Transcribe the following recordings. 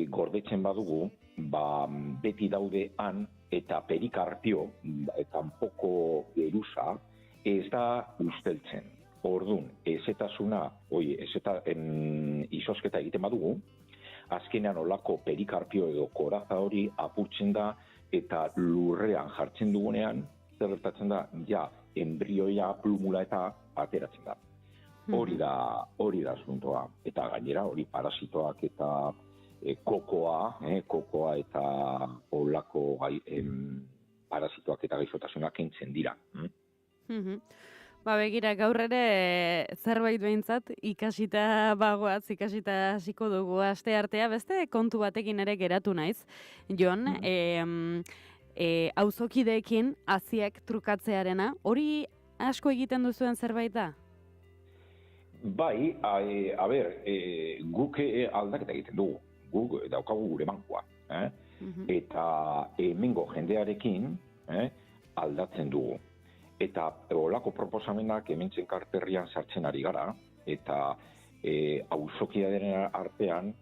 gordetzen badugu, beti daude han eta perikarpio, kanpoko geruza, ez da usteltzen. Orduan, izosketa egiten badugu, azkenean olako perikarpio edo koraza hori apurtzen da eta lurrean jartzen dugunean, zer gertatzen da, embrioia plumula eta ateratzen da. Hori da asuntoa. Eta gainera hori parasitoak eta kokoa eta olako parasitoak eta gaixotasunak kentzen dira. Begira, gaur ere zerbait behintzat ikasita bagoaz, ikasita hasiko dugu aste artea, beste kontu batekin ere geratu naiz. Jon, auzokideekin haziak trukatzearena, hori asko egiten duzuen zerbait da? Bai, guk aldaketa egiten dugu. Guk daukagu gure bankua. Eta hemengo jendearekin aldatzen dugu. Eta olako proposamenak hementzen karterrian sartzen ari gara, eta auzokidearen artean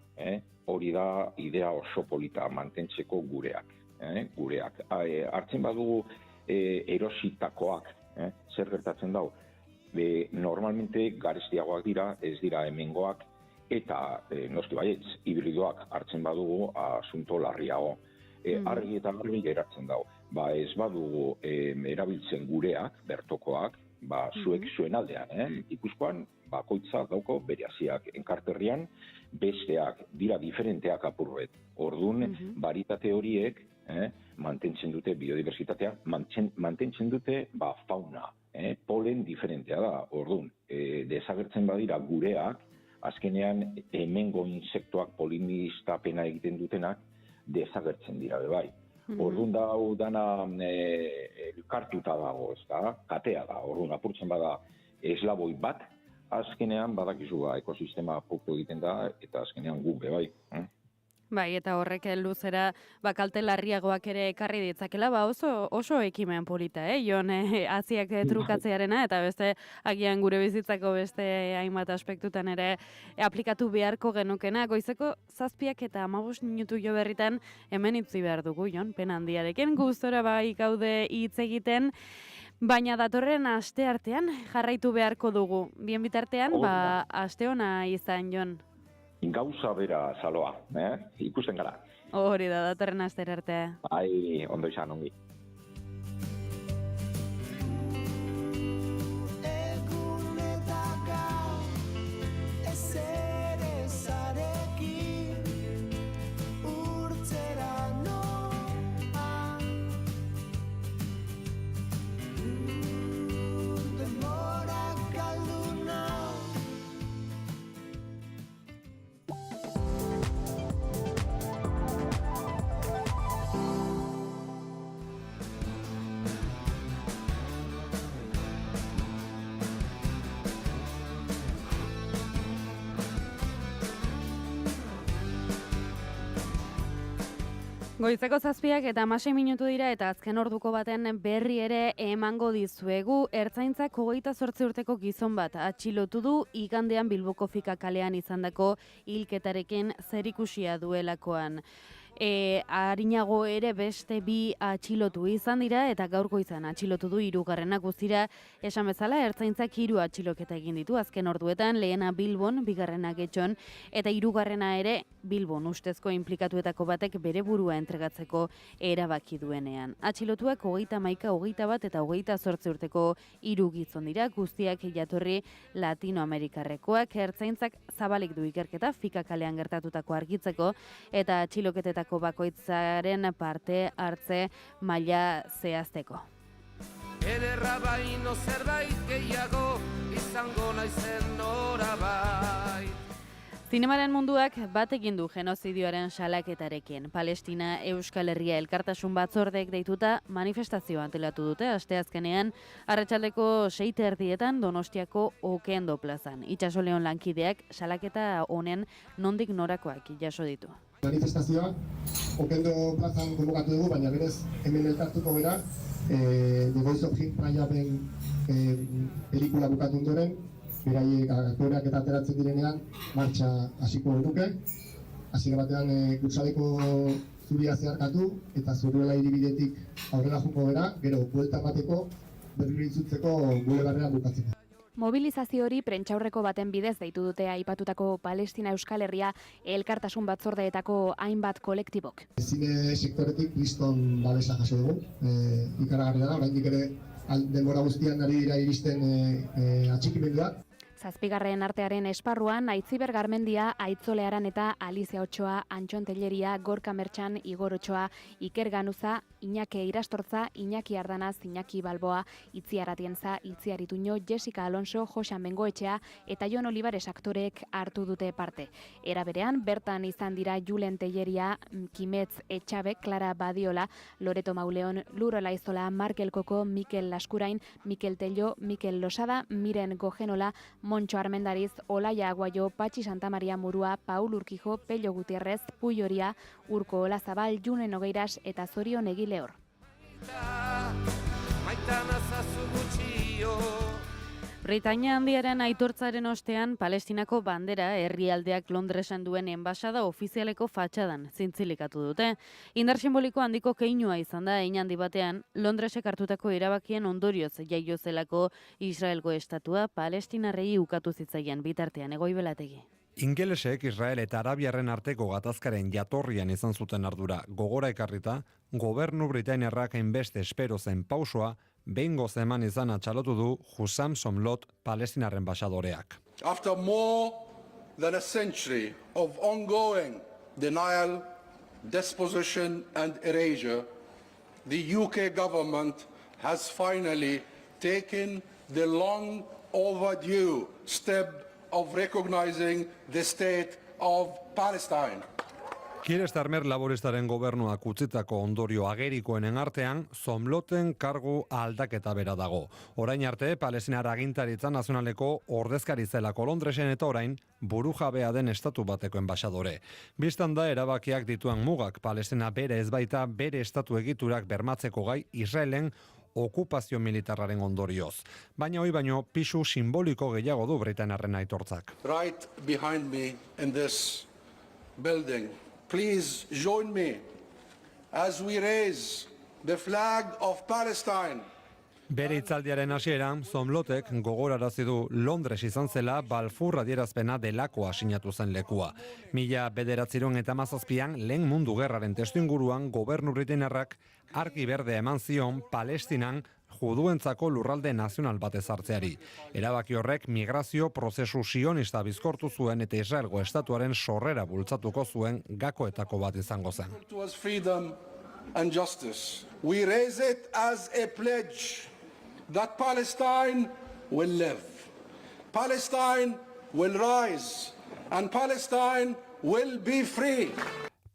hori da idea oso polita mantentzeko gureak. Hartzen badugu erositakoak, zer gertatzen dau? Normalmente garestiagoak dira, ez dira hemengoak, eta noski baietz, hibridoak hartzen badugu asunto larriago. Argi eta garbi geratzen dago. Ez badugu erabiltzen gureak, bertokoak, zuek zuen aldean. Ikuskoan, bakoitza dauko bere haziak enkarterrian, besteak dira diferenteak apurbet. Orduan, baritate horiek mantentzen dute biodiversitatea, mantentzen dute fauna. Polen diferentea da. Orduan, desagertzen badira gureak, azkenean hemengo insektoak poliniztapena egiten dutenak, desagertzen dira bai. Orduan da hau dana elkartuta dago, katea da. Orduan apurtzen bada eslaboi bat, azkenean badakizu ekosistema poko egiten da, eta azkenean gu bai. Bai, eta horrek luzera kalte larriagoak ere ekarri ditzakela, oso ekimen polita, Jon, haziak trukatzearena, eta beste agian gure bizitzako beste hainbat aspektutan ere aplikatu beharko genukena. Goizeko 7 eta 15 minutu jo berritan hemen itzi behar dugu, Jon, pena handiarekin, gustora bai gaude hitz egiten, baina datorren aste artean jarraitu beharko dugu. Bien bitartean, aste ona izan, Jon. Gauza bera saloa, ikusten gara. Hori da, datorren aster arte. Bai, ondo izan, ongi. Goizeko 7 eta 16 minutu dira eta azken orduko baten berri ere emango dizuegu. Ertzaintzak 28 urteko gizon bat atxilotu du igandean Bilboko Fika kalean izandako hilketarekin zerikusia duelakoan. Arinago ere beste 2 atxilotu izan dira eta gaurko izan atxilotu du 3. guztira. Esan bezala, ertzaintzak 3 atxiloketa egin ditu azken orduetan, lehena Bilbon, 2. Getxon eta 3. ere Bilbon, ustezko inplikatuetako batek bere burua entregatzeko erabaki duenean. Atxilotuak 31, 21 eta 28 urteko 3 gizon dira, guztiak jatorri latinoamerikarrekoak. Ertzaintzak zabalik du ikerketa Fika kalean gertatutako argitzeko eta atxiloketetako bakoitzaren parte hartze maila zehazteko. Ederra baino zerbait gehiago izango naizen norabai. Zinemaren munduak bat egin du genozidioaren salaketarekin. Palestina Euskal Herria elkartasun batzordek deituta manifestazioa antolatu dute asteazkenean arratsaldeko 6:30 Donostiako Okendo plazan. Itxaso Leon lankideak salaketa honen nondik norakoak jaso ditu. Manifestazioa Okendo plazan konbokatu dugu, baina berez hemen elkartuko gara The Voice of Him Prayaben pelikula bukatu ondoren, beraiek aktoreak eta ateratzen direnean martxa hasiko duke. hasiera batean kursaleko zuria zeharkatu eta Zuriola hiribidetik aurrera joko gera, gero buelta emateko berriro itzultzeko bulebarrean bukatzeko. Mobilizazio hori prentsaurreko baten bidez deitu dute aipatutako Palestina Euskal Herria elkartasun batzordeetako hainbat kolektibok. Zine sektoretik kriston babesa jaso dugu, ikaragarria da, oraindik ere denbora guztian ari dira iristen atxikimenduak. Zazpigarren artearen esparruan, Aitziber Garmendia, Aitzolearan eta Alizia Otsoa, Antxon Telleria, Gorka Mertxan, Igor Otsoa, Iker Ganuza, Iñaki Irastortza, Iñaki Ardanaz, Iñaki Balboa, Itzi Aratienza, Itzi Arituño, Jessica Alonso, Joxan Bengoetxea eta Jon Olivares aktorek hartu dute parte. Era berean, bertan izan dira Julen Telleria, Kimetz Etxabe, Clara Badiola, Loreto Mauleon, Luro Laizola, Markel Koko, Mikel Laskurain, Mikel Tello, Mikel Losada, Miren Gogenola, Montxo Armendariz, Olaia Aguayo, Patxi Santamaria Murua, Paul Urkijo, Pello Gutierrez, Puyoria, Urko Olazabal, Junen Ogeiras eta Zorion Egilehor. Britainia Handiaren aitortzaren ostean, Palestinako bandera herrialdeak Londresen duen enbasada ofizialeko fatxadan zintzilikatu dute. Indar simboliko handiko keinua izan da hein handi batean, Londresek hartutako erabakien ondorioz jaio zelako Israelgo estatua Palestinarrei ukatu zitzaien bitartean Egoibelategi. Ingelesek Israel eta Arabiarren arteko gatazkaren jatorrian izan zuten ardura gogora ekarrita, gobernu britainiarrak hainbeste espero zen pausoa, behingoz eman izan atxalotu du Hussam Somlot Palestinarren basadoreak. After more than a century of ongoing denial, disposition and erasure, the UK government has finally taken the long overdue step of recognizing the state of Palestine. Keir Starmer laboristaren gobernuak utzitako ondorio agerikoenen artean, Somloten kargu aldaketa bera dago. Orain arte, Palestinar agintaritza nazionaleko ordezkari zelako Londresen eta orain, burujabea den estatu bateko enbaxadore. Bistan da erabakiak dituen mugak, Palestina bere ez baita bere estatu egiturak bermatzeko gai Israelen okupazio militarraren ondorioz. Baina hoi baino pisu simboliko gehiago du Britainiarren aitortzak. Right behind me in this building. Please join me as we raise the flag of Palestine. Bere hitzaldiaren hasieran, Somlotek gogorarazi du Londres izan zela Balfour adierazpena delakoa sinatu zen lekua. 1917an lehen mundu gerraren testuinguruan gobernu britainiarrak argi berdea eman zion Palestinan juduentzako lurralde nazional bat ezartzeari. Erabaki horrek migrazio prozesu sionista bizkortu zuen eta Israelgo estatuaren sorrera bultzatuko zuen gakoetako bat izango zen. Freedom and justice. We raise it as a pledge that Palestine will live. Palestine will rise and Palestine will be free.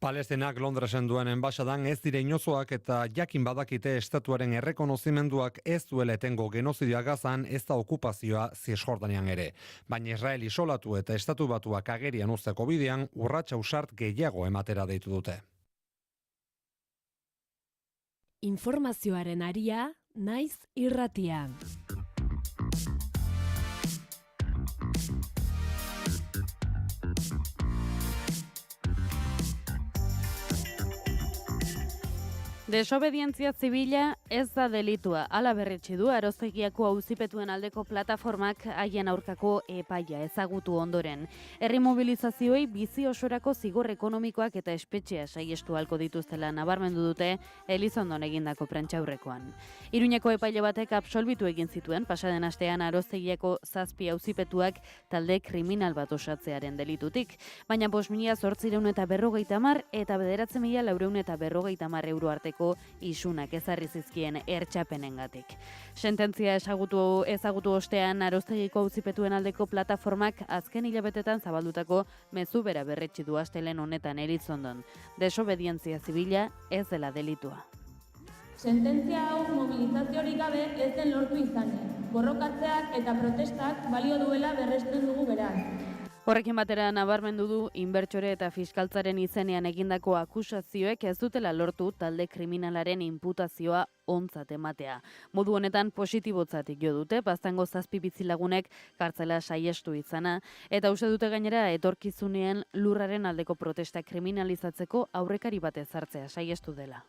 Palestinak Londresen duen enbaxadan ez dire inozoak eta jakin badakite estatuaren errekonozimenduak ez duela etengo genozidioa Gazan ez da okupazioa Zisjordanian ere. Baina Israel isolatu eta estatu batuak agerian uzteko bidean urrats ausart gehiago ematera deitu dute. Informazioaren aria, naiz irratia. Desobedientzia zibila ez da delitua. Hala berretsi du Arozegiako auzipetuen aldeko plataformak haien aurkako epaia ezagutu ondoren. Herri mobilizazioei bizi osorako zigor ekonomikoak eta espetxea saiestu halko dituztela nabarmendu dute Elizondon egindako prentsaurrekoan. Iruñeko epaile batek absolbitu egin zituen pasaden astean Arozegiako 7 auzipetuak talde kriminal bat osatzearen delitutik, baina 5.850 eta 9.450 euro arteko isunak ezarri zizkien ertxapenengatik. Sententzia ezagutu ostean Aroztegiko auzipetuen aldeko plataformak azken hilabetetan zabaldutako mezu bera berretsi du astelehen honetan Elizondon. Desobedientzia zibila ez dela delitua. Sententzia hau mobilizaziorik gabe ez den lortu izanen. Borrokatzeak eta protestak balio duela berresten dugu beraz. Horrekin batera nabarmendu du inbertsore eta fiskaltzaren izenean egindako akusazioek ez dutela lortu talde kriminalaren inputazioa ontzat ematea. Modu honetan positibotzatik jo dute, Baztango 7 bizilagunek kartzela saiestu izana, eta uste dute gainera etorkizunean lurraren aldeko protesta kriminalizatzeko aurrekari bat ezartzea saiestu dela.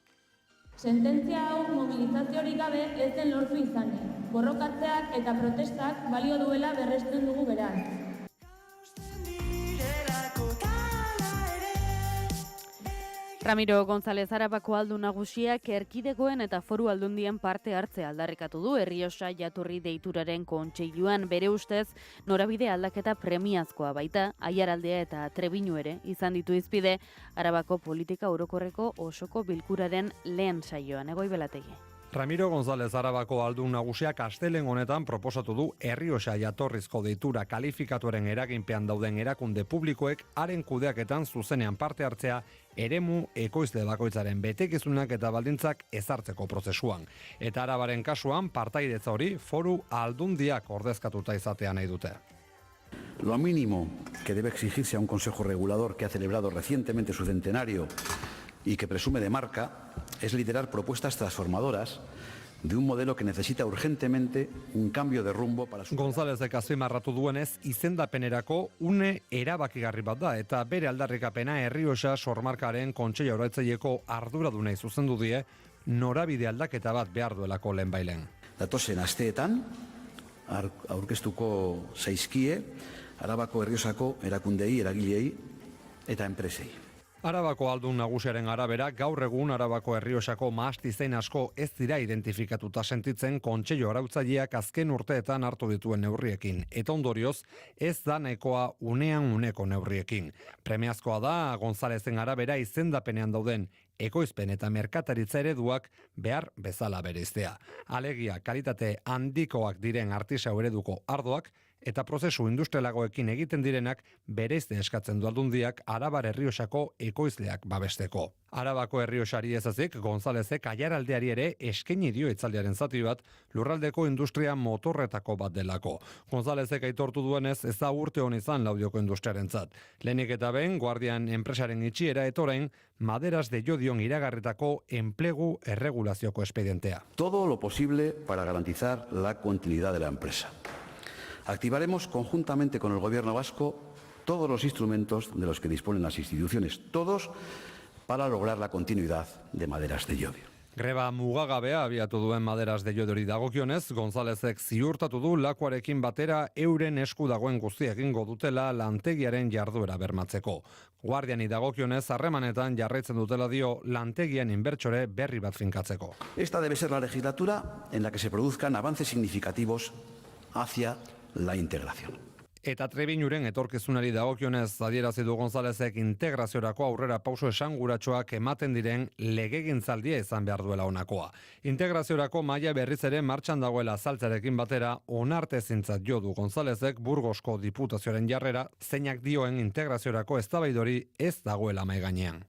Sententzia hau mobilizaziorik gabe ez den lortu izanik. Borrokatzeak eta protestak balio duela berresten dugu beraz. Ramiro González Arabako aldun nagusiak erkidegoen eta foru aldundien parte hartzea aldarrikatu du Errioxa jatorri deituraren kontseiluan. Bere ustez, norabide aldaketa premiazkoa baita, Aiaraldea eta Trebiñu ere izan ditu hizpide Arabako politika orokorreko osoko bilkuraren lehen saioan. Egoi Belategi. Ramiro González Arabako aldun nagusiak astelehen honetan proposatu du Errioxa jatorrizko deitura kalifikatuaren eraginpean dauden erakunde publikoek haren kudeaketan zuzenean parte hartzea eremu ekoizle bakoitzaren betekizunak eta baldintzak ezartzeko prozesuan. Eta Arabaren kasuan partaidetza hori foru aldundiak ordezkatuta izatea nahi dute. Lo mínimo que debe exigirse a un consejo regulador que ha celebrado recientemente su centenario y que presume de marca es liderar propuestas transformadoras de un modelo que necesita urgentemente un cambio de rumbo para su... Gonzálezek azpimarratu duenez, izendapenerako une erabakigarri bat da eta bere aldarrikapena Errioxa sormarkaren kontseila uratzaieko arduradunei zuzendu die norabide aldaketa bat behar duelako lehenbailen. Datozen asteetan aurkeztuko zaizkie Arabako Errioxako erakundei, eragilei eta enpresei. Arabako aldun nagusiaren arabera, gaur egun Arabako Errioxako mahastizein asko ez dira identifikatuta sentitzen kontseilu arautzaileak azken urteetan hartu dituen neurriekin. Eta ondorioz, ez da nahikoa unean uneko neurriekin. Premiazkoa da, Gonzálezen arabera izendapenean dauden ekoizpen eta merkataritza ereduak behar bezala bereiztea. Alegia, kalitate handikoak diren artisau ereduko ardoak, eta prozesu industrialagoekin egiten direnak bereizte eskatzen du aldundiak Arabar Errioxako ekoizleak babesteko. Arabako Errioxari ezazik, Gonzálezek Aiaraldeari ere eskaini dio itzaldiaren zati bat lurraldeko industria motorretako bat delako. Gonzálezek aitortu duenez ez da urte hon izan Laudioko industriarentzat. Lehenik eta behin, Guardian enpresaren itxiera etorain, Maderas de Llodion iragarretako enplegu erregulazioko espedientea. Todo lo posible para garantizar la continuidad de la empresa. Activaremos conjuntamente con el Gobierno vasco todos los instrumentos de los que disponen las instituciones, todos para lograr la continuidad de Maderas de Llodio. Greba mugagabea abiatu duen Maderas de Llodiori dagokionez, Gonzálezek ziurtatu du lakuarekin batera euren esku dagoen guztia egingo dutela lantegiaren jarduera bermatzeko. Guardiani dagokionez harremanetan jarraitzen dutela dio lantegian inbertsore berri bat finkatzeko. Esta debe ser la legislatura en la que se produzcan avances significativos hacia la integración. Eta Trebiñuren etorkizunari dagokionez adierazi du Gonzálezek integraziorako aurrera pauso esanguratsuak ematen diren legegintzaldia izan behar duela honakoa. Integraziorako maila berriz ere martxan dagoela azaltzearekin batera onartezintzat jo du Gonzálezek Burgosko diputazioaren jarrera zeinak dioen integraziorako eztabaidori ez dagoela mahai gainean.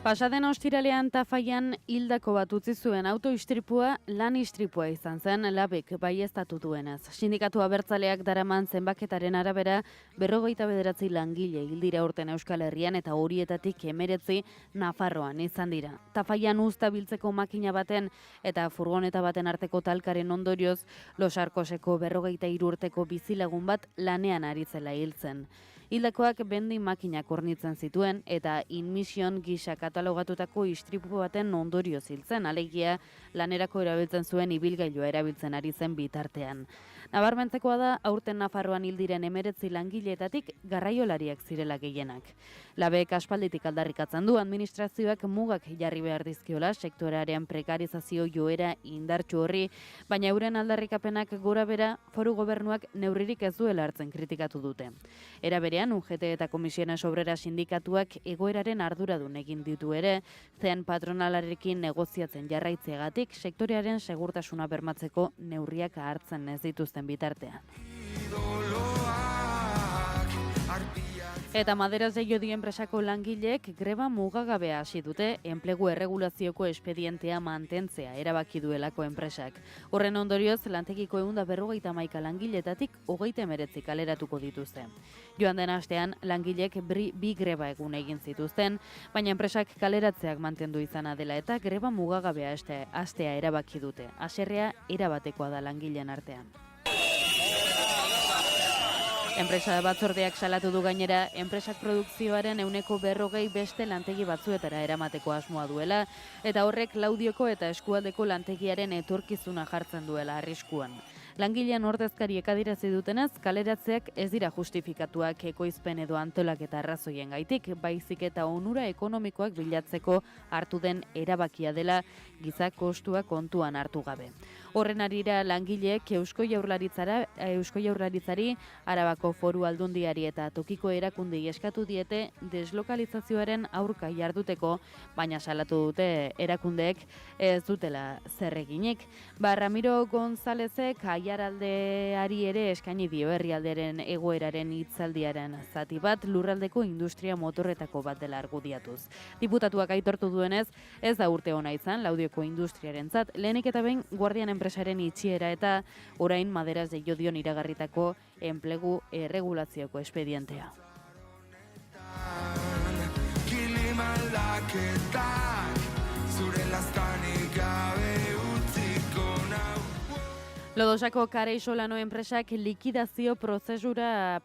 Pasaden ostiralean Tafaian hildako bat utzi zuen autoistripua lan istripua izan zen Labek baieztatu duenez. Sindikatu abertzaleak daraman zenbaketaren arabera 59 langile hil dira urten Euskal Herrian eta horietatik 19 Nafarroan izan dira. Tafaian uzta biltzeko makina baten eta furgoneta baten arteko talkaren ondorioz Los Arkoseko 53 urteko bizilagun bat lanean ari zela hiltzen. Hildakoak bendi makinak hornitzen zituen eta inmission gisa katalogatutako istripu baten ondorio ziltzen, alegia lanerako erabiltzen zuen ibilgailua erabiltzen ari zen bitartean. Nabarmentzekoa da, aurten Nafarroan hildiren 19 langileetatik garraiolariak zirela gehienak. Labek aspalditik aldarrikatzen du administrazioak mugak jarri behar dizkiola sektorearen prekarizazio joera indartsu horri, baina euren aldarrikapenak gora bera foru gobernuak neurririk ez duela hartzen kritikatu dute. Era berean, UGT eta Komisiones Obrera sindikatuak egoeraren arduradun egin ditu ere, zean patronalarekin negoziatzen jarraitzeagatik sektorearen segurtasuna bermatzeko neurriak hartzen ez dituzten bitartean. Eta Maderas de Llodio enpresako langileek greba mugagabea hasi dute enplegu erregulazioko espedientea mantentzea erabaki duelako enpresak. Horren ondorioz, lantegiko 151 langiletatik 39 kaleratuko dituzte. Joan den astean, langileek bi greba egun egin zituzten, baina enpresak kaleratzeak mantendu izana dela eta greba mugagabea hastea erabaki dute. Haserrea erabatekoa da langileen artean. Enpresa batzordeak salatu du gainera, enpresak produkzioaren 40% beste lantegi batzuetara eramateko asmoa duela, eta horrek Laudioko eta eskualdeko lantegiaren etorkizuna jartzen duela arriskuan. Langilean ordezkariek adierazi dutenez, kaleratzeak ez dira justifikatuak ekoizpen edo antolaketa arrazoien gaitik, baizik eta onura ekonomikoak bilatzeko hartu den erabakia dela giza kostua kontuan hartu gabe. Horren arira langileek Eusko Jaurlaritzari, Arabako Foru Aldundiari eta tokiko erakundei eskatu diete deslokalizazioaren aurka jarduteko, baina salatu dute erakundeek ez dutela zer eginik. Ramiro Gonzálezek Aiaraldeari ere eskaini dio herrialderen egoeraren hitzaldiaren zati bat lurraldeko industria motorretako bat dela argudiatuz. Diputatuak aitortu duenez, ez da urte ona izan Laudioko industriarentzat, lehenik eta behin Guardian enpresaren itxiera eta orain Maderas de Llodion iragarritako enplegu erregulazioko espedientea. Lodosako Karei Solano enpresak likidazio prozedura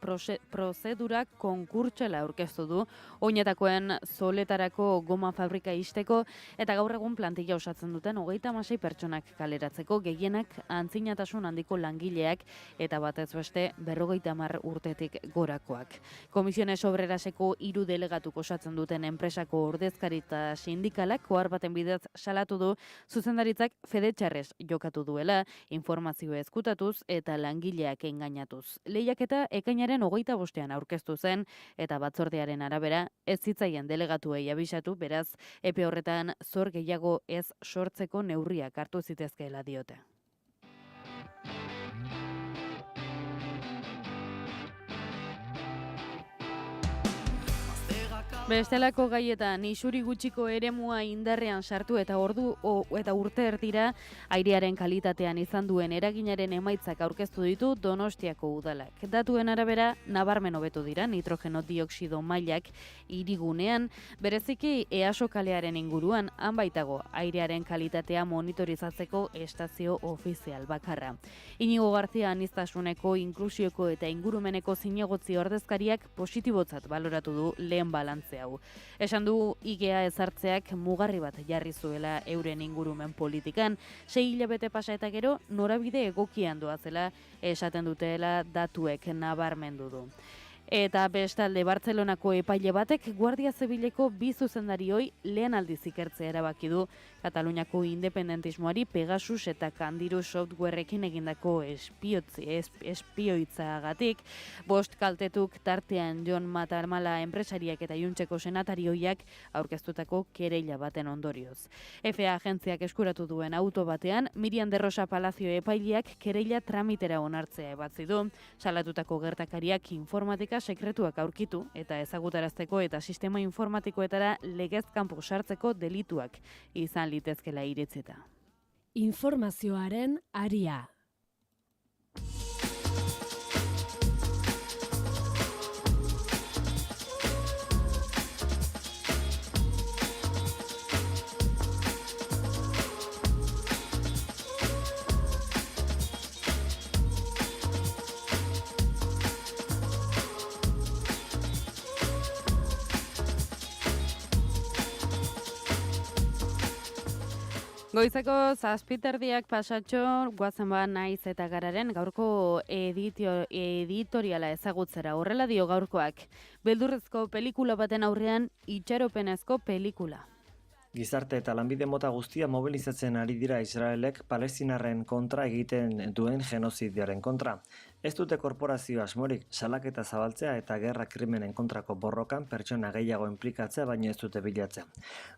konkurtsala aurkeztu du, oinetakoen Zoletarako goma fabrika ixteko eta gaur egun plantilla osatzen duten 36 pertsonak kaleratzeko, gehienak antzinatasun handiko langileak eta batez beste 50 urtetik gorakoak. Komisiones Obreraseko 3 delegatuk osatzen duten enpresako ordezkari eta sindikalak ohar baten bidez salatu du zuzendaritzak fede txarrez jokatu duela, informazio ezkutatuz eta langileak engainatuz. Lehiaketa ekainaren 25ean aurkeztu zen eta batzordearen arabera ez zitzaien delegatuei abisatu, beraz epe horretan zor gehiago ez sortzeko neurriak hartu zitezkeela diote. Bestelako gaietan isuri gutxiko eremua indarrean sartu eta urte erdira airearen kalitatean izan duen eraginaren emaitzak aurkeztu ditu Donostiako udalak. Datuen arabera nabarmen hobetu dira nitrogeno dioxido mailak hirigunean, bereziki EASO kalearen inguruan han baitago airearen kalitatea monitorizatzeko estazio ofizial bakarra. Inigo Garzia aniztasuneko, inklusioko eta ingurumeneko zinegotzi ordezkariak positibotzat baloratu du lehen balantze hau. Esan du IGEA ezartzeak mugarri bat jarri zuela euren ingurumen politikan, 6 hilabete pasa eta gero norabide egokian doazela esaten dutela datuek nabarmendu du. Eta bestalde Bartzelonako epaile batek Guardia Zibileko 2 zuzendarioi lehen aldiz ikertzea erabaki du Kataluniako independentismoari Pegasus eta Candiru softwareekin egindako espioitzagatik. 5 kaltetuk tartean Jon Matarmala enpresariak eta Juntzeko senatarioiak aurkeztutako kereila baten ondorioz. FA agentziak eskuratu duen auto batean Miriam de Rosa Palacio epaileak kereila tramitera onartzea ebatzi du. Salatutako gertakariak informatika sekretuak aurkitu eta ezagutarazteko eta sistema informatikoetara legez kanpo sartzeko delituak izan litezkela iritzita. Informazioaren aria. Goizeko 7:00 pasatxo, guazen ba naiz eta gararen gaurko editoriala ezagutzera. Horrela dio gaurkoak, beldurrezko pelikula baten aurrean itxaropenezko pelikula. Gizarte eta lanbide mota guztia mobilizatzen ari dira Israelek palestinarren kontra egiten duen genozidiaren kontra. Ez dute korporazio asmorik salaketa zabaltzea eta gerra krimenen kontrako borrokan pertsona gehiago inplikatzea baino ez dute bilatzea.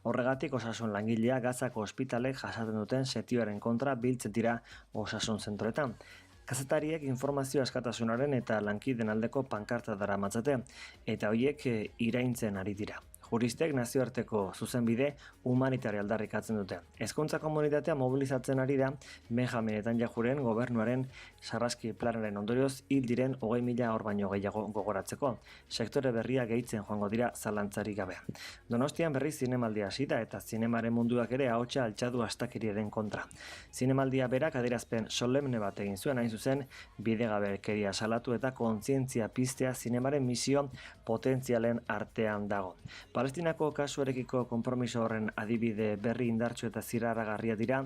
Horregatik osasun langilea Gazako ospitalek jasaten duten setioaren kontra biltzen dira osasun zentroetan. Kazetariek informazio askatasunaren eta lankideen aldeko pankarta daramatzate, eta horiek iraintzen ari dira. Juristek nazioarteko zuzenbide humanitaria aldarrikatzen dute. Hezkuntza komunitatea mobilizatzen ari da Benjamin Netanyahuren gobernuaren sarraski planaren ondorioz hil diren 20.000 hor baino gehiago gogoratzeko. Sektore berria gehitzen joango dira zalantzarik gabe. Donostian berriz zinemaldia hasi da eta zinemaren munduak ere ahotsa altxadu astakeriaren kontra. Zinemaldia berak adierazpen solemne bat egin zuen, hain zuzen bidegabekeria salatu eta kontzientzia piztea zinemaren misio potentzialen artean dago. Palestinako kasuarekiko konpromiso horren adibide berri indartsu eta zirraragarria dira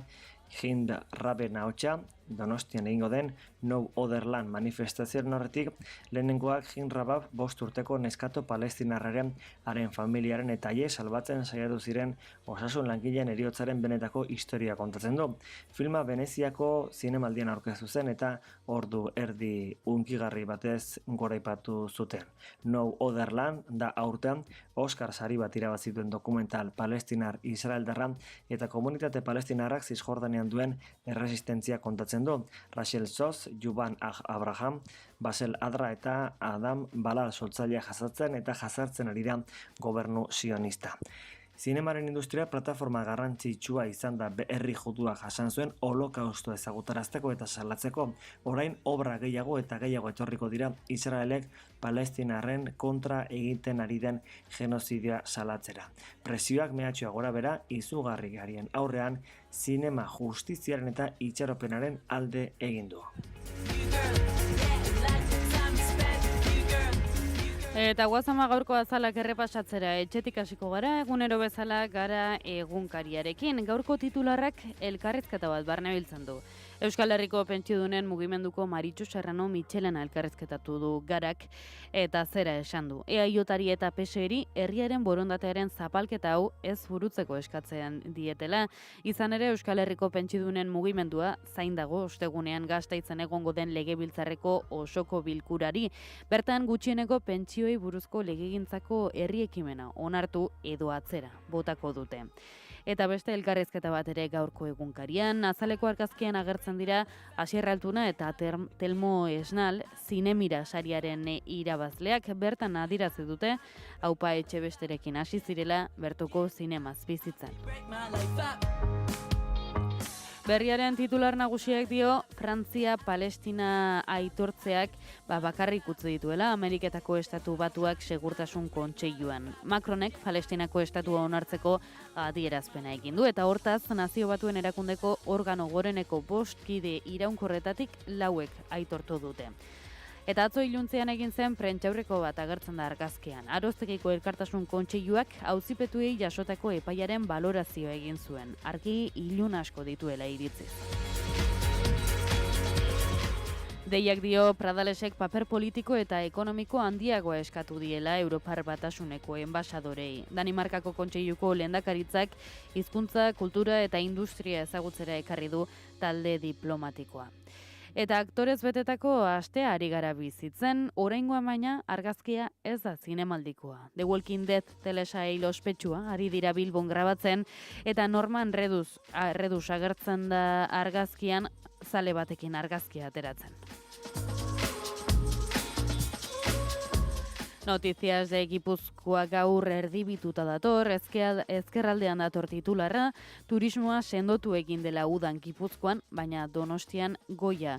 Hind Raben ahotsa Donostian egingo den No Other Land manifestazioaren horretik, lehenengoak Hind Rabab 5 urteko neskato palestinarraren haren familiaren eta salbatzen saiatu ziren osasun langileen heriotzaren benetako historia kontatzen du. Filma Veneziako zinemaldian aurkeztu zen eta ordu erdi hunkigarri batez goraipatu zuten. No Other Land da aurten Oscar sari bat irabazituen dokumental palestinar-israeldarra eta komunitate palestinarrak Zisjordanean duen erresistentzia kontatzen du. Rachel Sos, Juban Abraham, Basel Adra eta Adam Balal sortzailea jasatzen eta jazartzen ari da gobernu sionista. Zinemaren industria plataforma garrantzitsua izan da herri judua jasan zuen holokaustoa ezagutarazteko eta salatzeko. Orain obra gehiago eta gehiago etorriko dira Israelek palestinarren kontra egiten ari den genozidioa salatzera. Presioak mehatxua gora bera izugarri garien aurrean zinema justiziaren eta itxaropenaren alde egin du. Eta guazama gaurko azalak errepasatzera etxetik hasiko gara, egunero bezala gara egunkariarekin. Gaurko titularrak elkarrizketa bat barnebiltzen du. Euskal Herriko pentsiodunen mugimenduko Maritxu Serrano Mitxelena elkarrizketatu du Garak eta zera esan du. EAJ-ari eta PSE-ri herriaren borondatearen zapalketa hau ez burutzeko eskatzen dietela. Izan ere Euskal Herriko pentsiodunen mugimendua zain dago ostegunean Gasteizen egongo den legebiltzarreko osoko bilkurari. Bertan gutxieneko pentsioi buruzko legegintzako herri ekimena onartu edo atzera botako dute. Eta beste elkarrizketa bat ere gaurko egunkarian, azaleko argazkian agertzen dira Asier Altuna eta Telmo Esnal zinemira sariaren irabazleak bertan adirazi dute aupa etxe besterekin hasi zirela bertoko zinemaz bizitzan. Berriaren titular nagusiak dio Frantzia Palestina aitortzeak bakarrik utzi dituela Ameriketako Estatu Batuak Segurtasun Kontseiluan. Macronek Palestinako estatua onartzeko adierazpena egin du eta hortaz Nazio Batuen erakundeko organo goreneko 5 kide iraunkorretatik 4 aitortu dute. Eta atzo iluntzean egin zen prentsaurreko bat agertzen da argazkian. Aroztekiko Elkartasun Kontseiluak auzipetuei jasotako epaiaren balorazioa egin zuen. Argi ilun asko dituela iritziz. Deiak dio Pradalesek paper politiko eta ekonomiko handiagoa eskatu diela Europar Batasuneko enbasadorei. Danimarkako Kontseiluko lehendakaritzak hizkuntza, kultura eta industria ezagutzera ekarri du talde diplomatikoa. Eta aktorez betetako astea ari gara bizitzen, oraingoan baina argazkia ez da zinemaldikoa. The Walking Dead telesail ospetsua ari dira Bilbon grabatzen eta Norman Redus agertzen da argazkian zale batekin argazkia ateratzen. Noticias de Gipuzkoa gaur erdibituta dator, ezkerraldean dator titularra, turismoa sendotu egin dela udan Gipuzkoan, baina Donostian goia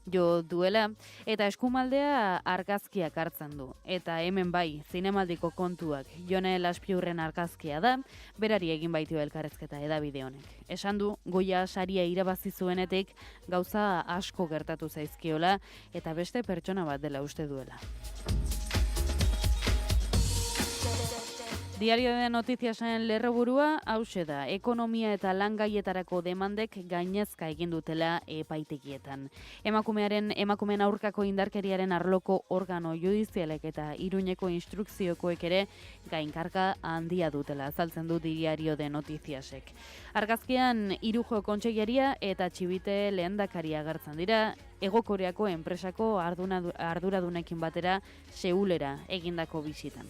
jo duela, eta eskumaldea argazkiak hartzen du. Eta hemen bai, zinemaldiko kontuak, Jone Laspiurren argazkia da, berari egin baitio elkarrezketa edabide honek. Esan du, goia saria irabazi zuenetik gauza asko gertatu zaizkiola, eta beste pertsona bat dela uste duela. Diario de Noticiasen lerroburua hauxe da, ekonomia eta langaietarako demandek gainezka egin dutela epaitegietan. Emakumeen aurkako indarkeriaren arloko organo judizialek eta Iruñeko instrukziokoek ere gainkarga handia dutela, azaltzen du Diario de Noticiasek. Argazkian Irujo Kontseilaria eta Txibite lehendakaria agertzen dira, Hego Koreako enpresako arduradunekin batera Seulera egindako bisitan.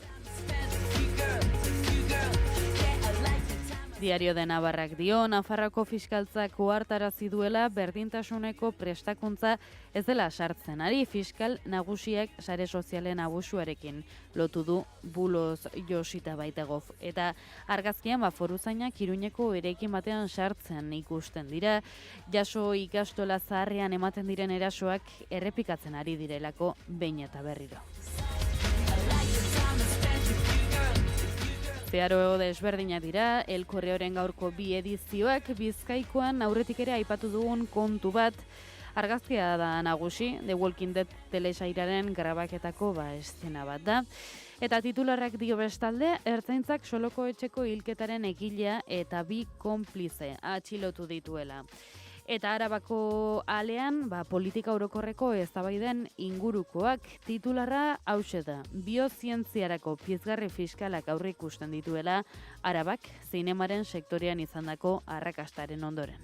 Diario de Navarrak dio, Nafarroako fiskaltzak ohartarazi duela berdintasuneko prestakuntza ez dela sartzen ari, fiskal nagusiak sare sozialen abusuarekin lotu du buloz Josita Baitagov. Eta argazkian foruzainak Iruñeko eraikin batean sartzen ikusten dira, jaso ikastola zaharrean ematen diren erasoak errepikatzen ari direlako behin eta berriro. Zeharo desberdinak dira, El Correoren gaurko 2 edizioak, Bizkaikoan aurretik ere aipatu dugun kontu bat, argazkia da nagusi, The Walking Dead telesairaren grabaketako eszena bat da. Eta titularrak dio bestalde, ertzaintzak Soloko etxeko hilketaren egilea eta 2 konplize atxilotu dituela. Eta Arabako alean, politika orokorreko eztabaiden ingurukoak, titularra hauxe da, biozientziarako pizgarri fiskalak aurreikusten dituela Arabak zinemaren sektorean izandako arrakastaren ondoren.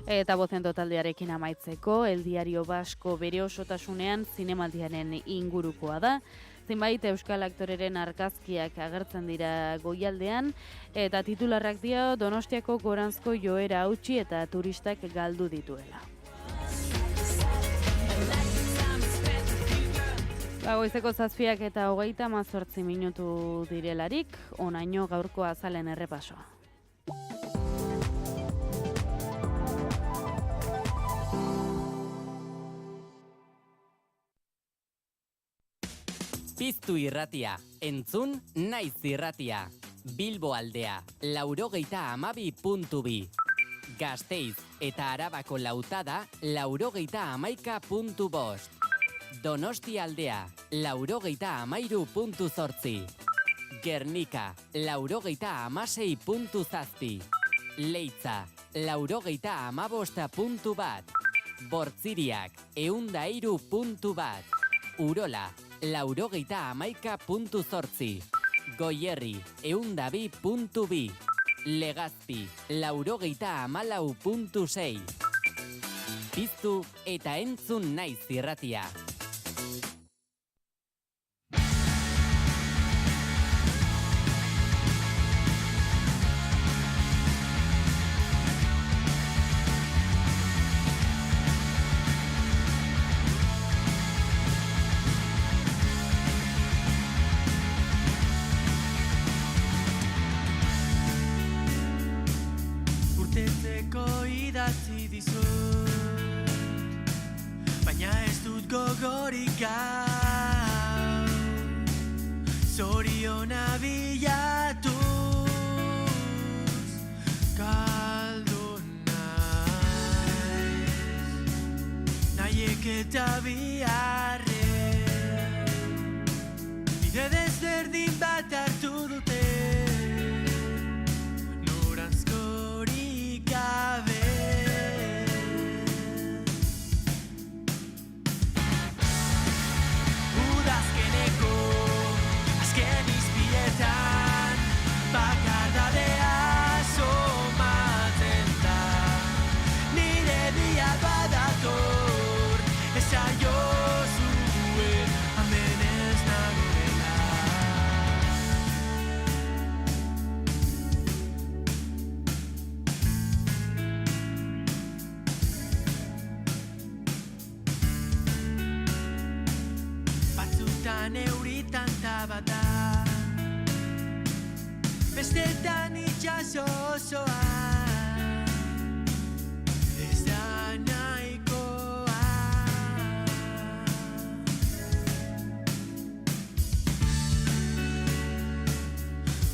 Eta Bozento taldearekin amaitzeko, El Diario Basko bere osotasunean zinemaldiaren ingurukoa da. Zenbait euskal aktoreren argazkiak agertzen dira goialdean, eta titularrak dio Donostiako goranzko joera hautsi eta turistak galdu dituela. Goizeko 7 eta 38 minutu direlarik, onaino gaurko azalen errepasoa. Piztu irratia, entzun naiz irratia. Bilbo aldea, 92.2. Gasteiz eta Arabako lautada, 91.5. Donosti aldea, 93.8. Gernika, 96.7. Leitza, 95.1. Bortziriak, 103.1. Urola, 91.8. Goierri, 102.2. Legazpi, 94.6. Piztu eta entzun naiz irratia. Idatzi dizut, baina ez dut gogorik hau, zoriona bilatuz, galdu nahiek eta biharren, bide desberdin bat hartu dute, noranzkorik gabe. Neuritan tabata, bestetan itxaso osoa, ez da nahikoa.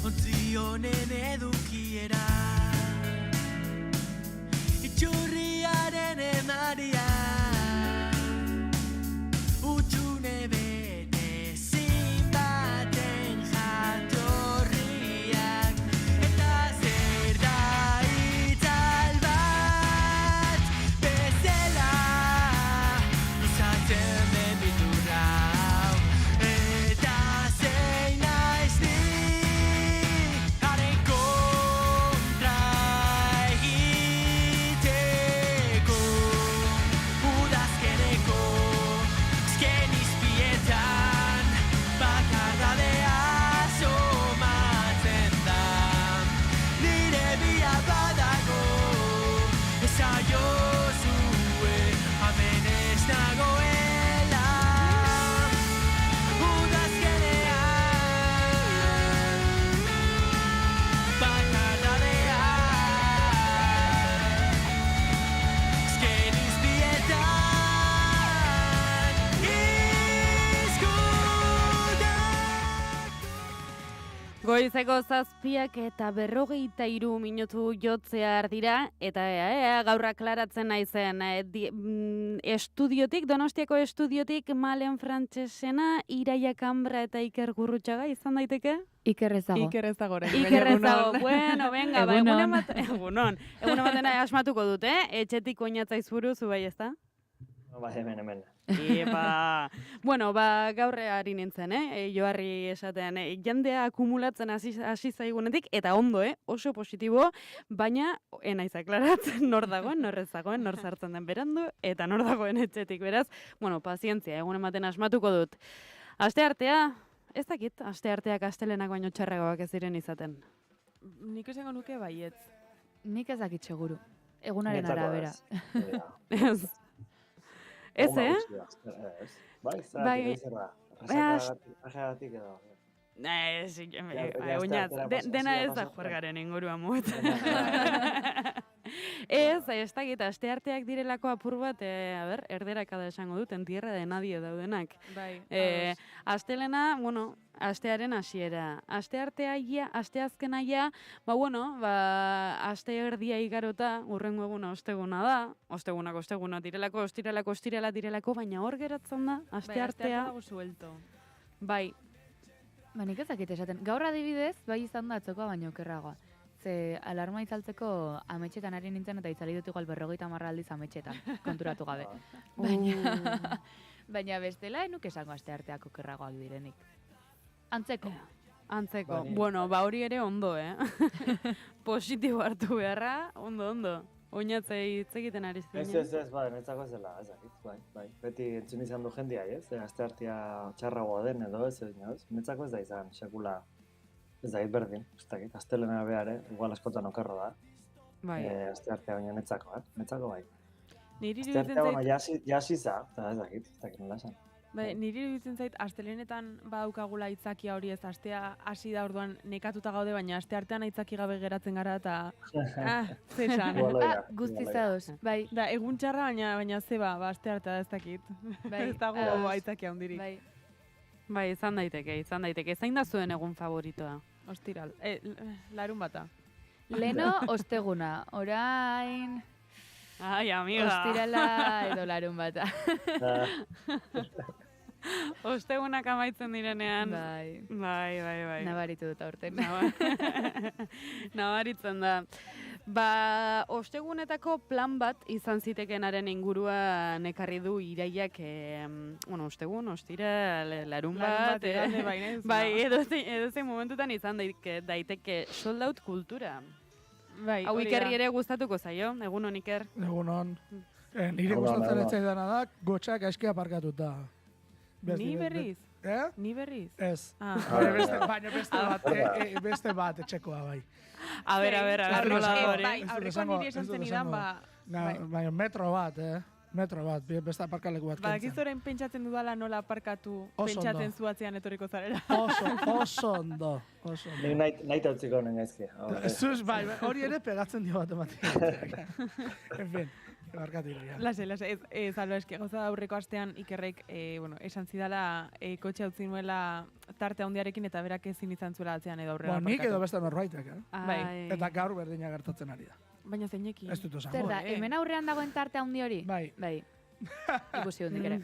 Ontzi honen edukiera, itxurriaren emaria, utxune Goizeko 7:43 minutu jotzear dira, eta gaur aklaratzen naizen estudiotik, Donostiako estudiotik Malen Frantsesena, Iraia Kambra eta Iker Gurrutxaga izan daiteke? Iker ezago. Bueno, venga, egunon batena asmatuko dut, etxetik oinatzaiz buruzu bai, ezta? Bai, hemen. Bueno, gaur ari nintzen, joarri esatean, jendea akumulatzen hasi zaigunetik, eta ondo, oso positibo, baina enaiz aklaratzen nor dagoen, nor ez dagoen, nor sartzen den berandu, eta nor dagoen etxetik, beraz, bueno, pazientzia, egun ematen asmatuko dut. Asteartea, ez dakit, astearteak astelenak baino txarragoak ez diren izaten. Nik esango nuke baietz. Nik ez dakit seguru. Egunaren arabera. Ez, Bai, dena ez da juergaren ingurua mut. Ez dakit, astearteak direlako apur bat, erderakada esango dut, en tierra de nadie daudenak. Astelena, bueno, astearen hasiera. Asteazkena ja, aste erdia igarota, urrengo eguna osteguna da, ostegunak osteguna direlako, ostirala direlako, baina hor geratzen da, asteartea. Dago suelto. Bai. Nik ezakit esaten. Gaur adibidez, bai izan da atzokoa baino okerragoa. Ze alarma itzaltzeko ametxetan ari nintzen eta itzali dut igual 50 aldiz ametxetan, konturatu gabe. Baina bestela enuk esango astearteak okerragoak direnik. Antzeko. Bueno, hori ere ondo, positibo hartu beharra, ondo. Oinatzei hitz egiten ari zen. Ez, netzako ez dela, bai. Beti entzun izan du jendia, ez? Asteartea txarragoa den edo ez, netzako ez da izan, sekula. Ez da, berdin, ez dakit, astelena behar, igual askotan okerro da. Asteartea baina netzako bai. Asteartea baina jasiza, eta ez dakit nola esan. Niri iruditzen zait, astelenetan badaukagula aitzakia hori ez, astea hasi da orduan nekatuta gaude, baina asteartean aitzaki gabe geratzen gara eta... Zesan. Guztizadoz, bai. Da, egun txarra baina zeba, asteartea da ez dakit. Ez dago aitzakia hundirik. Bai, izan daiteke. Zain da zuen egun favoritoa? Ostiral, larun bata. Leno, osteguna, orain... Ai, amiga. Ostirala edo larun bata. Ostegunak amaitzen direnean. Bai. Nabaritu dut aurten. Nabaritzen da. Ostegunetako plan bat izan zitekenaren inguruan ekarri du Iraiak, ostegun, ostira, larun bat. Edozein momentutan izan daiteke sold out kultura. Hau Ikerri ere gustatuko zaio, egunon Iker. Egunon. Nire gustatzen etzaidana da, gotxak aski aparkatuta. Ni berriz? Ni berriz? Ez. Baina beste bat etxekoa bai. A ber, nola hori. Aurrekoan niri esan zenidan, baina metro bat, beste aparkaleku bat kentzen. Bakiz orain pentsatzen dudala nola aparkatu, pentsatzen zuatzean etorriko zarela. Oso ondo. Nahi tautziko honen gaizki. Zuz, bai, hori ere pegatzen dio bat ematik. En fin, barkatu iria. Lase, zalo eski, gauza aurreko astean Ikerrek, esan zidala kotxe utzi nuela tarte handiarekin eta berak ezin izan zuela atzean edo aurrera aparkatu. Nik edo beste norbaitek, Eta gaur berdina gertatzen ari da. Baina zeinekin. Ez dut esango. Zer da, hemen aurrean dagoen tarte handi hori? Bai. Ikusi hundik ere.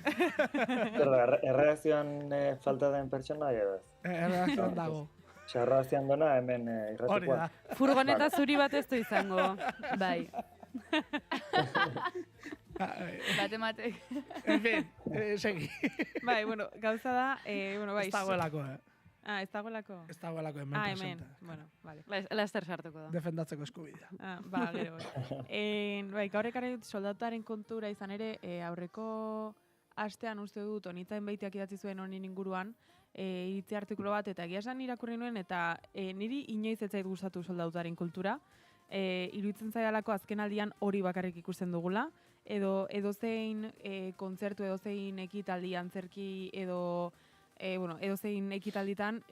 Erreakzioan falta den pertsona edo ez? Erreakzioan dago. Txarrazioan dona hemen irratikoa. Furgoneta zuri bat ez du izango. Bai. Matematek. En fin, segi. Bai, gauza da, Ez dagoelako, ez dagoelako? Ez dagoelako hemen presente. Bueno, vale. Laster sartuko da. Defendatzeko eskubidea. Gero. Gaur ekarri dut soldataren kontura izan ere, aurreko astean uste dut, onitzain baitiak idatzi zuen honin inguruan, iritzi artikulo bat, eta egia esan irakurri nuen, eta niri inoiz ez zait gustatu soldataren kultura. Iruditzen zaidalako azken aldian hori bakarrik ikusten dugula, edozein kontzertu, edozein ekitaldi antzerki, edozein ekitalditan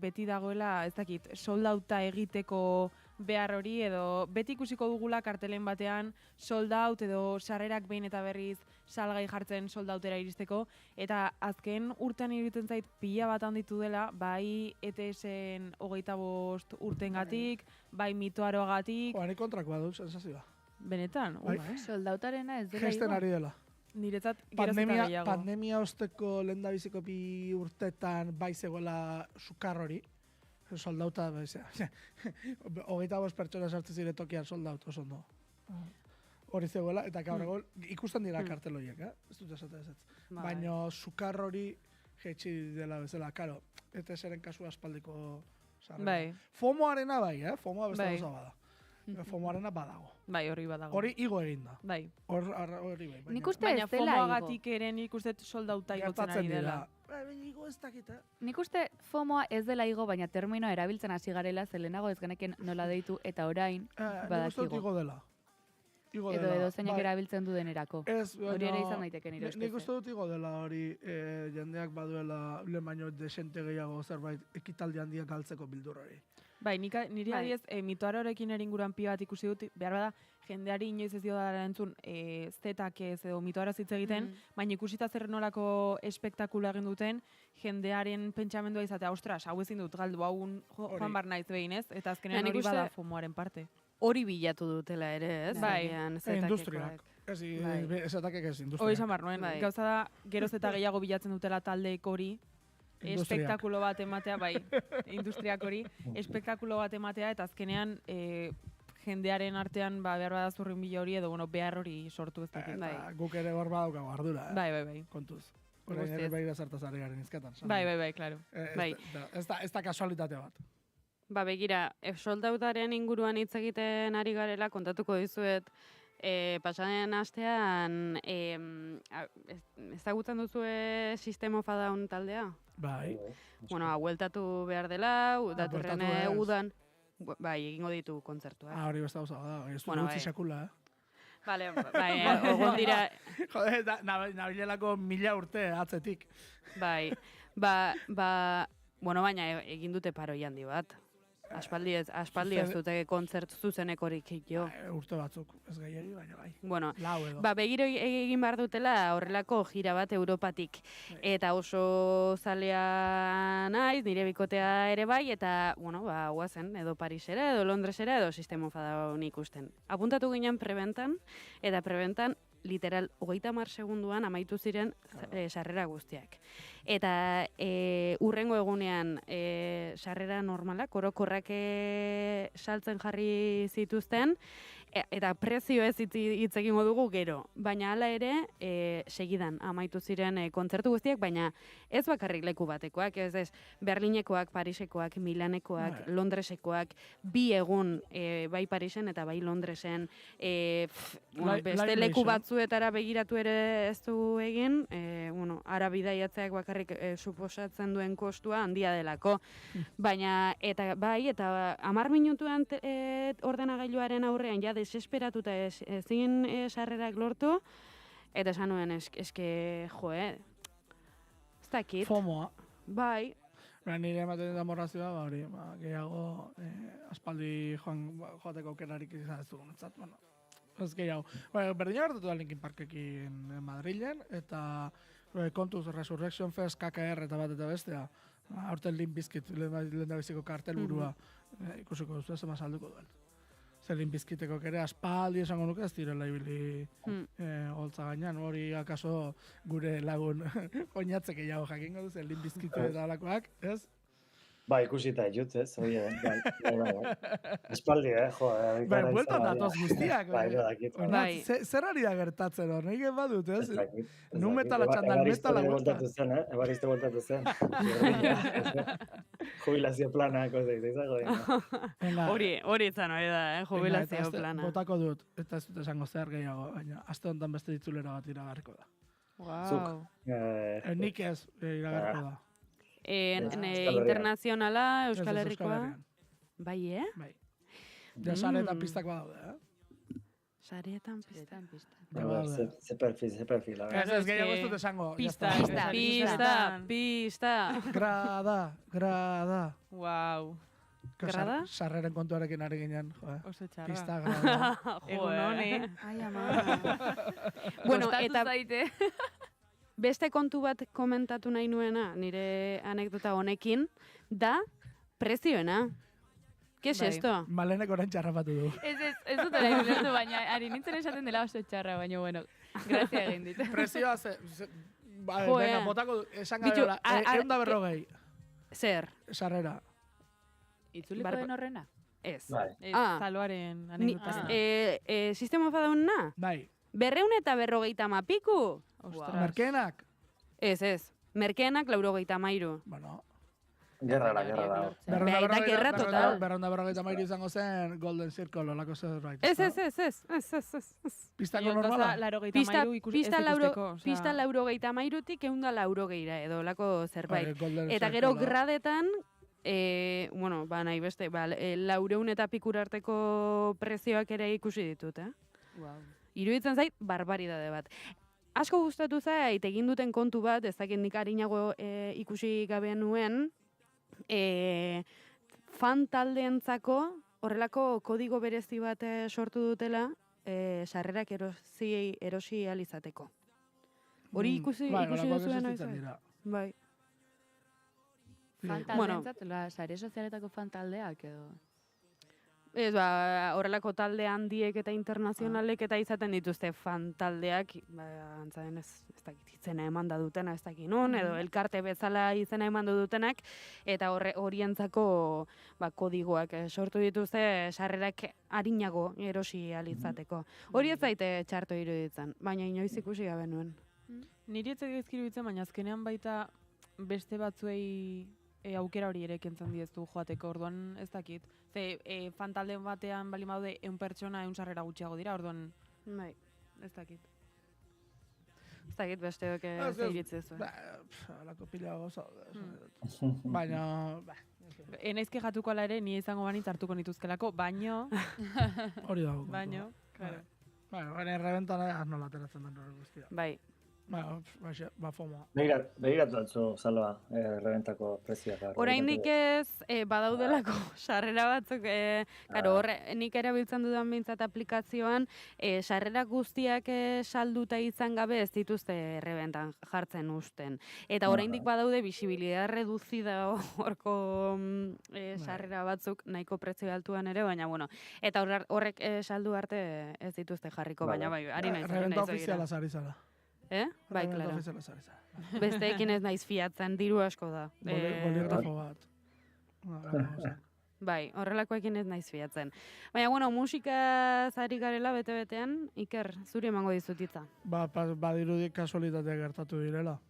beti dagoela, ez dakit, soldauta egiteko behar hori, edo beti ikusiko dugula kartelen batean sold out edo sarrerak behin eta berriz salgai jartzen sold outera iristeko, eta azken urtean iruditzen zait pila bat handitu dela, bai ETS-en 25 urtengatik, bai mitoaroagatik. Ni kontrakoa dut, sensazioa. Benetan? Sold outarena ez dela Gesten ari dela. Niretzat geroz eta gehiago. Pandemia osteko lehendabiziko 2 urtetan bai zegoela sukar hori, soldauta, 25 pertsona sartzen zire tokian soldaut, oso ondo. Hori zegoela, eta gaur egon ikusten dira kartel horiek, ez dut esatea ez. Baina sukar hori jetxi dela bezala, karo, eta zeren kasu aspaldiko sarrera. FOMOarena bai, FOMOa beste gauza bada. FOMOarena badago. Bai, hori badago. Hori igo egin da. Bai. Hori bai. Nik uste baina ez dela FOMOagatik ere nik uste soldauta igotzen ari dela. Igo ez dakita. Nik uste FOMOa ez dela igo, baina terminoa erabiltzen hasi garela, zelenago ez geneken nola deitu, eta orain badakigo. Nik uste igo dela. Edo zeinek erabiltzen du denerako. Hori ere izan daiteken nire ustez. Nik uste dut igo dela hori jendeak baduela lehen baino desente gehiago zerbait ekitaldi handiak galtzeko bildur hori. Bai, nire adiez, mitoarorekin eringuruan pila bat ikusi dut, behar bada, jendeari inoiz ez dio dara entzun zetak ez edo mitoaroz hitz egiten, baina ikusita zer nolako espektakula egin duten, jendearen pentsamendua izatea, ostras, hau ezin dut galdu, hau joan bar naiz behin ez, eta azkenean hori bada FOMOaren parte. Hori bilatu dutela ere, ez? Bai, industriak. Zetakek ez industriak. Hori esan bar nuen, gauza da, geroz eta gehiago bilatzen dutela taldeek hori, espektakulo bat ematea, bai, industriak hori, espektakulo bat ematea, eta azkenean jendearen artean behar bada zurrin bila hori, edo behar hori sortu ez dakit. Guk ere hor badaukago ardura, Bai. Kontuz. Horrein ere behira zertaz ari garen izketan. Bai, klaro. Ez da kasualitate bat. Ba, begira, soldautaren inguruan hitz egiten ari garela, kontatuko dizuet, pasaden astean, ezagutzen duzue System of a Down taldea? Bai. Bueno, hueltatu behar dela, datorren udan, bai, egingo ditu kontzertua. Hori besta gauza da, ez du utzi sekula, Vale, bai, ogon dira... Joder, nabilelako 1000 urte atzetik. Bai, bueno, baina egin dute paroi handi bat. Aspaldi ez dute kontzert zuzenekorik jo. Urte batzuk, ez gehiagi, baina bai. Bueno, lau edo. Begiro egin behar dutela horrelako gira bat Europatik. Eta oso zalea naiz, nire bikotea ere bai, eta, bueno, guazen, edo Parisera, edo Londresera, edo System of a Down ikusten. Apuntatu ginen prebentan, eta prebentan literal 30 segunduan amaitu ziren sarrera guztiak. Eta urrengo egunean sarrera normalak, orokorrak saltzen jarri zituzten, eta prezio ez hitz egingo dugu gero. Baina hala ere, segidan amaitu ziren kontzertu guztiak, baina ez bakarrik leku batekoak, ez Berlinekoak, Parisekoak, Milanekoak, Londresekoak, 2 egun bai Parisen eta bai Londresen, beste leku batzuetara begiratu ere ez du egin, ara bidaiatzeak bakarrik suposatzen duen kostua handia delako. Baina, eta 10 minutuan ordenagailuaren aurrean ja desesperatuta ezin sarrerak lortu, eta esan nuen, eske, ez dakit. FOMOa. Bai. Nire ematen dut amorrazioa, hori, gehiago aspaldi joateko aukerarik izan ez dugun, ez gehiago. Berdina gertatu da Linkin Parkekin Madrilen, eta kontuz Resurrection Fest, KKR eta bat eta bestea, aurten Limp Bizkit, lehen da biziko kartel burua, ikusiko duzu, ez emaz alduko duen. Zer Limp Bizkiteko ere aspaldi esango nuke ez direla ibili holtza gainean, hori akaso gure lagun oinatzek gehiago jakingo duz, Limp Bizkit eta alakoak, ez? Ba, ikusita jut, ez? Bai. Espaldi, jo. Bai, bueltan datoz guztiak. Bai, zer ari da gertatzen hor, nik badut, ez? Nu metala txandal, metala bueltan. Ebariste voltatu zen. Jubilazio plana, kozik, izango dira. Hori izan hori da, jubilazio plana. Botako dut, eta ez dut esango zer gehiago, baina aste honetan beste ditzulera bat iragarriko da. Wow. Nik ez iragarriko da. Internazionala, Euskal Herrikoa. Bai, Bai. Ja, saretan pistak badaude, Saretan pista. Ze perfil. Ez gehiago ez dut esango. Pista. Grada. Wow. Grada? Sarreren kontuarekin ari ginen, Oso txarra. Pista grada. Egun honi. Ai, ama. Bueno, eta beste kontu bat komentatu nahi nuena, nire anekdota honekin, da prezioena. ¿Qué es esto? Malenek orain txarrapatu du. Ez dut ere bilertu, baina ari nintzen esaten dela oso txarra, baina bueno, grazia egin dit. Prezioa venga, botako esan gara, 150. Zer? Sarrera. Itzuliko den horrena? Ez. Zaloaren anekdota. Sistema fadaunna? Bai. 250 piku? Merkeenak? Ez. Merkeenak 93. Bueno. Gerra da. Baita gerra total. 253 izango zen Golden Circle, olako zerbait. Ez. Pistako normala? Pista 93tik 180 edo olako zerbait. Eta gero gradetan, nahi beste, 400 eta pikur arteko prezioak ere ikusi ditut, Iruditzen zait, barbaridade bat. Asko gustatu zait, egin duten kontu bat, ez dakit nik arinago ikusi gabe nuen, fan taldeentzako horrelako kodigo berezi bat sortu dutela, sarrerak erosi alizateko. Hori ikusi duzuen aizu? Bai. Fan taldeentzat, sare sozialetako fan taldeak edo? Ez, horrelako talde handiek eta internazionalek eta izaten dituzte fan taldeak, antzaden ez dakit izena eman da dutena ez dakit nun, edo elkarte bezala izena eman dutenak, eta horientzako kodigoak sortu dituzte sarrerak arinago erosi alizateko. Hori ez zaite txarto iruditzen, baina inoiz ikusi gabe nuen. Niri ez gaizki iruditzen, baina azkenean baita beste batzuei aukera hori ere kentzen diezu joateko, orduan ez dakit. Ze fantalde batean bali maude 100 pertsona 100 sarrera gutxiago dira, orduan ez dakit. Ez dakit besteok zeiritze zuen. Alako pila goza. Baina... Enaizke jatuko ala ere, ni izango banitz hartuko nituzkelako, baino... Hori dago. Baino, claro. Baina errebentan nola ateratzen den hori guztia. Bai. FOMOa. Begiratu atzu, Salva, errebentako prezioak. Oraindik ez, badaudelako sarrera batzuk, nik erabiltzen dudan behintzat aplikazioan, sarrera guztiak salduta izan gabe ez dituzte errebentan jartzen usten. Eta oraindik badaude bisibilidad reduzida horko sarrera batzuk, nahiko prezio altuan ere, baina bueno, eta horrek saldu arte ez dituzte jarriko, baina bai, ari naiz. Errebenta ofiziala zari zara. Bai, klaro. Besteekin ez naiz fiatzen, diru asko da. Boligrafo bat. Bai, horrelakoekin ez naiz fiatzen. Baina, bueno, musika zari garela bete-betean, Iker, zuri emango dizutitza. Badirudik kasualitatea gertatu direla.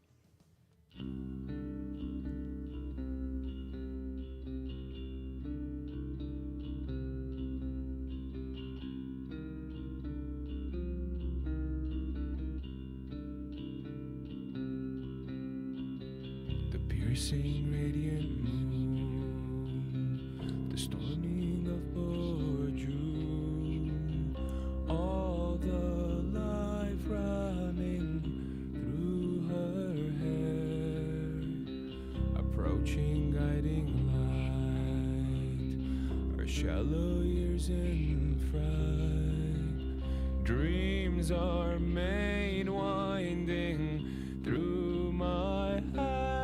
Piercing radiant moon, the storming of June, all the life running through her hair, approaching guiding light, her shallow years in fright, dreams are made winding through my heart.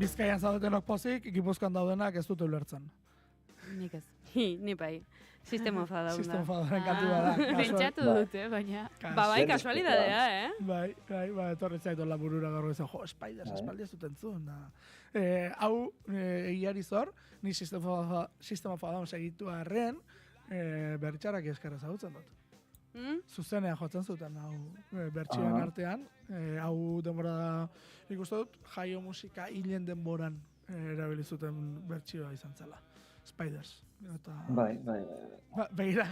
Bizkaian zaudetenok pozik, Gipuzkoan daudenak ez dute ulertzen. Nik ez. Ni bai. Sistema fadauna. Sistema fadauna kantu bada. Pentsatu dute, baina... Bai, kasualidadea, Bai, etorri zaitu laburura gaur izan, Spiders, espaldi ez duten zuen. Hau, egiari zor, ni sistema fadaun segitu arren, bertxarak eskerra zautzen dut. Zuzenean jotzen zuten, hau bertxioen artean, hau denbora da, ikusten dut, jaio musika hilen denboran erabilizuten bertxioa izan zela. Spiders. Bai. Begira.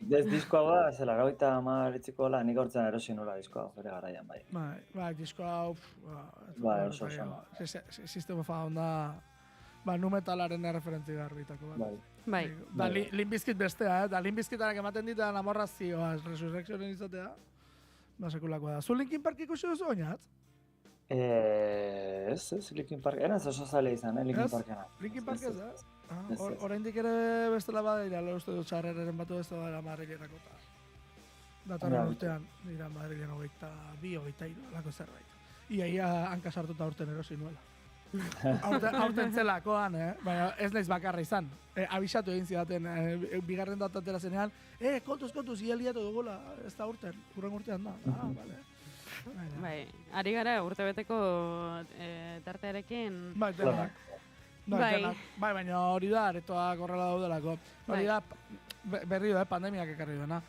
Ez diskoa ba, zela, gaita amaritziko la, nik hortzen erosi nola diskoa, bere garaian, bai. Bai, diskoa, bai, oso. Sistema fauna nu metalaren erreferentzi garritako bat. Bai. Da Limp Bizkit bestea, da Limp Bizkitarak ematen ditan amorrazioa, Resurrectionen izatea, sekulakoa da. Zu Linkin Park ikusi duzu oinatz? Ez, Linkin Park, eraz oso zale izan, Linkin Parkena. Linkin Park ez, oraindik ere bestela badira, uste dut txarreren batu ez da Madrilenako eta datorren urtean, dira Madrilen 22-23, lako zerbait. Ia hanka sartuta aurten erosi nuela. Aurten zelakoan, baina ez naiz bakarra izan. Abisatu egin zidaten, bigarren datatera zenean, kontuz, ia liatu dugula, ez da urten, urren urtean da. Vale. Bai, ari gara urtebeteko tartearekin. Bai, baina hori da, aretoak horrela daudelako. Hori da, berri du, pandemiak ekarri duena.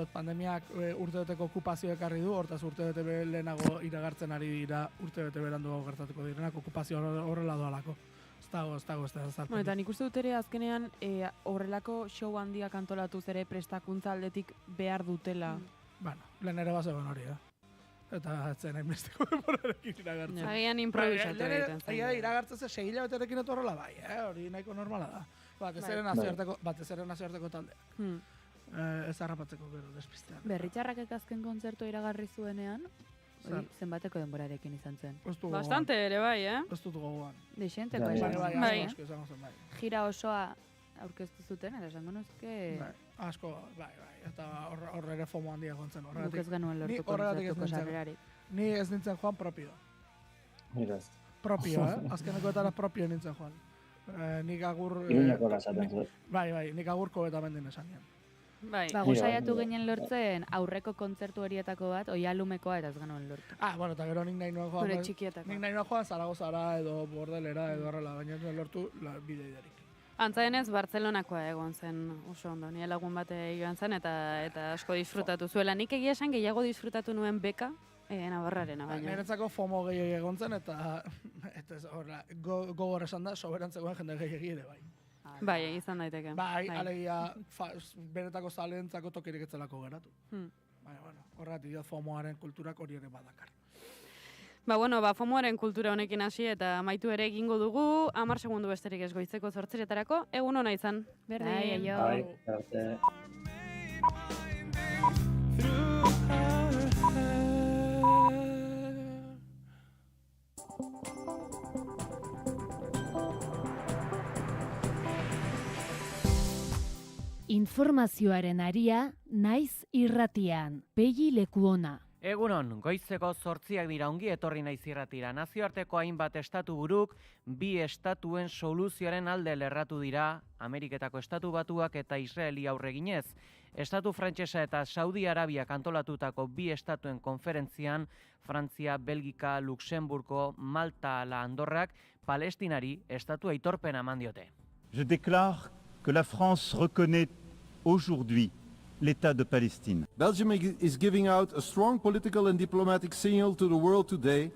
Pandemiak urtebeteko okupazio ekarri du, hortaz urtebete lehenago iragartzen ari dira urtebete beranduago gertatuko direnak, okupazio horrela doalako. Ez dago zartzen. Eta nik uste dut ere azkenean horrelako show handiak antolatuz ere prestakuntza aldetik behar dutela. Bueno, lehen ere bazegoen hori, eta etzen hainbesteko denborarekin iragartzen. Agian improvisatu egiten zen. Iragartzen ze segila beterekin eto horrela bai, hori nahiko normala da. Batez ere nazioarteko taldeak. Ez harrapatzeko gero despistean. Berritxarrakek azken kontzertu iragarri zuenean, zenbateko denborarekin izan zen. Bastante ere bai, Ez dut gogoan. Dexenteko Bai. Gira osoa aurkeztu zuten, esango nuzke... Asko, bai. Eta horre ere fomo handia gontzen. Guk ez genuen lortu kontzertuko sarrerarik. Ni ez nintzen joan propio. Miraz. Propio, azkenekoetara propio nintzen joan. Nik agur... Iruñako lasaten zuen. Bai, nik agurko eta mendin esan nian. Gusaiatu ginen lortzen aurreko kontzertu horietako bat, Oialumekoa eta ez genuen lortu. Bueno, eta gero nik nahi nuen joan... Gure txikietako. Nik nahi nuen joan Zaragozara edo Bordelera edo horrela, baina ez lortu bideidarik. Antzadenez, Bartzelonakoa egon zen oso ondo. Ni lagun bate joan zen eta asko disfrutatu zuela. Nik egia esan gehiago disfrutatu nuen beka Navarrarena baina. Niretzako FOMO gehiago egon zen eta gogor esan da, soberantzegoen jende gehiago ere bai. Bai, izan daiteke. Bai, alegia benetako zalentzako tokirik etzelako geratu. Baina, horregatik FOMOaren kulturak hori ere badakar. FOMOaren kultura honekin hasi eta amaitu ere egingo dugu, 10 segundu besterik ez goizeko 8:00 egun ona izan. Berdin. Bai, arte. Informazioaren aria, naiz irratian, Pegi Lekuona. Egunon, goizeko 8:00 dira, ongi etorri naiz irratira. Nazioarteko hainbat estatu buruk, bi estatuen soluzioaren alde lerratu dira, Ameriketako Estatu Batuak eta Israeli aurreginez. Estatu frantsesa eta Saudi Arabiak antolatutako bi estatuen konferentzian, Frantzia, Belgika, Luxemburgo, Malta ala Andorrak, Palestinari estatu aitorpena eman diote. Je déclare que la France reconnaît aujourd'hui l'État de Palestine. Belgium is giving out a strong political and diplomatic signal to the world today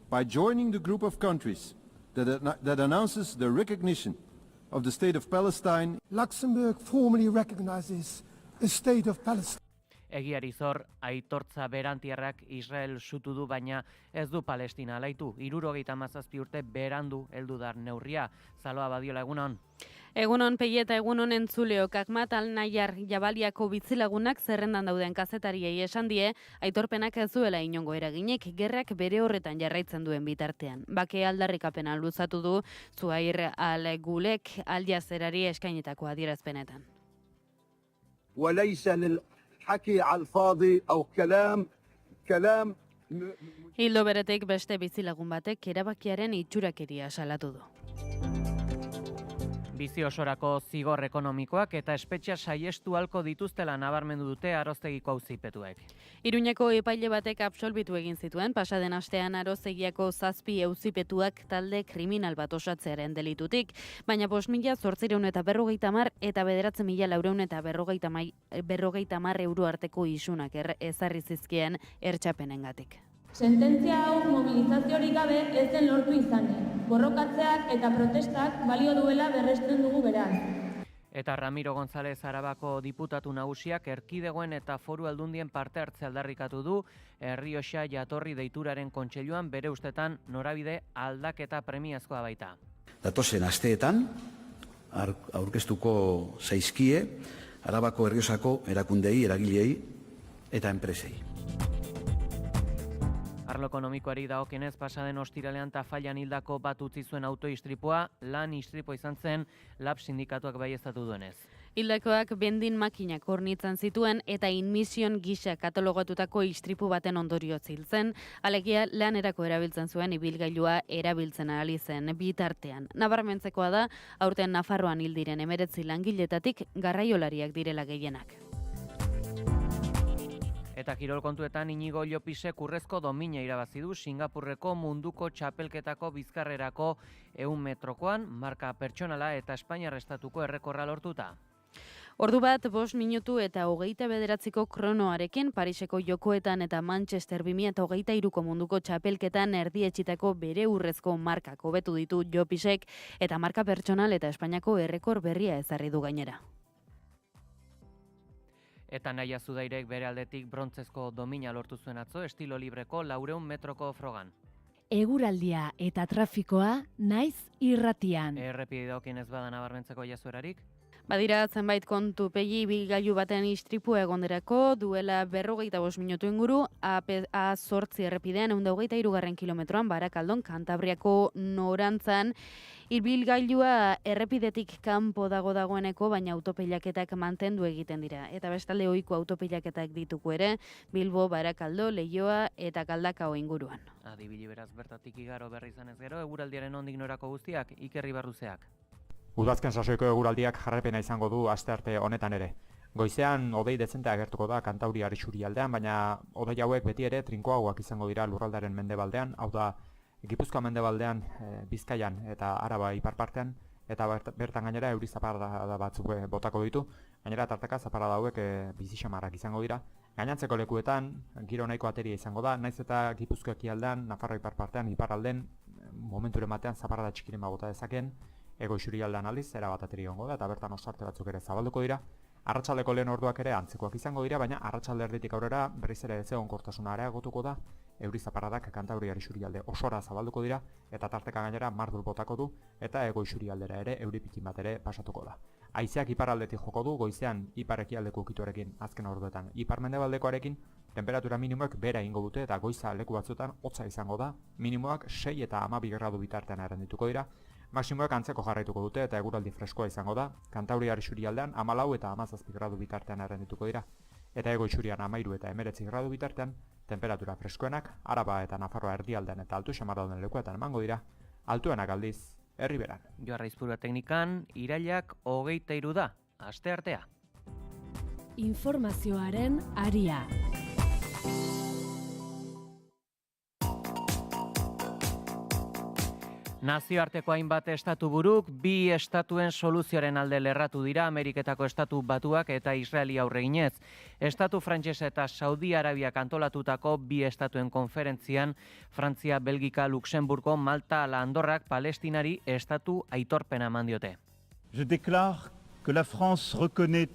by joining the group of countries that announces the recognition of the State of Palestine. Luxembourg formally recognizes the State of Palestine. Egiari zor, aitortza berantiarrak Israel sutu du, baina ez du Palestina alaitu. 77 urte berandu heldu dar neurria. Zaloa Badiola, egunon. Egunon Pegi eta egunon entzuleok. Ahmad al-Nayar Jabaliako bizilagunak zerrendan dauden kazetariei esan die, aitorpenak ez duela inongo eraginik, gerrak bere horretan jarraitzen duen bitartean. Bake aldarrikapena luzatu du Zuhair al-Gulek Al Jazeerari eskainitako adierazpenetan. Hildo beretik beste bizilagun batek erabakiaren itxurakeria salatu du. Bizi osorako zigor ekonomikoak eta espetxea saiestu halko dituztela nabarmendu dute Aroztegiko auzipetuek. Iruñeko epaile batek absolbitu egin zituen, pasaden astean Arozegiako 7 auzipetuak talde kriminal bat osatzearen delitutik, baina 5.850 eta 9.450 euro arteko isunak ezarri zizkien ertxapenengatik. Sententzia hau mobilizaziorik gabe ez den lortu izanen. Borrokatzeak eta protestak balio duela berresten dugu beraz. Eta Ramiro González Arabako diputatu nagusiak erkidegoen eta foru aldundien parte hartze aldarrikatu du Errioxa jatorri deituraren kontseiluan bere ustetan norabide aldaketa premiazkoa baita. Datozen asteetan aurkeztuko zaizkie Arabako Errioxako erakundei, eragilei eta enpresei. Arlo ekonomikoari dagokionez pasaden ostiralean Tafallan hildako bat utzi zuen autoistripua, lan istripua izan zen LAB sindikatuak baieztatu duenez. Hildakoak bendin makinak hornitzen zituen eta inmision gisa katalogatutako istripu baten ondorioz hil zen, alegia lanerako erabiltzen zuen ibilgailua erabiltzen ahal zen bitartean. Nabarmentzekoa da, aurten Nafarroan hil diren 19 langiletatik garraiolariak direla gehienak. Eta kirol kontuetan Inigo Llopisek urrezko domina irabazi du Singapurreko munduko txapelketako bizkarrerako 100 metrokoan, marka pertsonala eta Espainiar estatuko errekorra lortuta. Ordu bat, 5 minutu eta 29ko kronoarekin Pariseko jokoetan eta Manchester 2023ko munduko txapelketan erdietsitako bere urrezko markak hobetu ditu Llopisek eta marka pertsonal eta Espainiako errekor berria ezarri du gainera. Eta Naia Zudairek bere aldetik brontzezko domina lortu zuen atzo estilo libreko 400 metroko frogan. Eguraldia eta trafikoa naiz irratian. Errepide daukien ez bada nabarmentzeko jazuerarik? Badira zenbait kontu pegi ibilgailu baten istripua egonderako duela 45 minutu inguru A8 errepidean 123. kilometroan Barakaldon Kantabriako norantzan ibilgailua errepidetik kanpo dagoeneko, baina autopilaketak mantendu egiten dira. Eta bestalde ohiko autopilaketak dituko ere Bilbo, Barakaldo, Leioa eta Galdakao inguruan. Adibili beraz bertatik igaro berri izanez gero eguraldiaren ondik norako guztiak Iker Ibarruzeak. Udazken sasoiko eguraldiak jarraipena izango du astearte honetan ere. Goizean hodei dezente agertuko da Kantauri isurialdean, baina hodei hauek beti ere trinkoagoak izango dira lurraldaren mendebaldean, hau da Gipuzkoa mendebaldean, Bizkaian eta Araba iparpartean, eta bertan gainera euri zaparrada batzuk botako ditu, gainera tartaka zaparrada hauek bizi xamarrak izango dira. Gainantzeko lekuetan giro nahiko ateria izango da, naiz eta Gipuzkoa ekialdean, Nafarroa iparpartean, iparralden momenturen batean zaparrada txikiren bota dezakeen, Ego isurialdean aldiz, erabat ateria egongo da, eta bertan osarte batzuk ere zabalduko dira. Arratsaldeko lehen orduak ere antzekoak izango dira, baina arratsalde erditik aurrera berriz ere ezegonkortasuna areagotuko da, euri zaparradak Kantauriar isurialde osora zabalduko dira, eta tarteka gainera mardul botako du, eta ego isurialdera ere euri pikin bat ere pasatuko da. Haizeak iparraldetik joko du, goizean ipar ekialdeko ukituarekin azken orduetan ipar mendebaldekoarekin, temperatura minimoek bera ingo dute eta goiza leku batzuetan hotza izango da, minimoak 6 eta 12 gradu bitartean errendituko dira, Maximoek antzeko jarraituko dute eta eguraldi freskoa izango da, Kantauriar isurialdean 14 eta 17 gradu bitartean errendituko dira, eta ego isurian 13 eta 19 gradu bitartean, temperatura freskoenak, Araba eta Nafarroa erdialdean eta altu xamarrauden lekuetan emango dira, altuenak aldiz, Herriberan. Joarra Izpurua teknikan, irailak 23 da, asteartea. Informazioaren aria. Nazioarteko hainbat estatu buruk, bi estatuen soluzioaren alde lerratu dira Ameriketako estatu batuak eta Israeli aurreginez. Estatu frantsesa eta Saudi Arabiak antolatutako bi estatuen konferentzian, Frantzia, Belgika, Luxemburgo, Malta ala Andorrak Palestinari estatu aitorpena eman diote. Je déclare que la France reconnaît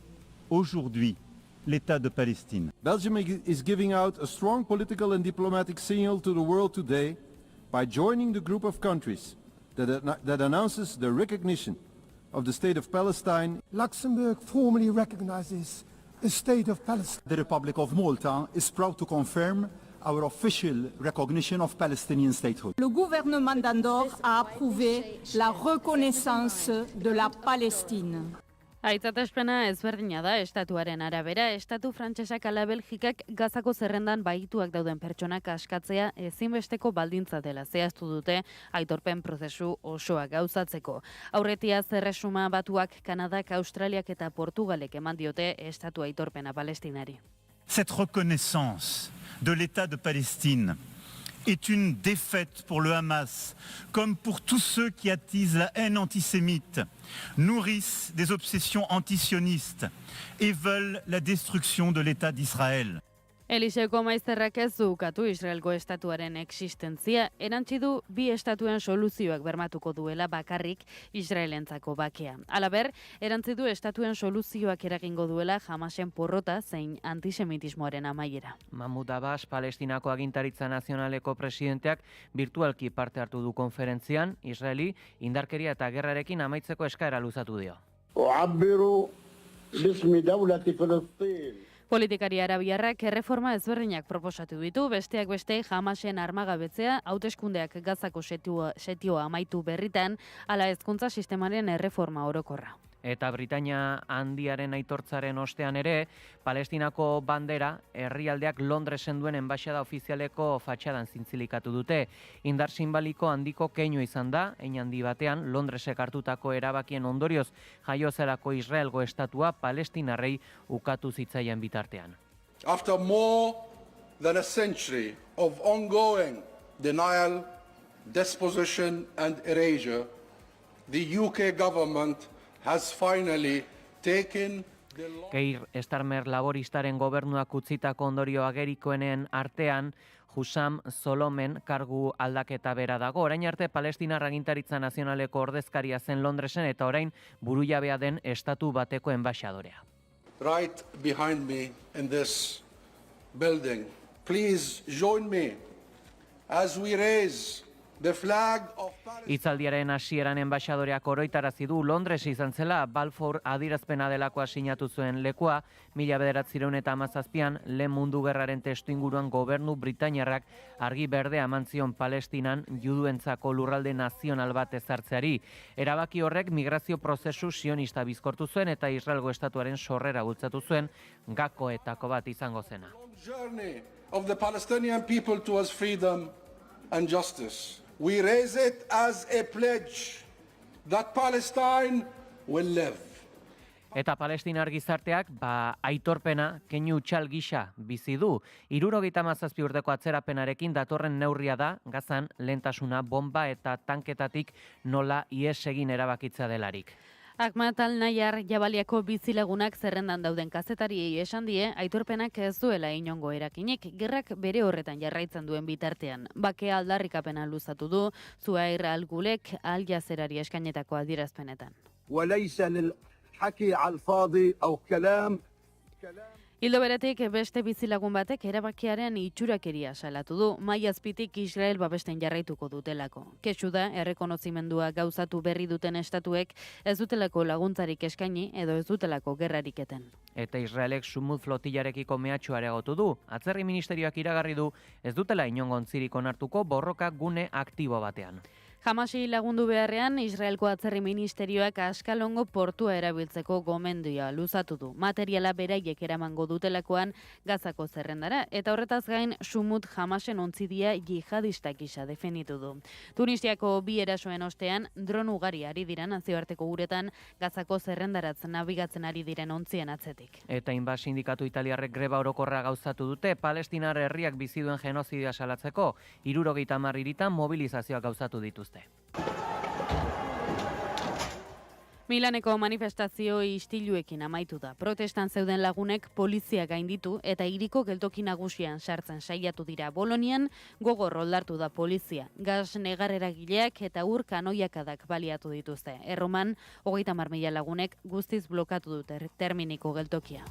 aujourd'hui l'État de Palestine. Belgium is giving out a strong political and diplomatic signal to the world today by joining the group of countries that announces the recognition of the State of Palestine. Luxembourg formally recognizes the State of Palestine. The Republic of Malta is proud to confirm our official recognition of Palestinian statehood. Le gouvernement d'Andorre a approuvé la reconnaissance de la Palestine. Aitzatespena ezberdina da estatuaren arabera, estatu frantsesak ala Belgikak Gazako zerrendan bahituak dauden pertsonak askatzea ezinbesteko baldintza dela zehaztu dute aitorpen prozesu osoa gauzatzeko. Aurretiaz Erresuma Batuak, Kanadak, Australiak eta Portugalek eman diote estatu aitorpena Palestinari. Cette reconnaissance de l'État de Palestine est une défaite pour le Hamas, comme pour tous ceux qui attisent la haine antisémite, nourrissent des obsessions antisionistes et veulent la destruction de l'État d'Israël. Eliseko maizterrak ez du ukatu Israelgo estatuaren existentzia, erantzi du bi estatuen soluzioak bermatuko duela bakarrik Israelentzako bakea. Halaber, erantzi du estatuen soluzioak eragingo duela Hamasen porrota zein antisemitismoaren amaiera. Mahmoud Abbas, Palestinako agintaritza nazionaleko presidenteak virtualki parte hartu du konferentzian, Israeli indarkeria eta gerrarekin amaitzeko eskaera luzatu dio. Politikari arabiarrak erreforma ezberdinak proposatu ditu, besteak beste Hamasen armagabetzea, hauteskundeak Gazako setioa amaitu berritan, ala hezkuntza sistemaren erreforma orokorra. Eta Britainia handiaren aitortzaren ostean ere, Palestinako bandera herrialdeak Londresen duen enbaxada ofizialeko fatxadan zintzilikatu dute. Indar sinbaliko handiko keinu izan da, hein handi batean Londresek hartutako erabakien ondorioz jaiozelako Israelgo estatua Palestinarrei ukatu zitzaien bitartean. After more than a century of ongoing denial, dispossession and erasure, the UK government has finally taken the Keir Starmer laboristaren gobernuak utzitako ondorio agerikoenen artean, Hussam Solomen kargu aldaketa bera dago. Orain arte Palestinar agintaritza nazionaleko ordezkaria zen Londresen eta orain burujabea den estatu bateko enbaxadorea. right behind me in this building. Please join me as we raise the flag of Hitzaldiaren hasieran enbaxadoreak oroitarazi du Londres izan zela Balfour adierazpena delakoa sinatu zuen lekua, 1917an lehen mundu gerraren testuinguruan gobernu britainiarrak argi berdea eman zion Palestinan juduentzako lurralde nazional bat ezartzeari. Erabaki horrek migrazio prozesu sionista bizkortu zuen eta Israelgo estatuaren sorrera bultzatu zuen gakoetako bat izango zena. journey of the Palestinian people towards freedom and justice. We raise it as a pledge that Palestine will live. Eta palestinar gizarteak, aitorpena keinu utxal gisa bizi du. 77 urteko atzerapenarekin datorren neurria da, Gazan lehentasuna bomba eta tanketatik nola ihes egin erabakitza delarik. Ahmad al-Nayar Jabaliako bizilagunak zerrendan dauden kazetariei esan die, aitorpenak ez duela inongo erakinik, gerrak bere horretan jarraitzen duen bitartean. Bakea aldarrikapena luzatu du, Zuhair al-Gulek Al-Jazerari eskainetako adierazpenetan. Ildo beretik beste bizilagun batek erabakiaren itxurakeria salatu du, Maiazpitik Israel babesten jarraituko dutelako. Kexu da, errekonozimendua gauzatu berri duten estatuek ez dutelako laguntzarik eskaini edo ez dutelako gerrarik eten. Eta Israelek Sumud flotilarekiko mehatxua areagotu du. Atzerri ministerioak iragarri du ez dutela inongo ontzirik onartuko borroka gune aktibo batean. Hamasi lagundu beharrean, Israelko atzerri ministerioak Askalongo portua erabiltzeko gomendioa luzatu du. Materiala beraiek eramango dutelakoan Gazako zerrendara, eta horretaz gain Sumut Hamasen ontzidia jihadistak gisa definitu du. Tunisiako bi erasoen ostean, dron ugari ari dira nazioarteko uretan Gazako zerrendaratz nabigatzen ari diren ontzien atzetik. Eta hainbat sindikatu italiarrek greba orokorra gauzatu dute, Palestinar herriak bizi duen genozidia salatzeko, 70 hiritan mobilizazioak gauzatu dituzte. Milaneko manifestazio istiluekin amaitu da. Protestan zeuden lagunek polizia gainditu eta hiriko geltoki nagusian sartzen saiatu dira. Bolonian gogor oldartu da polizia. Gas negarreragileak eta ur kanoiakadak baliatu dituzte. Erroman 30.000 lagunek guztiz blokatu dute terminiko geltokia.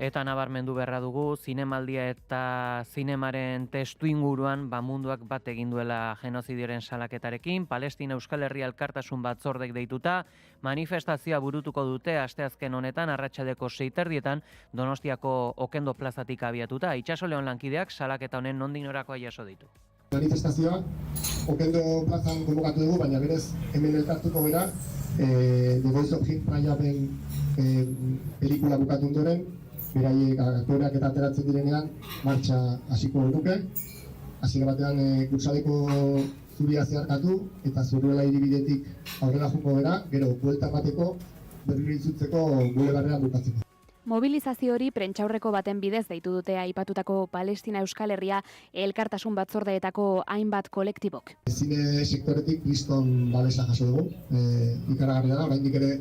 Eta nabarmendu beharra dugu, zinemaldia eta zinemaren testu inguruan munduak bat egin duela genozidioaren salaketarekin, Palestina Euskal Herria Elkartasun Batzordek deituta, manifestazioa burutuko dute asteazken honetan arratsaldeko 6:30 Donostiako Okendo plazatik abiatuta. Itsasoleon lankideak salaketa honen nondik norakoa jaso ditu. Manifestazioa Okendo plazan konbokatu dugu, baina berez hemen elkartuko gara, The Voice of Him Prayaben pelikula bukatu ondoren, beraiek aktoreak eta ateratzen direnean martxa hasiko duke. Hasiera batean kursaleko zuria zeharkatu eta Zuruela hiribidetik aurrera joko gara, gero buelta emateko berriro itzultzeko bulebarrean bukatzeko. Mobilizazio hori prentsaurreko baten bidez deitu dute aipatutako Palestina Euskal Herria Elkartasun Batzordeetako hainbat kolektibok. Zine sektoretik kriston babesa jaso dugu, ikaragarria da, oraindik ere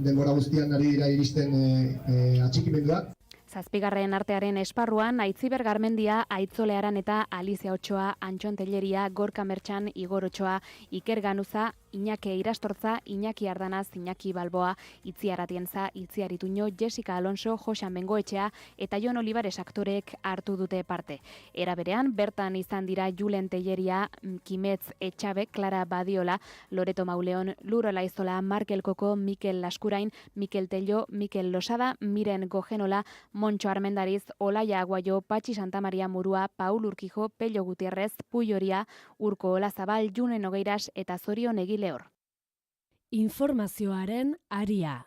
denbora guztian ari dira iristen atxikimenduak. Zazpigarren artearen esparruan, Aitziber Garmendia, Aitzolearan eta Alizia Otsoa, Antxon Telleria, Gorka Mertxan, Igor Otsoa, Iker Ganuza, Iñaki Irastortza, Iñaki Ardanaz, Iñaki Balboa, Itziar Atienza, Itziar Ituño, Jessica Alonso, Joxan Bengoetxea eta Jon Olivares aktorek hartu dute parte. Era berean, bertan izan dira Julen Telleria, Kimetz Etxabe, Clara Badiola, Loreto Mauleon, Luro Laizola, Markel Koko, Mikel Laskurain, Mikel Tello, Mikel Losada, Miren Gogenola, Montxo Armendariz, Olaia Aguayo, Patxi Santamaria Murua, Paul Urquijo, Pello Gutierrez, Puyoria, Urko Olazabal, Junen Ogeiras eta Zorion Egileor. Informazioaren aria.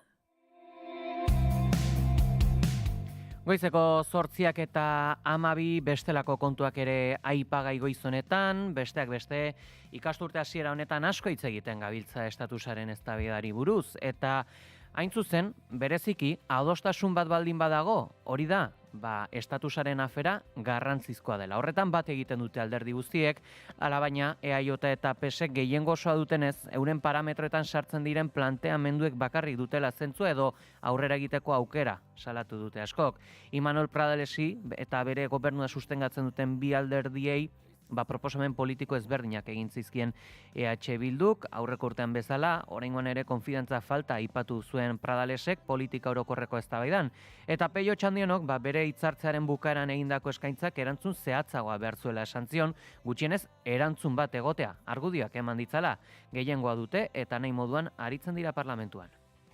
Goizeko 8 eta 12 bestelako kontuak ere aipagai goizonetan, besteak beste ikasturte hasiera honetan asko hitz egiten gabiltza estatusaren eztabaidari buruz, eta hain zuzen, bereziki, adostasun bat baldin badago, hori da, estatusaren afera garrantzizkoa dela. Horretan bat egiten dute alderdi guztiek, alabaina EAJ eta PSek gehiengo osoa dutenez, euren parametroetan sartzen diren planteamenduek bakarrik dutela zentzu edo aurrera egiteko aukera salatu dute askok. Imanol Pradalesi eta bere gobernua sustengatzen duten bi alderdiei proposamen politiko ezberdinak egin zizkien EH Bilduk, aurreko urtean bezala, oraingoan ere konfidantza falta aipatu zuen Pradalesek politika orokorreko eztabaidan. Eta Pello Txandionok bere hitzartzearen bukaeran egindako eskaintzak erantzun zehatzagoa behar zuela esan zion, gutxienez erantzun bat egotea, argudioak eman ditzala, gehiengoa dute eta nahi moduan aritzen dira parlamentuan.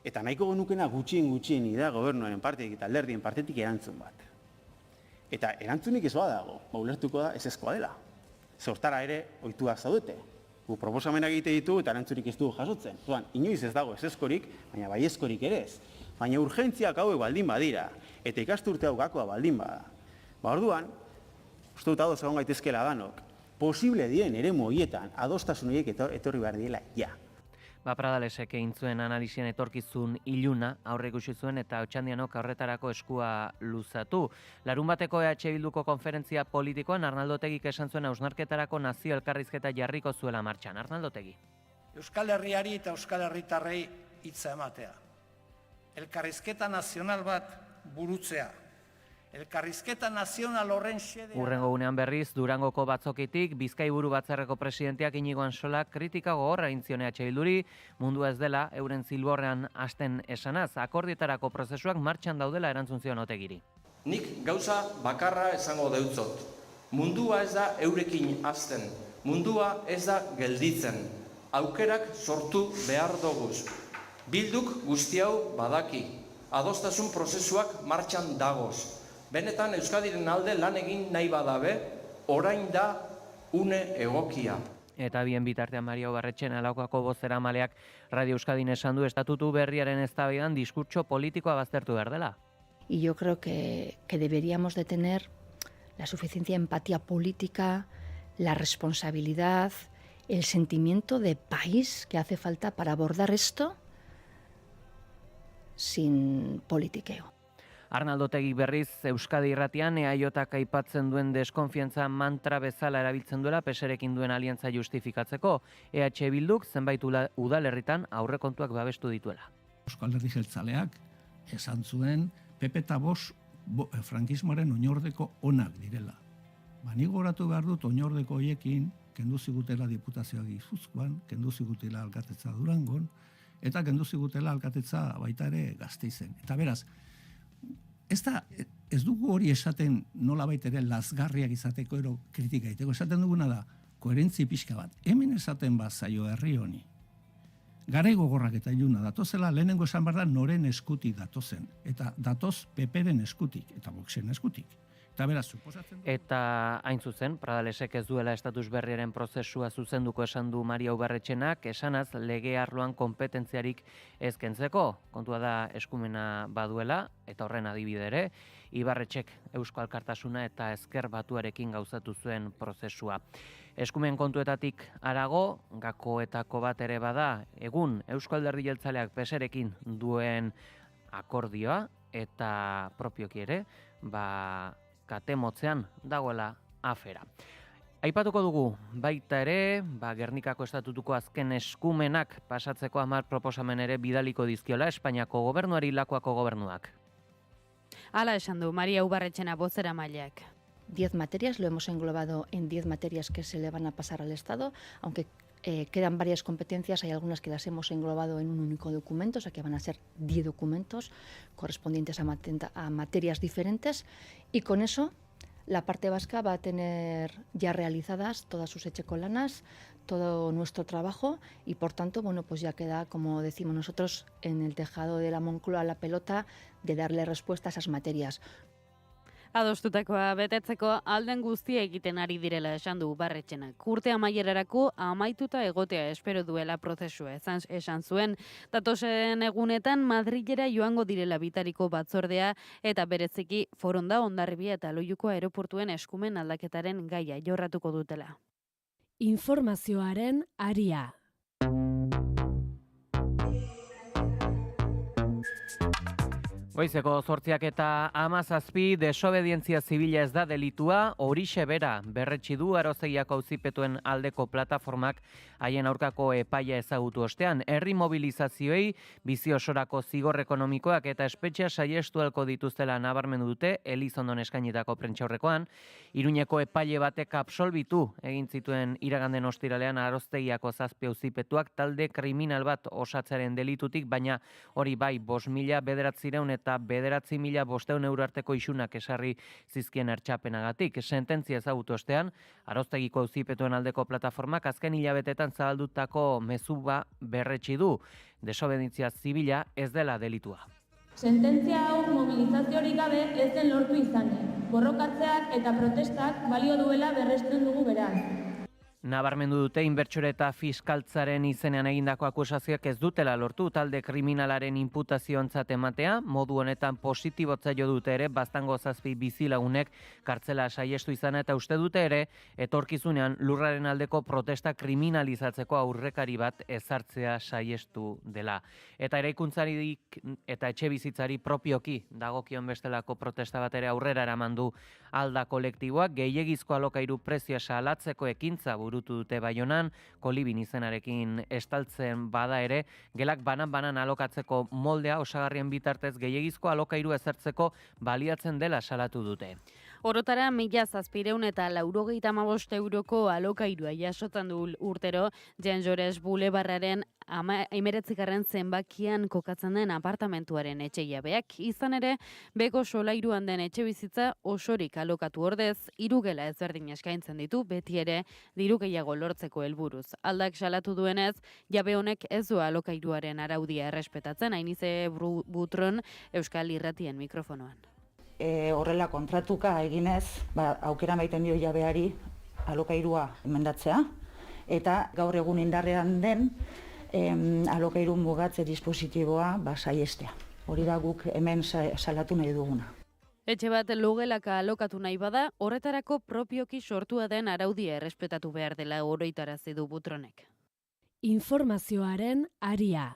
Eta nahiko genukena gutxien da gobernuaren partetik eta alderdien partetik erantzun bat. Eta erantzunik ez badago, ulertuko da ezezkoa dela. Zortara ere ohituak zaudete. Gu proposamena egite ditu eta erantzurik ez dugu jasotzen. Inoiz ez dago ezezkorik, baina baiezkorik ere ez. Baina urgentziak hauek baldin badira, eta ikasturte hau gakoa baldin bada. Orduan, uste dut ados egon gaitezkela danok, posible diren eremu horietan adostasun horiek etorri behar diela ja. Pradalesek egin zuen analisien etorkizun iluna aurre ikusi zuen eta Otxandianok horretarako eskua luzatu. Larun bateko EH Bilduko konferentzia politikoan Arnaldo Otegik esan zuen hausnarketarako nazio elkarrizketa jarriko zuela martxan. Arnaldo Otegi. Euskal Herriari eta Euskal Herritarrei hitza ematea. Elkarrizketa nazional bat burutzea. Elkarrizketa nazional horren xedea... Hurrengo gunean berriz, Durangoko batzokitik, Bizkaiburu batzarreko presidenteak Inigo Ansolak kritika gogorra egin zion EH Bilduri, mundua ez dela, euren zilborrean hasten esanaz, akordietarako prozesuak martxan daudela erantzun zion Otegiri. Nik gauza bakarra esango deutzot. Mundua ez da eurekin hasten, mundua ez da gelditzen. Aukerak sortu behar doguz. Bilduk guzti hau badaki. Adostasun prozesuak martxan dagoz. Benetan Euskadiren alde lan egin nahi badabe, orain da une egokia. Eta bien bitartean Maria Ubarretxen Alaukako bozeramaleak Radio Euskadin esan du estatutu berriaren eztabaidan diskurtso politikoa baztertu behar dela. Y yo creo que deberíamos de tener la suficiente empatía política, la responsabilidad, el sentimiento de país que hace falta para abordar esto sin politiqueo. Arnaldo Otegi berriz Euskadi Irratian EAJak aipatzen duen deskonfiantza mantra bezala erabiltzen duela PSrekin duen aliantza justifikatzeko. EH Bilduk zenbait udalerritan aurrekontuak babestu dituela. Euskal Herri Jeltzaleak esan zuen PP eta Vox frankismoaren oinordeko onak direla. Nik goratu behar dut oinordeko hoiekin kendu zigutela diputazioa Gipuzkoan, kendu zigutela alkatetza Durangon, eta kendu zigutela alkatetza baita ere Gasteizen. Eta beraz, ez dugu hori esaten nolabait ere lazgarriak izateko ero kritika egiteko. Esaten duguna da, koherentzi pixka bat. Hemen esaten bat zaio herri honi. Garai gogorrak eta iluna datozela, lehenengo esan behar da noren eskutik datozen. Eta datoz PPren eskutik, eta Voxen eskutik. Eta beraz, suposatzen du... Eta hain zuzen, Pradalesek ez duela estatus berriaren prozesua zuzenduko esan du Maria Ubarretxenak, esanaz lege arloan kompetentziarik ez kentzeko. Kontua da eskumena baduela, eta horren adibide ere, Ibarretxek Eusko Alkartasuna eta Ezker Batuarekin gauzatu zuen prozesua. Eskumen kontuetatik harago, gakoetako bat ere bada, egun Eusko Alderdi Jeltzaleak PSrekin duen akordioa, eta propioki ere, kate motzean dagoela afera. Aipatuko dugu, baita ere, Gernikako estatutuko azken eskumenak pasatzeko 10 proposamen ere bidaliko dizkiola Espainiako gobernuari Lakuako gobernuak. Hala esan du Maria Ubarretxena bozeramaileak. 10 materias, lo hemos englobado en 10 materias que se le van a pasar al Estado, aunque quedan varias competencias, hay algunas que las hemos englobado en un único documento, o sea que van a ser 10 documentos correspondientes a materias diferentes, y con eso la parte vasca va a tener ya realizadas todas sus echecolanas, todo nuestro trabajo, y por tanto, bueno, pues ya queda, como decimos nosotros, en el tejado de la Moncloa la pelota de darle respuesta a esas materias. Adostutakoa betetzeko alden guztia egiten ari direla esan du Ubarretxenak. Urte amaierarako amaituta egotea espero duela prozesua esan zuen. Datozen egunetan Madrilera joango direla bitariko batzordea eta bereziki Foronda, Hondarribia eta Loiuko aeroportuen eskumen aldaketaren gaia jorratuko dutela. Informazioaren aria. Goizeko 8:17 desobedientzia zibila ez da delitua, horixe bera berretsi du Arozegiako auzipetuen aldeko plataformak haien aurkako epaia ezagutu ostean. Herri mobilizazioei bizi osorako zigor ekonomikoak eta espetxea saiestu ahalko dituztela nabarmendu dute Elizondon eskainitako prentsaurrekoan. Iruñeko epaile batek absolbitu egin zituen iraganden ostiralean Arozegiako 7 auzipetuak talde kriminal bat osatzearen delitutik, baina hori bai 5.900 eta 9.500 euro arteko isunak esarri zizkien ertxapenagatik. Sententzia ezagutu ostean, Aroztegiko auzipetuen aldeko plataformak azken hilabetetan zabaldutako mezuba berretsi du. Desobedientzia zibila ez dela delitua. Sententzia hau mobilizaziorik gabe ez den lortu izanen. Borrokatzeak eta protestak balio duela berresten dugu beraz. Nabarmendu dute inbertsore eta fiskaltzaren izenean egindako akusazioak ez dutela lortu talde kriminalaren inputazioantzat ematea, modu honetan positibotza jo dute ere Baztango 7 bizilagunek kartzela saiestu izana eta uste dute ere etorkizunean lurraren aldeko protesta kriminalizatzeko aurrekari bat ezartzea saiestu dela. Eta eraikuntzarik eta etxe bizitzari propioki dagokion bestelako protesta bat ere aurrera eraman du Alda kolektiboak, gehiegizko alokairu prezioa salatzeko ekintza burutu dute Baionan, Kolibin izenarekin estaltzen bada ere, gelak banan-banan alokatzeko moldea osagarrien bitartez gehiegizko alokairu ezartzeko baliatzen dela salatu dute. Orotara 1.700 eta 95 euroko alokairua jasotan du urtero Jean Jaurès Bulebarraren 19. zenbakian kokatzen den apartamentuaren etxeiabeak. Izan ere, beko solairuan den etxe bizitza osorik alokatu ordez, 3 gela ezberdin eskaintzen ditu, beti ere diru gehiago lortzeko helburuz. Aldak salatu duenez, jabe honek ez du alokairuaren araudia errespetatzen, Ainize Butron Euskal Irratien mikrofonoan. Horrela kontratuka eginez, aukera maiten dio jabeari alokairua emendatzea, eta gaur egun indarrean den alokairu mugatze dispositiboa saiestea. Hori da guk hemen salatu nahi duguna. Etxe bat logelaka alokatu nahi bada, horretarako propioki sortua den araudia errespetatu behar dela oroitarazi du Butronek. Informazioaren aria.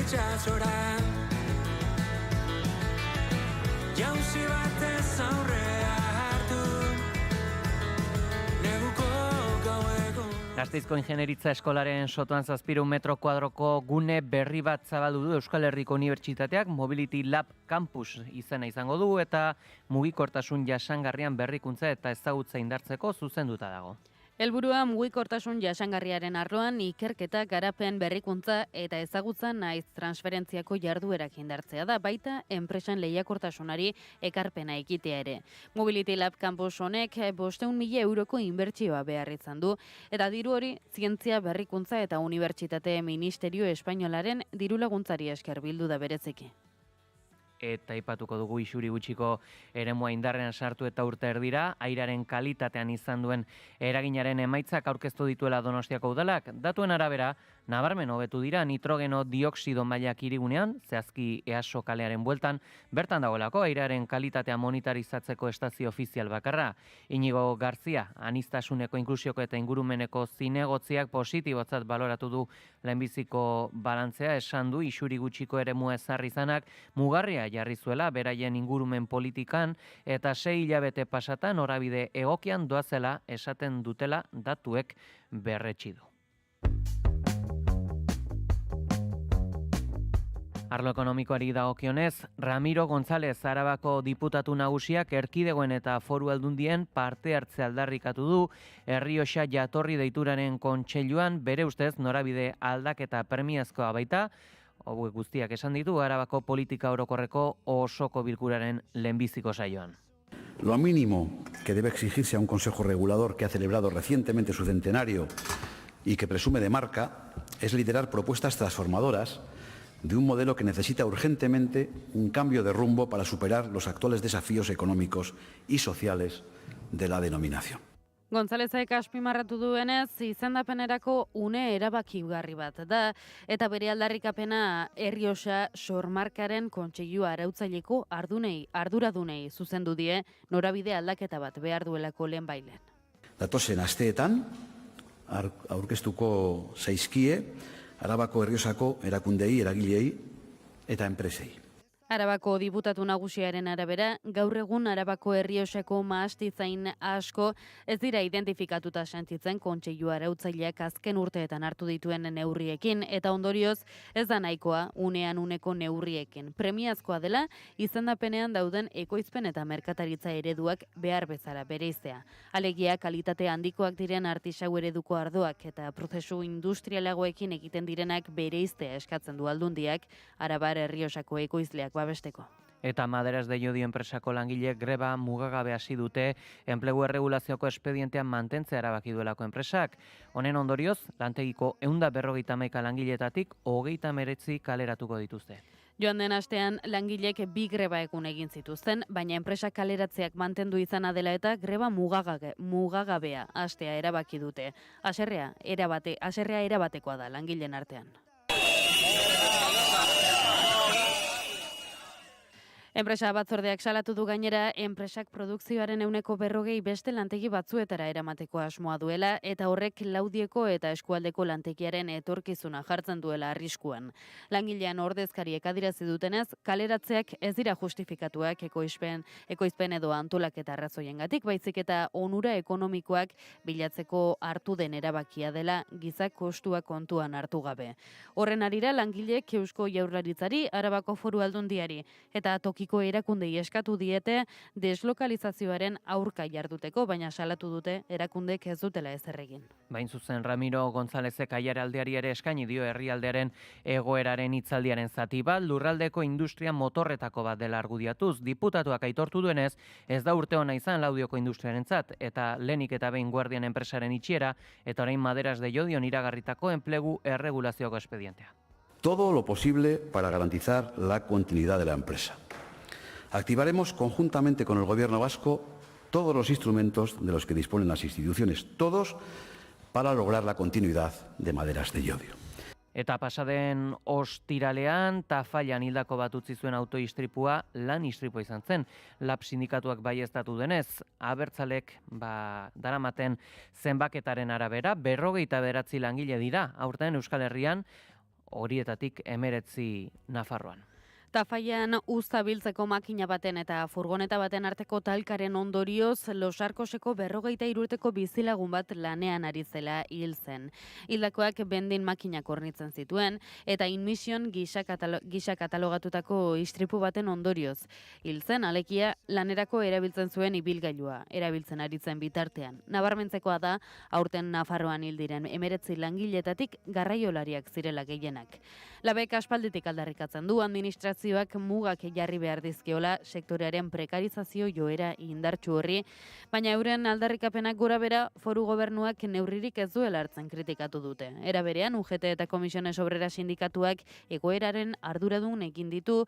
Itxasora jauzi batez aurrea hartu neguko gaueko. Gasteizko Ingenieritza Eskolaren sotoan 700 metro kuadroko gune berri bat zabaldu du Euskal Herriko Unibertsitateak, Mobility Lab Campus izena izango du eta mugikortasun jasangarrian berrikuntza eta ezagutza indartzeko zuzenduta dago. Helburua mugikortasun jasangarriaren arloan ikerketa, garapen, berrikuntza eta ezagutza naiz transferentziako jarduerak indartzea da, baita enpresan lehiakortasunari ekarpena ekitea ere. Mobility Lab Campus honek 500.000 euroko inbertsioa behar izan du, eta diru hori zientzia, berrikuntza eta Unibertsitate Ministerio Espainolaren dirulaguntzari esker bildu da bereziki. Eta aipatuko dugu isuri gutxiko eremua indarrean sartu eta urte erdira, airaren kalitatean izan duen eraginaren emaitzak aurkeztu dituela Donostiako udalak. Datuen arabera, nabarmen hobetu dira nitrogeno dioksido mailak hirigunean, zehazki EASO kalearen bueltan, bertan dagoelako airearen kalitatea monitarizatzeko estazio ofizial bakarra. Inigo Garzia, anistasuneko inklusioko eta ingurumeneko zinegotziak positibotzat baloratu du lehenbiziko balantzea, esan du isuri gutxiko eremua ezarri izanak mugarria jarri zuela beraien ingurumen politikan eta 6 hilabete pasatan norabide egokian doazela esaten dutela datuek berretsi du. Arlo ekonomikoari dagokionez, Ramiro González Arabako diputatu nagusiak erkidegoen eta foru aldundien parte hartze aldarrikatu du Errioxa jatorri deituraren kontseiluan bere ustez norabide aldaketa premiazkoa baita, hauek guztiak esan ditu Arabako politika orokorreko osoko bilkuraren lehenbiziko saioan. Lo mínimo que debe exigirse a un Consejo Regulador que ha celebrado recientemente su centenario y que presume de marca es liderar propuestas transformadoras de un modelo que necesita urgentemente un cambio de rumbo para superar los actuales desafíos económicos y sociales de la denominación. Gonzálezek azpimarratu duenez, izendapenerako une erabakigarri bat da, eta bere aldarrikapena Errioxa sormarkaren kontseilua arautzaileko arduradunei zuzendu die norabide aldaketa bat behar duelako lehenbailen. Datozen asteetan aurkeztuko zaizkie Arabako Errioxako erakundei, eragilei eta enpresei. Arabako diputatu nagusiaren arabera, gaur egun Arabako Errioxako mahastizain asko ez dira identifikatuta sentitzen kontseilu arautzaileak azken urteetan hartu dituen neurriekin, eta ondorioz ez da nahikoa unean uneko neurriekin. Premiazkoa dela, izendapenean dauden ekoizpen eta merkataritza ereduak behar bezala bereiztea. Alegia kalitate handikoak diren artisau ereduko ardoak eta prozesu industrialagoekin egiten direnak bereiztea eskatzen du aldundiak Arabar Errioxako ekoizleak babesteko. Eta Maderas de Llodio enpresako langileek greba mugagabe hasi dute enplegu erregulazioko espedientean mantentzea erabaki duelako enpresak. Honen ondorioz, lantegiko 151 langiletatik 39 kaleratuko dituzte. Joan den astean langilek 2 greba egun egin zituzten, baina enpresak kaleratzeak mantendu izana dela eta greba mugagabea hastea erabaki dute. Haserrea erabatekoa da langileen artean. Enpresa batzordeak salatu du gainera, enpresak produkzioaren 40% beste lantegi batzuetara eramateko asmoa duela, eta horrek Laudieko eta eskualdeko lantegiaren etorkizuna jartzen duela arriskuan. Langilean ordezkariek adierazi dutenez, kaleratzeak ez dira justifikatuak ekoizpen edo antolaketa arrazoiengatik, baizik eta onura ekonomikoak bilatzeko hartu den erabakia dela giza kostua kontuan hartu gabe. Horren arira langileek Eusko Jaurlaritzari, Arabako Foru Aldundiari eta tokiko erakundei eskatu diete deslokalizazioaren aurka jarduteko, baina salatu dute erakundek ez dutela ezer egin. Bain zuzen Ramiro Gonzálezek aiaraldeari ere eskaini dio herrialdearen egoeraren hitzaldiaren zati bat, lurraldeko industria motorretako bat dela argudiatuz. Diputatuak aitortu duenez, ez da urte ona izan Laudioko industriarentzat, eta lehenik eta behin Guardian enpresaren itxiera, eta orain Maderas de Llodion iragarritako enplegu erregulazioko espedientea. Todo lo posible para garantizar la continuidad de la empresa. Activaremos conjuntamente con el Gobierno vasco todos los instrumentos de los que disponen las instituciones, todos para lograr la continuidad de Maderas de Llodio. Eta pasaden ostiralean, Tafallan hildako bat utzi zuen autoistripua lan istripua izan zen. Lab sindikatuak baieztatu denez, abertzalek daramaten zenbaketaren arabera, 59 langile dira, aurten Euskal Herrian, horietatik 19 Nafarroan. Tafallan uzta biltzeko makina baten eta furgoneta baten arteko talkaren ondorioz, Los Arcoseko 53 urteko bizilagun bat lanean ari zela hil zen. Hildakoak bendin makinak hornitzen zituen, eta inmission gisa katalogatutako istripu baten ondorioz. Hil zen, alekia lanerako erabiltzen zuen ibilgailua, erabiltzen aritzen bitartean. Nabarmentzekoa da, aurten Nafarroan hil diren 19 langiletatik garraiolariak zirela gehienak. Labek aspalditik aldarrikatzen du administrazioak mugak jarri behar dizkiola sektorearen prekarizazio joera indartsu horri, baina euren aldarrikapenak gora bera foru gobernuak neurririk ez duela hartzen kritikatu dute. Era berean, UGT eta Komisiones Obrera sindikatuak egoeraren arduradun egin ditu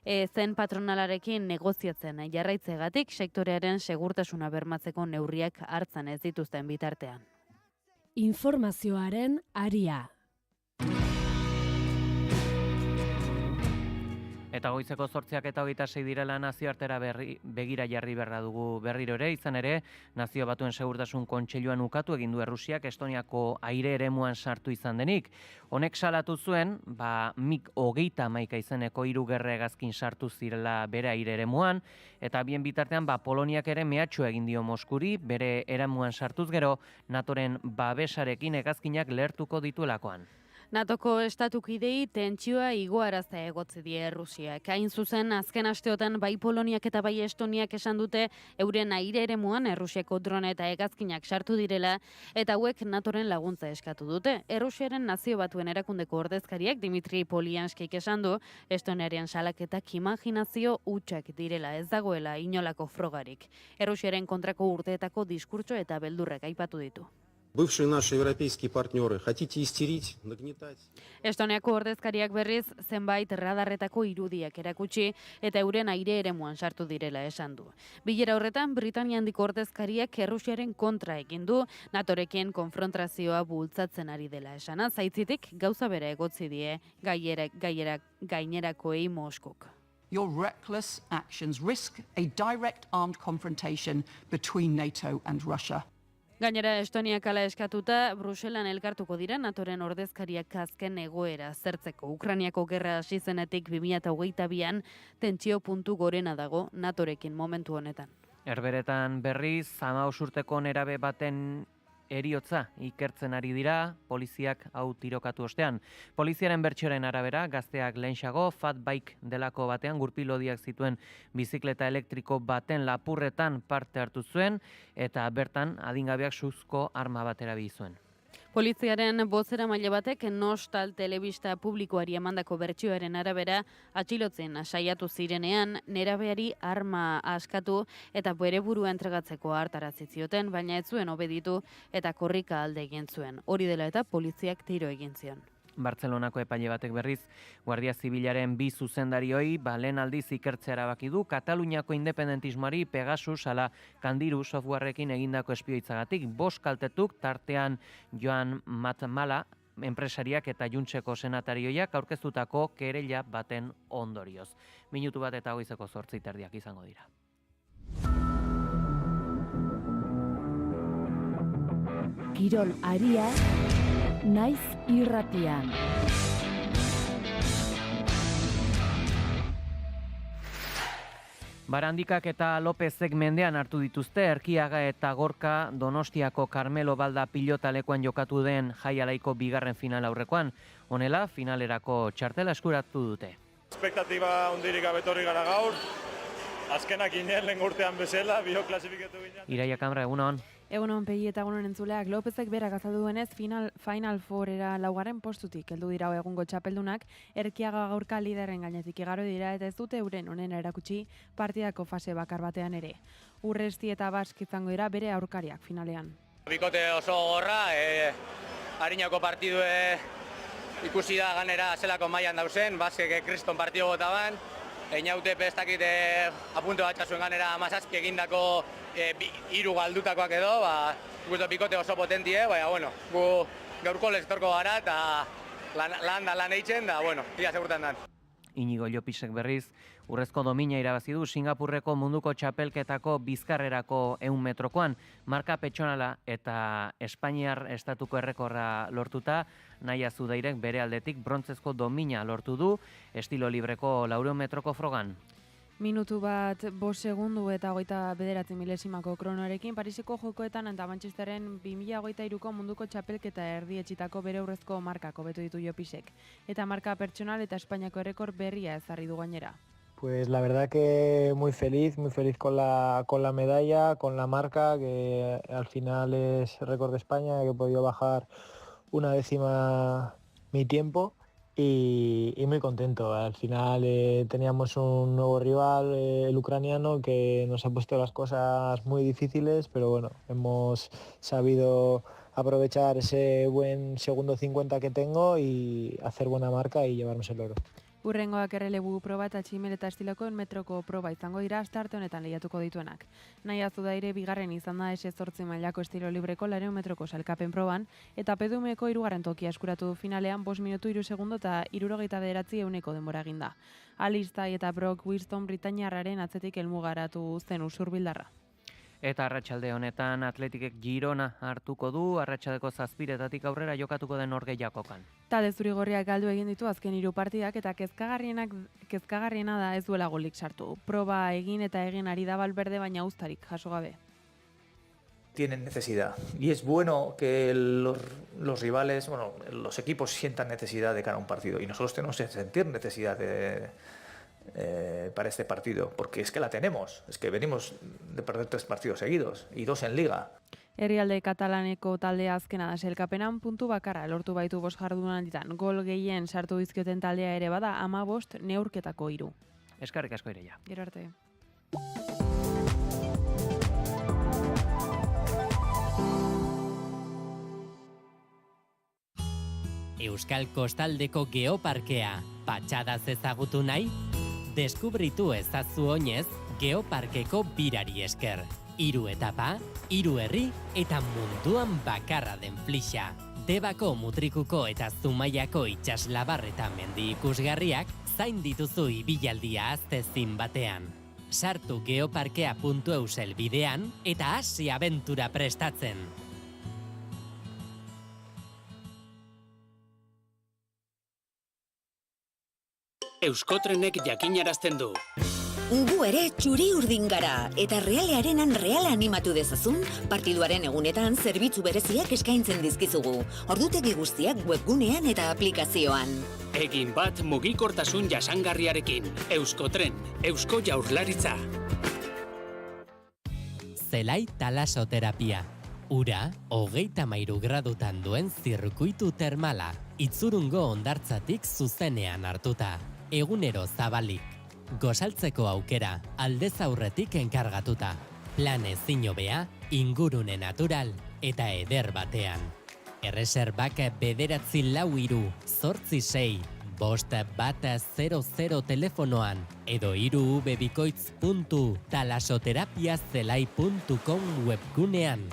zen patronalarekin negoziatzen jarraitzegatik sektorearen segurtasuna bermatzeko neurriak hartzen ez dituzten bitartean. Informazioaren aria. Eta goizeko 8:26 direla nazioartera begira jarri berra dugu berriro ere, izan ere, Nazio Batuen Segurtasun Kontseiluan ukatu egin du Errusiak Estoniako aire eremuan sartu izan denik. Honek salatu zuen, MiG-31 izeneko 3 gerra hegazkin sartu zirela bere aire eremuan, eta bien bitartean Poloniak ere mehatxu egin dio Moskuri, bere eremuan sartuz gero, NATOren babesarekin hegazkinak lehertuko dituelakoan. NATOko estatukidei tentsioa igoaraztea egotzi die Errusiak. Hain zuzen, azken asteotan bai Poloniak eta bai Estoniak esan dute euren aire eremuan Errusiako drone eta hegazkinak sartu direla, eta hauek NATOren laguntza eskatu dute. Errusiaren Nazio Batuen Erakundeko ordezkariak Dimitri Polyanskik esan du, Estoniaren salaketak imaginazio hutsak direla, ez dagoela inolako frogarik. Errusiaren kontrako urteetako diskurtso eta beldurrek aipatu ditu. Бывшие наши европейские партнеры, хотите истерить, нагнетать? Estoniako ordezkariak berriz zenbait radarretako irudiak erakutsi eta euren aire eremuan sartu direla esan du. Bilera horretan Britania handiko ordezkariak Errusiaren kontra egin du, NATOrekin konfrontazioa bultzatzen ari dela esana, zaitzitik gauza bera egotzi die gainerakoei Moskok. Your reckless actions risk a direct armed confrontation between NATO and Russia. Gainera, Estoniak hala eskatuta, Bruselan elkartuko dira NATOren ordezkariak azken egoera zertzeko. Ukrainiako gerra hasi zenetik 2022an tentsio puntu gorena dago NATOrekin momentu honetan. Herberetan berriz, 15 urteko nerabe baten eriotza ikertzen ari dira, poliziak hau tirokatu ostean. Poliziaren bertsioaren arabera, gazteak lehenxago, fat bike delako batean gurpilodiak zituen bizikleta elektriko baten lapurretan parte hartu zuen, eta bertan adingabeak suzko arma bat erabili zuen. Poliziaren bozeramaile batek Nostal telebista publikoari emandako bertsioaren arabera atxilotzen saiatu zirenean nerabeari arma askatu eta bere burua entregatzeko hartarazi zioten, baina ez zuen obeditu eta korrika alde egin zuen. Hori dela eta poliziak tiro egin zion. Bartzelonako epaile batek berriz, Guardia Zibilaren 2 zuzendarioi lehen aldiz ikertzea erabaki du Kataluniako independentismoari Pegasus ala Kandiru softwarerekin egindako espioitzagatik 5 kaltetuk tartean Joan Matmala enpresariak eta Juntseko senatarioiak aurkeztutako kereila baten ondorioz. Minutu bat eta goizeko 8:30 izango dira. Kirol aria naiz irratian. Barandikak eta Lopezek mendean hartu dituzte, Erkiaga eta Gorka Donostiako Carmelo Balda pilotalekuan jokatu den jaialaiko 2. final aurrekoan. Honela, finalerako txartela eskuratu dute. Espektatiba hundirik abetorri gara gaur, azkenak ginen lehen urtean bezala, bioklasifikatu ginen. Iraia Kamra, egunon. Egunon pegi eta egunon entzuleak, Lopezek berak azaldu duenez Final Fourera 4. postutik heldu dira egungo txapeldunak, Erkiaga Gorka liderren gainetik igaro dira eta ez dute euren onena erakutsi partidako fase bakar batean ere. Urresti eta Bask izango dira bere aurkariak finalean. Bikote oso gorra, harinako partidue ikusi da ganera zelako mailan dauzen, Baskek kriston partido botaban, Einaute pestakite apunte bat txasuen ganera 17 egindako 3 galdutakoak edo, gusto bikote oso potentie, baina, bueno, gu gaurko leztorko gara eta lan eitzen, da, bueno, ia segurtan dan. Inigo Llopisek berriz, urrezko domina irabazi du Singapurreko munduko txapelketako bizkarrerako 100 metrokoan, marka petxonala eta Espainiar estatuko errekorra lortuta, Naia Zudairek bere aldetik brontzezko domina lortu du, estilo libreko 400 metroko frogan. Minutu bat 5 segundu eta 29 milesimako kronoarekin Pariseko jokoetan eta Manchesterren 2023ko munduko txapelketa erdietsitako bere urrezko markak hobetu ditu Llopisek. Eta marka pertsonal eta Espainiako errekor berria ezarri du gainera. Pues la verdad que muy feliz con la medalla, con la marca, que al final es récord de España, que he podido bajar 1 décima mi tiempo. Y muy contento. Al final teníamos un nuevo rival, el ucraniano, que nos ha puesto las cosas muy difíciles, pero bueno, hemos sabido aprovechar ese buen segundo 50 que tengo y hacer buena marca y llevarnos el oro. Urrengoak errelebu proba eta tximel eta estiloko metroko proba izango dira astarte honetan lehiatuko dituenak. Nahiazu da ere bigarren izan da S8 mailako estilo libreko 200 metroko sailkapen proban eta PDUMeko 3. tokia eskuratu du finalean 5 minutu 3 segundo eta 79% denbora eginda. Alistai eta Brock Winston Britainiarraren atzetik helmugaratu zen usurbildarra. Eta arratsalde honetan Atletikek Girona hartuko du, arratsaldeko 7:00 aurrera jokatuko den norgehiagokan. Talde zuri-gorriak galdu egin ditu azken 3 partidak eta kezkagarriena da ez duela golik sartu. Proba egin eta egin ari da Valverde baina uztarik jaso gabe. Tienen necesidad y es bueno que los rivales, los equipos sientan necesidad de cara a un partido y nosotros tenemos que sentir necesidad para este partido, porque es que la tenemos, es que venimos de perder 3 partidos seguidos y 2 en Liga. Herrialde katalaneko taldea azkena da sailkapenan puntu bakarra lortu baitu 5 jardunalditan. Gol gehien sartu dizkioten taldea ere bada 15 neurketako 3. Eskerrik asko Ireia. Gero arte. Euskal Kostaldeko Geoparkea, patxadaz ezagutu nahi? Deskubritu ezazu oinez Geoparkeko birari esker. 3 etapa, 3 herri eta munduan bakarra den flixa. Debako, Mutrikuko eta Zumaiako itsaslabar eta mendi ikusgarriak zain dituzu ibilaldia aztezin batean. Sartu geoparkea.eus bidean eta hasi abentura prestatzen. Euskotrenek jakinarazten du. Gu ere txuri urdin gara, eta realearenan reala animatu dezazun, partiduaren egunetan zerbitzu bereziak eskaintzen dizkizugu. Ordutegi guztiak webgunean eta aplikazioan. Egin bat mugikortasun jasangarriarekin. Euskotren, Eusko Jaurlaritza. Zelai talasoterapia. Ura, 33 gradutan duen zirkuitu termala. Itzurungo hondartzatik zuzenean hartuta. Egunero zabalik. Gozaltzeko aukera, aldez aurretik enkargatuta. Plan ezin hobea, ingurune natural eta eder batean. Erreserbak 944-865-500 telefonoan edo 3webikoitz.talasoterapiazelai.com webgunean.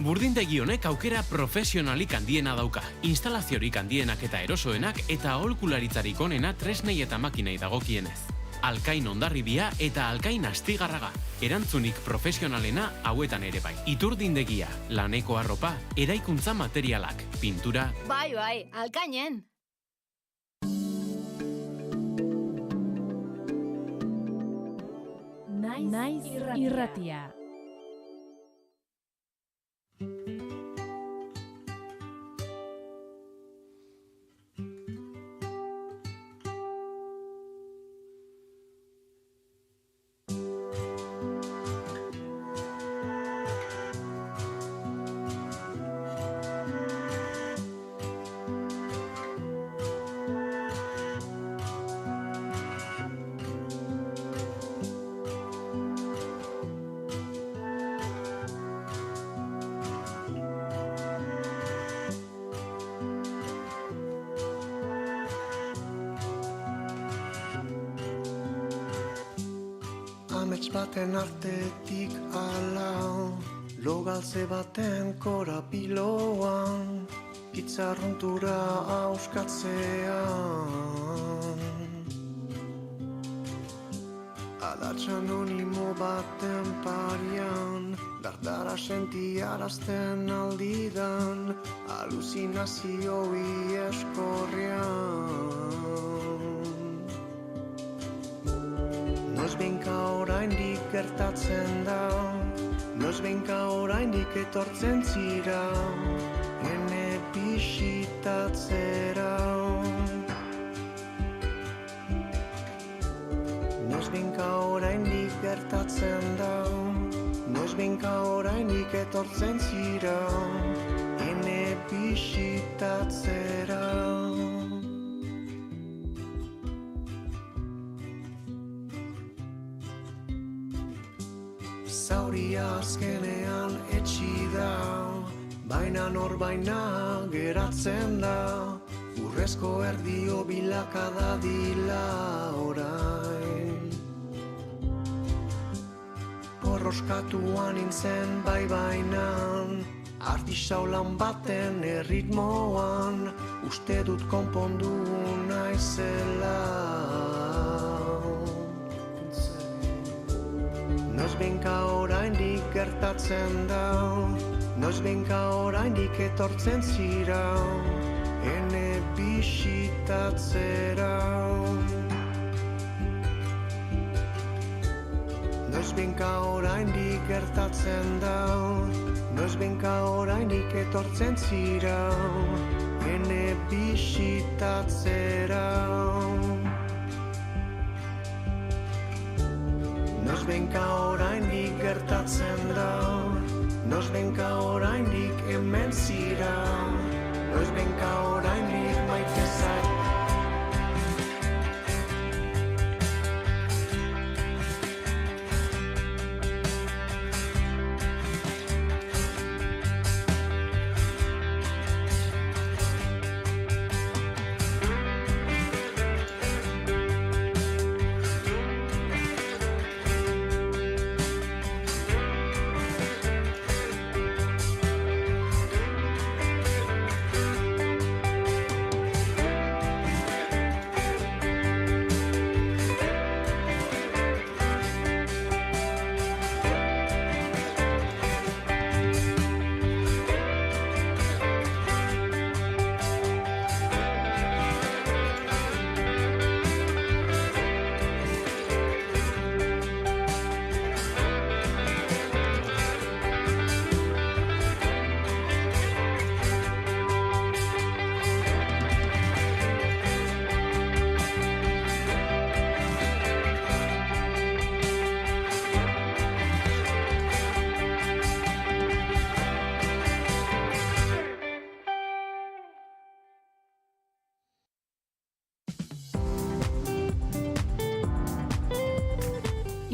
Burdindegi honek aukera profesionalik handiena dauka. Instalaziorik handienak eta erosoenak eta aholkularitzarik onena tresnei eta makinei dagokienez. Alkain Hondarribia eta Alkain Astigarraga. Erantzunik profesionalena hauetan ere bai. Iturdindegia, laneko arropa, eraikuntza materialak, pintura... Bai, Alkainen! Naiz irratia. Amets baten artetik ala, logaltze baten korapiloan, pitzarruntura auskatzean. Adatz anonimo baten parian, dardara sentiarazten aldidan, aluzinazioi eskorrian. Noizbehinka oraindik gertatzen da, noizbehinka oraindik etortzen zira, ene bisitatzera. Noizbehinka oraindik gertatzen da, noizbehinka oraindik etortzen zira, ene bisitatzera. Zauria azkenean etxi da, baina norbaina geratzen da, urrezko erdio bilakada dila orain. Porroskatuan nintzen bai bainan, artisaulan baten erritmoan, uste dut konpondu naizela. Noizbenka oraindik gertatzen da, noizbenka oraindik etortzen zira, ene bisitatzera. Noizbenka oraindik gertatzen da, noizbenka oraindik etortzen zira, ene bisitatzera. Noizbenka oraindik gertatzen da, noizbenka oraindik hemen zira, noizbenka oraindik maite zait.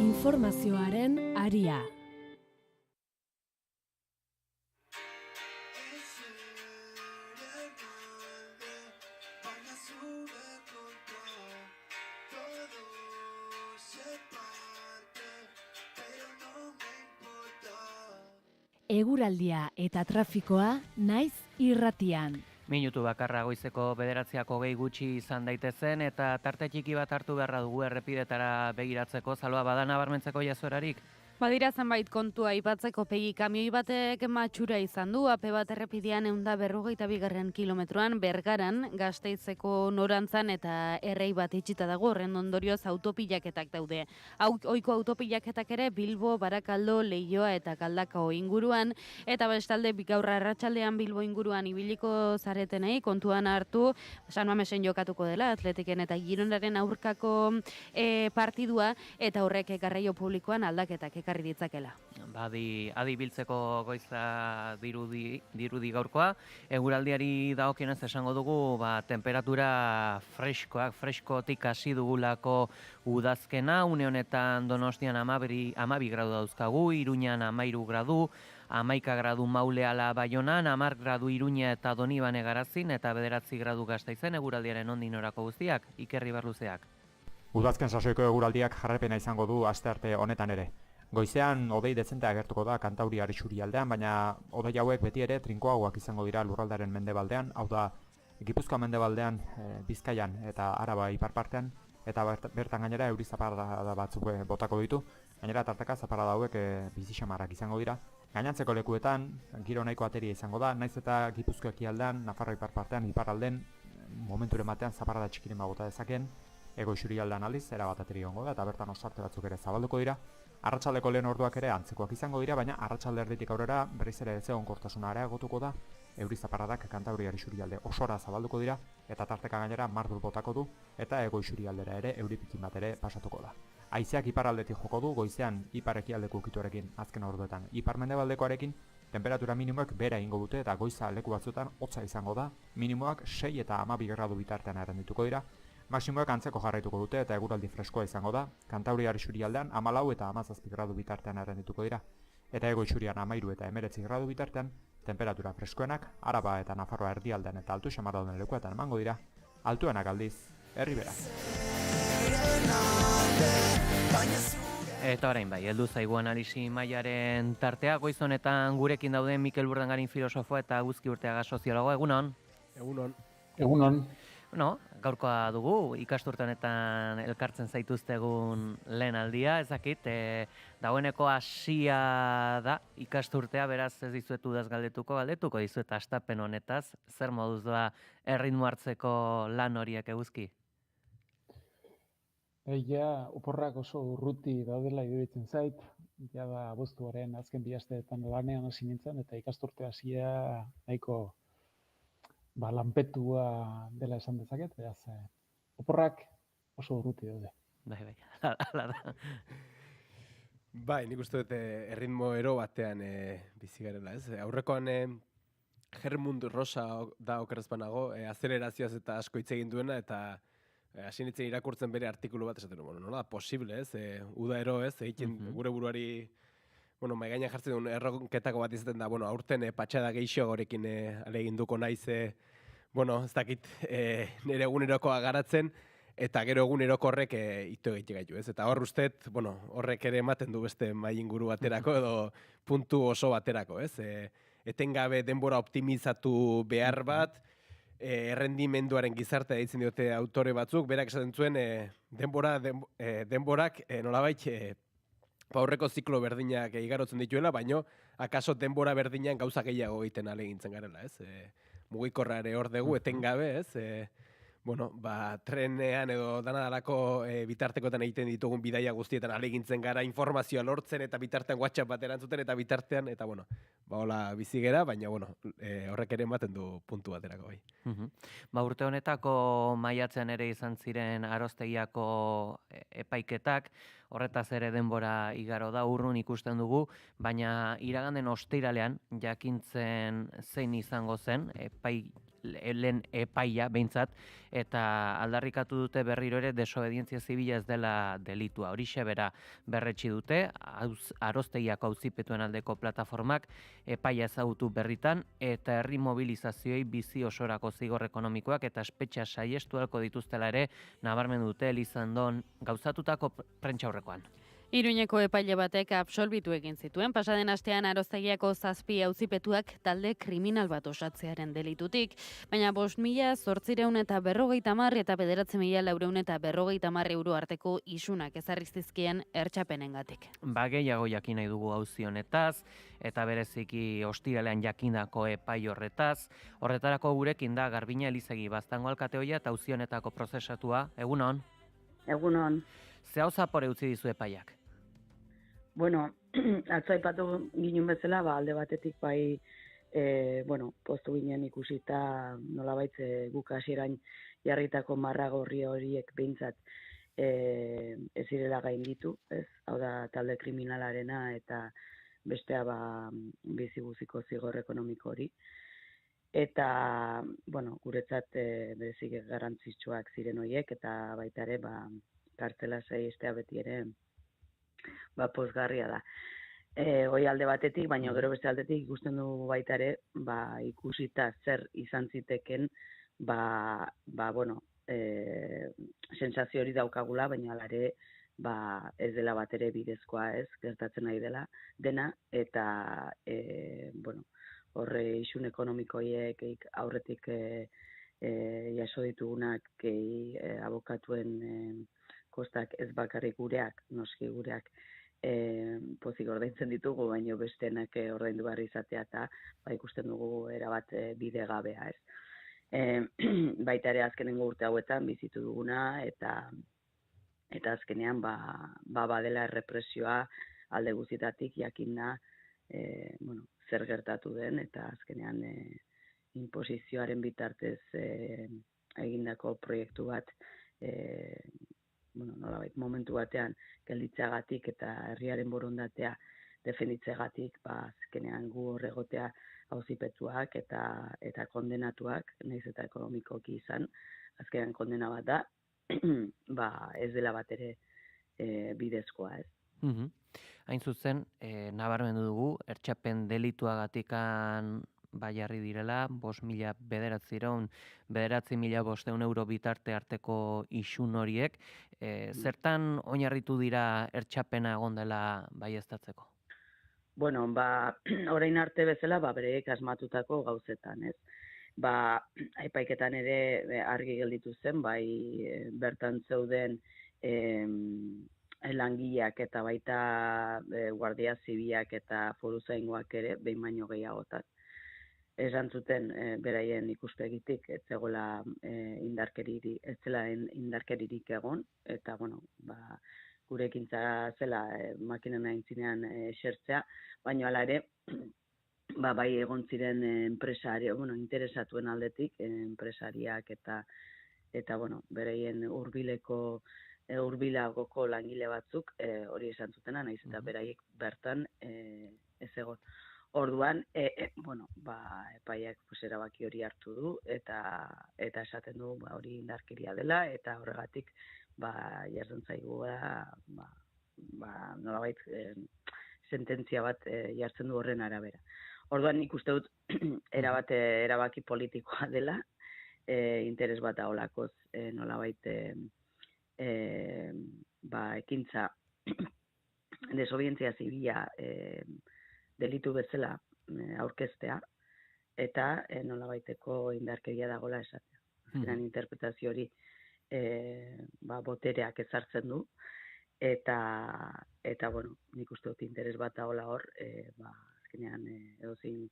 Informazioaren aria. Eguraldia eta trafikoa naiz irratian. Minutu bakarra goizeko 9:00 gutxi izan daitezen eta tarte txiki bat hartu beharra dugu errepidetara begiratzeko. Salua, bada nabarmentzeko jazorarik? Badira zenbait kontua aipatzeko. Pegi kamioi batek matxura izan du, ape bat errepidean 142. kilometroan Bergaran, Gasteizeko norantzan eta errei bat itxita dago, horren ondorioz autopilaketak daude. Ohiko autopilaketak ere Bilbo, Barakaldo, Leioa eta Galdakao inguruan, eta bestalde gaur arratsaldean Bilbo inguruan ibiliko zaretenei kontuan hartu, San Mamesen jokatuko dela, Atletiken eta Gironaren aurkako partidua, eta horrek garraio publikoan aldaketak ekarri ditzakela. Adi biltzeko goiza dirudi gaurkoa. Eguraldiari dagokionez esango dugu, temperatura freskotik hasi dugulako udazkena. Une honetan Donostian 12 gradu dauzkagu, Iruñan 13 gradu, 11 gradu Mauleala Baionan, 10 gradu Iruña eta Donibane Garazin, eta 9 gradu Gasteizen. Eguraldiaren ondinorako guztiak, Ikerri Barluzeak. Udazken sasoiko eguraldiak jarraipena izango du astearte honetan ere. Goizean hodei dezente agertuko da Kantauriar isurialdean, baina hodei hauek beti ere trinkoagoak izango dira lurraldearen mendebaldean, hau da Gipuzkoa mendebaldean, Bizkaian eta Araba iparpartean, eta bertan gainera euri zaparrada batzuk botako ditu, gainera tarteka zaparrada hauek bizi xamarrak izango dira. Gainantzeko lekuetan giro nahiko ateria izango da, naiz eta Gipuzkoa ekialdean, Nafarroa iparpartean, iparralden momenturen batean zaparrada txikiren bota dezakeen, ego isurialdean aldiz erabat ateria egongo da eta bertan osarte batzuk ere zabalduko dira. Arratsaldeko lehen orduak ere antzekoak izango dira, baina arratsalde erditik aurrera berriz ere ezegonkortasuna areagotuko da, euri zaparradak Kantauriar isurialde osora zabalduko dira eta tarteka gainera mardul botako du eta ego isurialdera ere euri pikin bat ere pasatuko da. Haizeak iparraldetik joko du, goizean ipar ekialdeko ukituarekin azken orduetan ipar mendebaldekoarekin temperatura minimoek bera egingo dute eta goiza leku batzuetan hotza izango da, minimoak 6 eta 12 gradu bitartean errendituko dira. Maximoak antzeko jarraituko dute eta eguraldi freskoa izango da, Kantauriar isurialdean 14 eta 17 gradu bitartean errendituko dira. eta hego itxurian 13 eta 19 gradu bitartean, temperatura freskoenak Araba eta Nafarroa erdialdean eta altu xamar dauden lekuetan emango dira, altuenak aldiz, Herribera. Eta orain bai, heldu zaigu analisi mailaren tartea, goiz honetan gurekin dauden Mikel Burdangarin filosofoa eta Aguzki Urteaga soziologoa, egunon? Egunon. Egunon. Bueno, gaurkoa dugu, ikasturte honetan elkartzen zaituztegun lehen aldia, ezakit, dagoeneko hasia da ikasturtea, beraz ez dizuetu galdetuko dizuet astapen honetaz, zer moduz doa erritmo hartzeko lan horiek Eguzki? Ja, oporrak oso urruti daudela iruditzen zait, ja da abuztuaren azken 2 asteetan lanean hasi nintzen, eta ikasturte hasia nahiko lanpetua dela esan dezaket, beraz, oporrak oso urruti daude. Bai, hala da. Bai, nik uste dut erritmo ero batean bizi garela, ez? Aurrekoan Germund Rosa da okerrez banago, azelerazioaz eta asko hitz egin duena, eta hasi nintzen irakurtzen bere artikulu bat esaten, bueno, nola posible, ez? Uda ero, ez? Egiten gure buruari mai gainean jartzen duen erronketako bat izaten da, aurten patxada geixo gorekin aleginduko naiz, ez dakit, nire egunerokoa garatzen, eta gero eguneroko horrek ito egite gaitu, ez? Eta hor ustet, horrek ere ematen du beste mai inguru baterako edo puntu oso baterako, ez? Etengabe denbora optimizatu behar bat, errendimenduaren gizartea deitzen diote autore batzuk, berak esaten zuen denborak nolabait aurreko ziklo berdinak igarotzen dituela, baino akaso denbora berdinean gauza gehiago egiten alegintzen garela, ez? Mugikorra ere hor dugu, etengabe, ez? Trenean edo danadalako bitartekoetan egiten ditugun bidaia guztietan alegintzen gara informazioa lortzen eta bitartean WhatsApp bat erantzuten eta bitartean, eta hola bizi gera, baina horrek ere ematen du puntu baterako bai. Urte honetako maiatzean ere izan ziren Arostegiako epaiketak, horretaz ere denbora igaro da, urrun ikusten dugu, baina iraganden ostiralean jakintzen zein izango zen, lehen epaia behintzat, eta aldarrikatu dute berriro ere desobedientzia zibila ez dela delitua. Horixe bera berretsi dute, Arostegiako auzipetuen aldeko plataformak epaia ezagutu berritan, eta herri mobilizazioei bizi osorako zigor ekonomikoak eta espetxa saiestu ahalko dituztela ere nabarmendu dute Elizandon gauzatutako prentsaurrekoan. Iruñeko epaile batek absolbitu egin zituen, pasaden astean Arostegiako 7 auzipetuak talde kriminal bat osatzearen delitutik, baina 5.850 eta 50 eta 9.450 eta 50 euro arteko isunak ezarriztizkien ertxapenengatik. Gehiago jakin nahi dugu auzi honetaz, eta bereziki ostiralean jakindako epai horretaz. Horretarako gurekin da Garbina Elizegi Baztango alkateoia eta auzi honetako prozesatua. Egunon? Egunon. Ze hau zapore utzi dizu epaiak? Atzo aipatu ginen bezala, alde batetik postu ginen ikusita nolabait guk hasieran jarritako marragorri horiek behintzat ez zirela gainditu, ez? Hau da talde kriminalarena eta bestea bizi guziko zigor ekonomiko hori. Eta, guretzat berezik garrantzitsuak ziren horiek, eta baita ere, kartzela saihestea beti ere pozgarria da. Hoi alde batetik, baina gero beste aldetik ikusten du baita ere, ikusita zer izan ziteken, sentsazio hori daukagula, baina alare ez dela bat ere bidezkoa, ez, gertatzen nahi dena, eta horre isun ekonomikoiek aurretik jaso ditugunak abokatuen kostak ez bakarrik gureak, noski gureak pozik ordaintzen ditugu, baina bestenak ordaindu behar izatea eta ikusten dugu erabat bidegabea, ez. Baita ere azkenengo urte hauetan bizitu duguna eta azkenean badela errepresioa alde guztietatik jakinda zer gertatu den eta azkenean inposizioaren bitartez egindako proiektu bat nolabait momentu batean gelditzeagatik eta herriaren borondatea defenditzeagatik, azkenean gu horregotea auzipetuak eta kondenatuak, nahiz eta ekonomikoki izan, azkenean kondena bat da, ez dela bat ere bidezkoa, ez. Hain zuzen, nabarmendu dugu, ertxapen delituagatikan jarri direla, 5.900 euro bitarte arteko isun horiek. Zertan oinarritu dira ertxapena egon dela baieztatzeko? Bueno, orain arte bezala, bereek asmatutako gauzetan, ez? Epaiketan ere argi gelditu zen, bai bertan zeuden langileak eta baita guardia zibilak eta foruzaingoak ere, behin baino gehiagotan. Esan zuten beraien ikuspegitik ez zegoela indarkeririk egon, eta gure ekintza zela makinen aintzinean esertzea, baina hala ere, bai egon ziren interesatuen aldetik, enpresariak eta beraien hurbilagoko langile batzuk hori esan zutena, nahiz eta beraiek bertan ez egon. Orduan, epaiak erabaki hori hartu du eta esaten du hori indarkeria dela eta horregatik jartzen zaigua nolabait sententzia bat jartzen du horren arabera. Orduan nik uste dut erabaki politikoa dela, interes bat daolakoz nolabait ekintza desobedientzia zibila delitu bezala aurkeztea eta nolabaiteko indarkeria dagoela esatea. Azkenean interpretazio hori botereak ezartzen du eta nik uste dut interes bat dagoela hor, azkenean edozein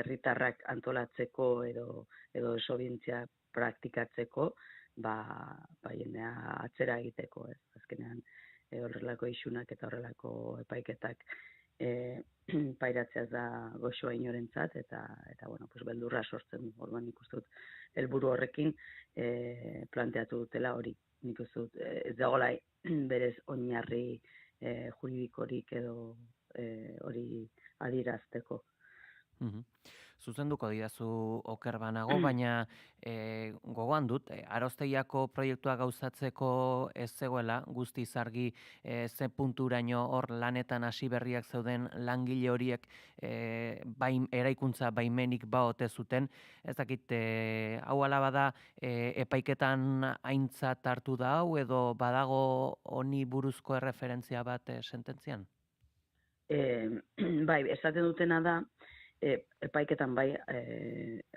herritarrak antolatzeko edo desobedientzia praktikatzeko jendea atzera egiteko, ez? Azkenean horrelako isunak eta horrelako epaiketak pairatzea da goxoa inorentzat eta beldurra sortzen du. Orduan nik uste dut helburu horrekin planteatu dutela hori. Nik uste dut ez dagoela berez oinarri juridikorik edo hori adierazteko. Zuzenduko didazu oker banago, baina gogoan dut, Aroztegiako proiektua gauzatzeko ez zegoela, guztiz argi ze punturaino hor lanetan hasi berriak zeuden langile horiek eraikuntza baimenik baote zuten. Ez dakit, hau ala bada epaiketan aintzat hartu da hau edo badago honi buruzko erreferentzia bat sententzian? Esaten dutena da, epaiketan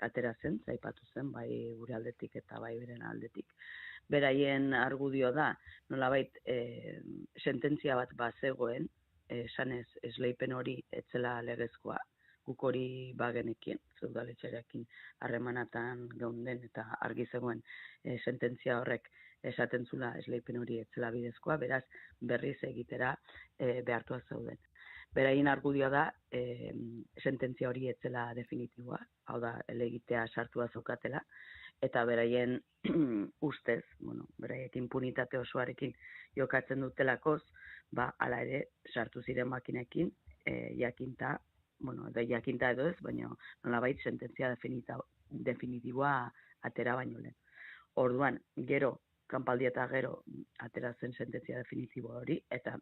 atera zen, aipatu zen, bai gure aldetik eta bai beren aldetik. Beraien argudio da, nolabait sententzia bat bazegoen, esanez esleipen hori etzela legezkoa, guk hori bagenekien, udaletxearekin harremanatan geunden eta argi zegoen sententzia horrek esaten zula esleipen hori etzela bidezkoa, beraz berriz egitera behartua zeuden. Beraien argudioa da, sententzia hori etzela definitiboa, hau da, elegitea sartua zaukatela, eta beraien ustez, beraiek impunitate osoarekin jokatzen dutelakoz, hala ere, sartu ziren makinekin, jakinta edo ez, baina nolabait sententzia definitiboa atera baino lehen. Orduan, gero, kanpaldi eta gero, atera zen sententzia definitiboa hori, eta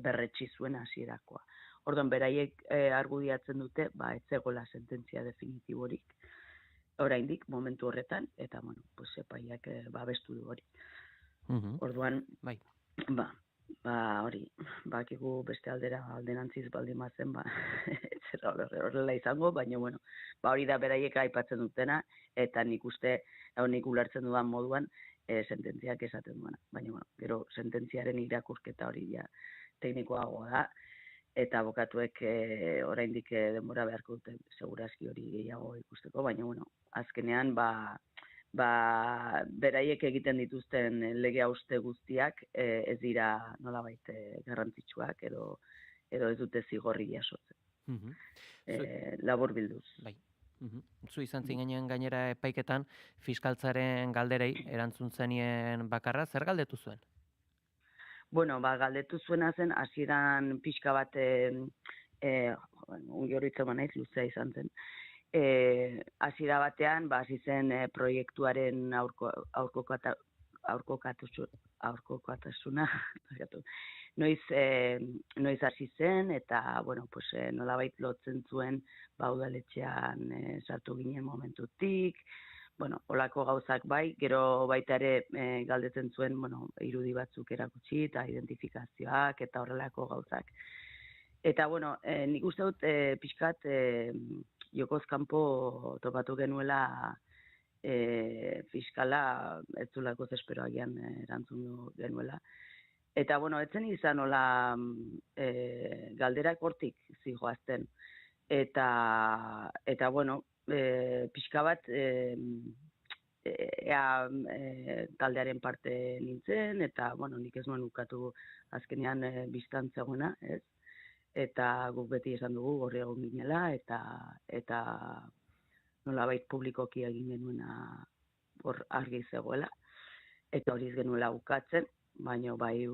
berretsi zuen hasierakoa. Orduan, beraiek argudiatzen dute, ez zegoela sententzia definitiborik, oraindik momentu horretan, eta epaiak babestu du hori. Orduan, hori, bakigu beste alderantziz baldin bazen, ez horrela izango, baina hori da beraiek aipatzen dutena, eta nik uste, nik ulertzen dudan moduan, sententziak esaten duena. Baina, gero, sententziaren irakurketa hori teknikoagoa da, eta abokatuek oraindik denbora beharko dute segurazki hori gehiago ikusteko, baina, azkenean, beraiek egiten dituzten lege hauste guztiak ez dira nolabait garrantzitsuak edo ez dute zigorri jasotzen. Laburbilduz. Zu izan zinen gainera epaiketan fiskaltzaren galderei erantzun zenien bakarra, zer galdetu zuen? Galdetu zuena zen, hasieran pixka bat, ungi horitzen banaiz, luzea izan zen, hasiera batean, hasi zen proiektuaren aurkokatasuna noiz hasi zen, eta, bueno, pues, nolabait lotzen zuen udaletxean sartu ginen momentutik, bueno, olako gauzak bai, gero baita ere galdetzen zuen, bueno, irudi batzuk erakutsi eta identifikazioak eta horrelako gauzak. Eta, bueno, nik uste dut pixkat jokoz kanpo topatu genuela fiskala ez zulako zespero agian erantzun genuela. Eta, bueno, etzen izan hola galderak hortik zijoazten. Eta bueno, pixka bat taldearen parte nintzen, eta, bueno, nik ez nuen ukatu azkenean biztan zegoena, ez? Eta guk beti esan dugu gorri egon ginela, eta nolabait publikoki egin genuena hor argi zegoela, eta hori ez genuela ukatzen, baina bai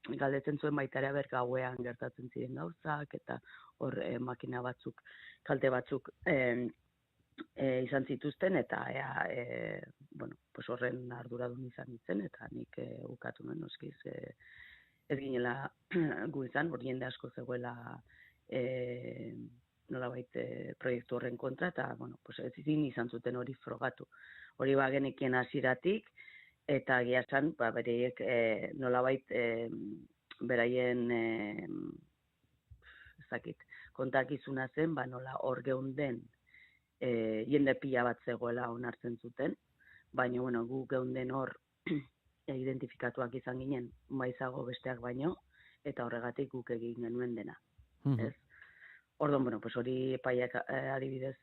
galdetzen zuen baita ere gauean gertatzen ziren gauzak, eta hor makina batzuk, kalte batzuk izan zituzten, eta bueno, pues horren arduradun izan nintzen, eta nik ukatu nuen, noskiz, ez ginela gu izan, hor jende asko zegoela nolabait proiektu horren kontra, eta, bueno, pues ez izan zuten hori frogatu. Hori bagenekien hasieratik, eta egia esan, bereiek nolabait beraien kontakizuna zen, nola hor geunden jende pila bat zegoela onartzen zuten, baina, bueno, gu geunden hor identifikatuak izan ginen, maizago besteak baino, eta horregatik guk egin genuen dena. Ez? Orduan, bueno, pues hori epaiak adibidez,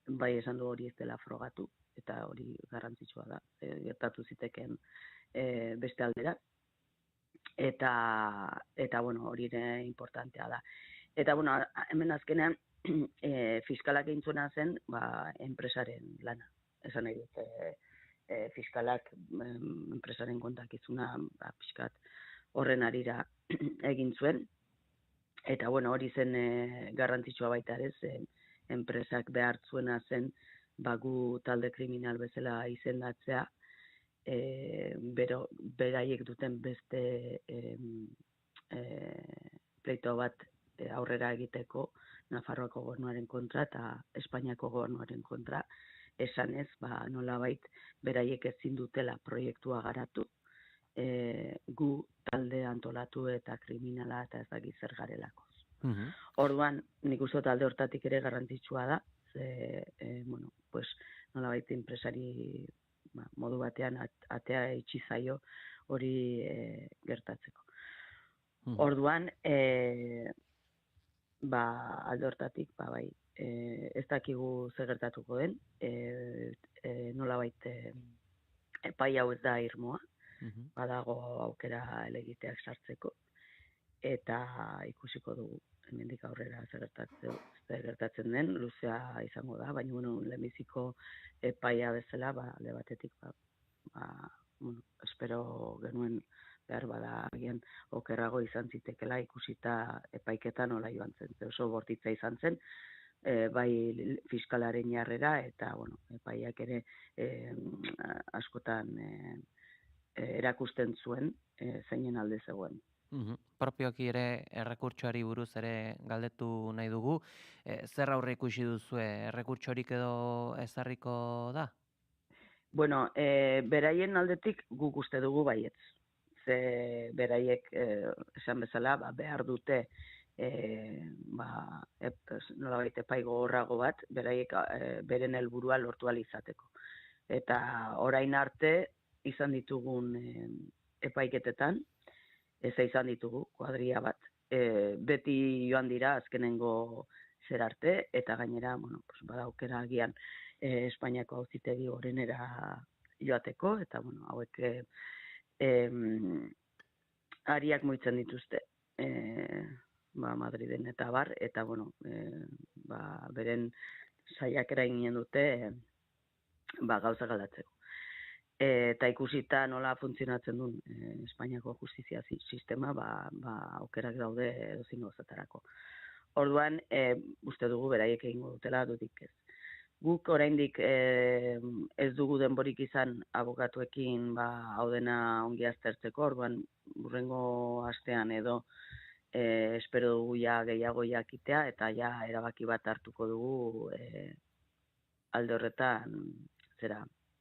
bai esan du hori ez dela frogatu, eta hori garrantzitsua da, gertatu ziteken beste aldera, eta bueno, hori ere importantea da. Eta, bueno, hemen azkenean, fiskalak egin zuena zen, enpresaren lana. Esan nahi dut, fiskalak enpresaren kontakizuna pixkat horren arira egin zuen, eta, bueno, hori zen garrantzitsua baita ere, enpresak behar zuena zen, gu talde kriminal bezala izendatzea, beraiek duten beste pleito bat aurrera egiteko Nafarroako gobernuaren kontra eta Espainiako gobernuaren kontra, esanez, nolabait beraiek ezin dutela proiektua garatu, gu talde antolatu eta kriminala eta ez dakit zer garelako. Orduan, nik uste talde hortatik ere garrantzitsua da, bueno, pues, nolabait enpresari modu batean atea itxi zaio hori gertatzeko. Orduan, alde hortatik, bai, ez dakigu zer gertatuko den, nolabait epai hau ez da irmoa, badago aukera elegiteak sartzeko, eta ikusiko dugu hemendik aurrera zer gertatzen den, luzea izango da, baina, bueno, lehenbiziko epaia bezala, alde batetik, bueno, espero genuen behar bada agian okerrago izan zitekela ikusita epaiketa nola joan zen. Oso bortitza izan zen, bai fiskalaren jarrera, eta, bueno, epaiak ere askotan erakusten zuen zeinen alde zegoen. Propioki ere errekurtsoari buruz ere galdetu nahi dugu. Zer aurre ikusi duzue, errekurtsorik edo ezarriko da? Bueno, beraien aldetik guk uste dugu baietz. Ze beraiek esan bezala behar dute nolabait epai gogorrago bat, beraiek beren helburua lortu ahal izateko. Eta orain arte izan ditugun epaiketetan, ez izan ditugu, kuadria bat. Beti joan dira azkenengo zer arte, eta gainera, bueno, badaukera agian Espainiako auzitegi gorenera joateko, eta, bueno, hauek ariak muitzen dituzte Madriden eta bar, eta, bueno, beren saiakera egin dute gauza galdatzeko. Eta ikusita nola funtzionatzen duen Espainiako justizia sistema, aukerak daude edozein gauzatarako. Orduan, uste dugu beraiek egingo dutela dudik ez. Guk oraindik ez dugu denborik izan abokatuekin hau dena ongi aztertzeko, orduan hurrengo astean edo espero dugu gehiago jakitea eta erabaki bat hartuko dugu alde horretan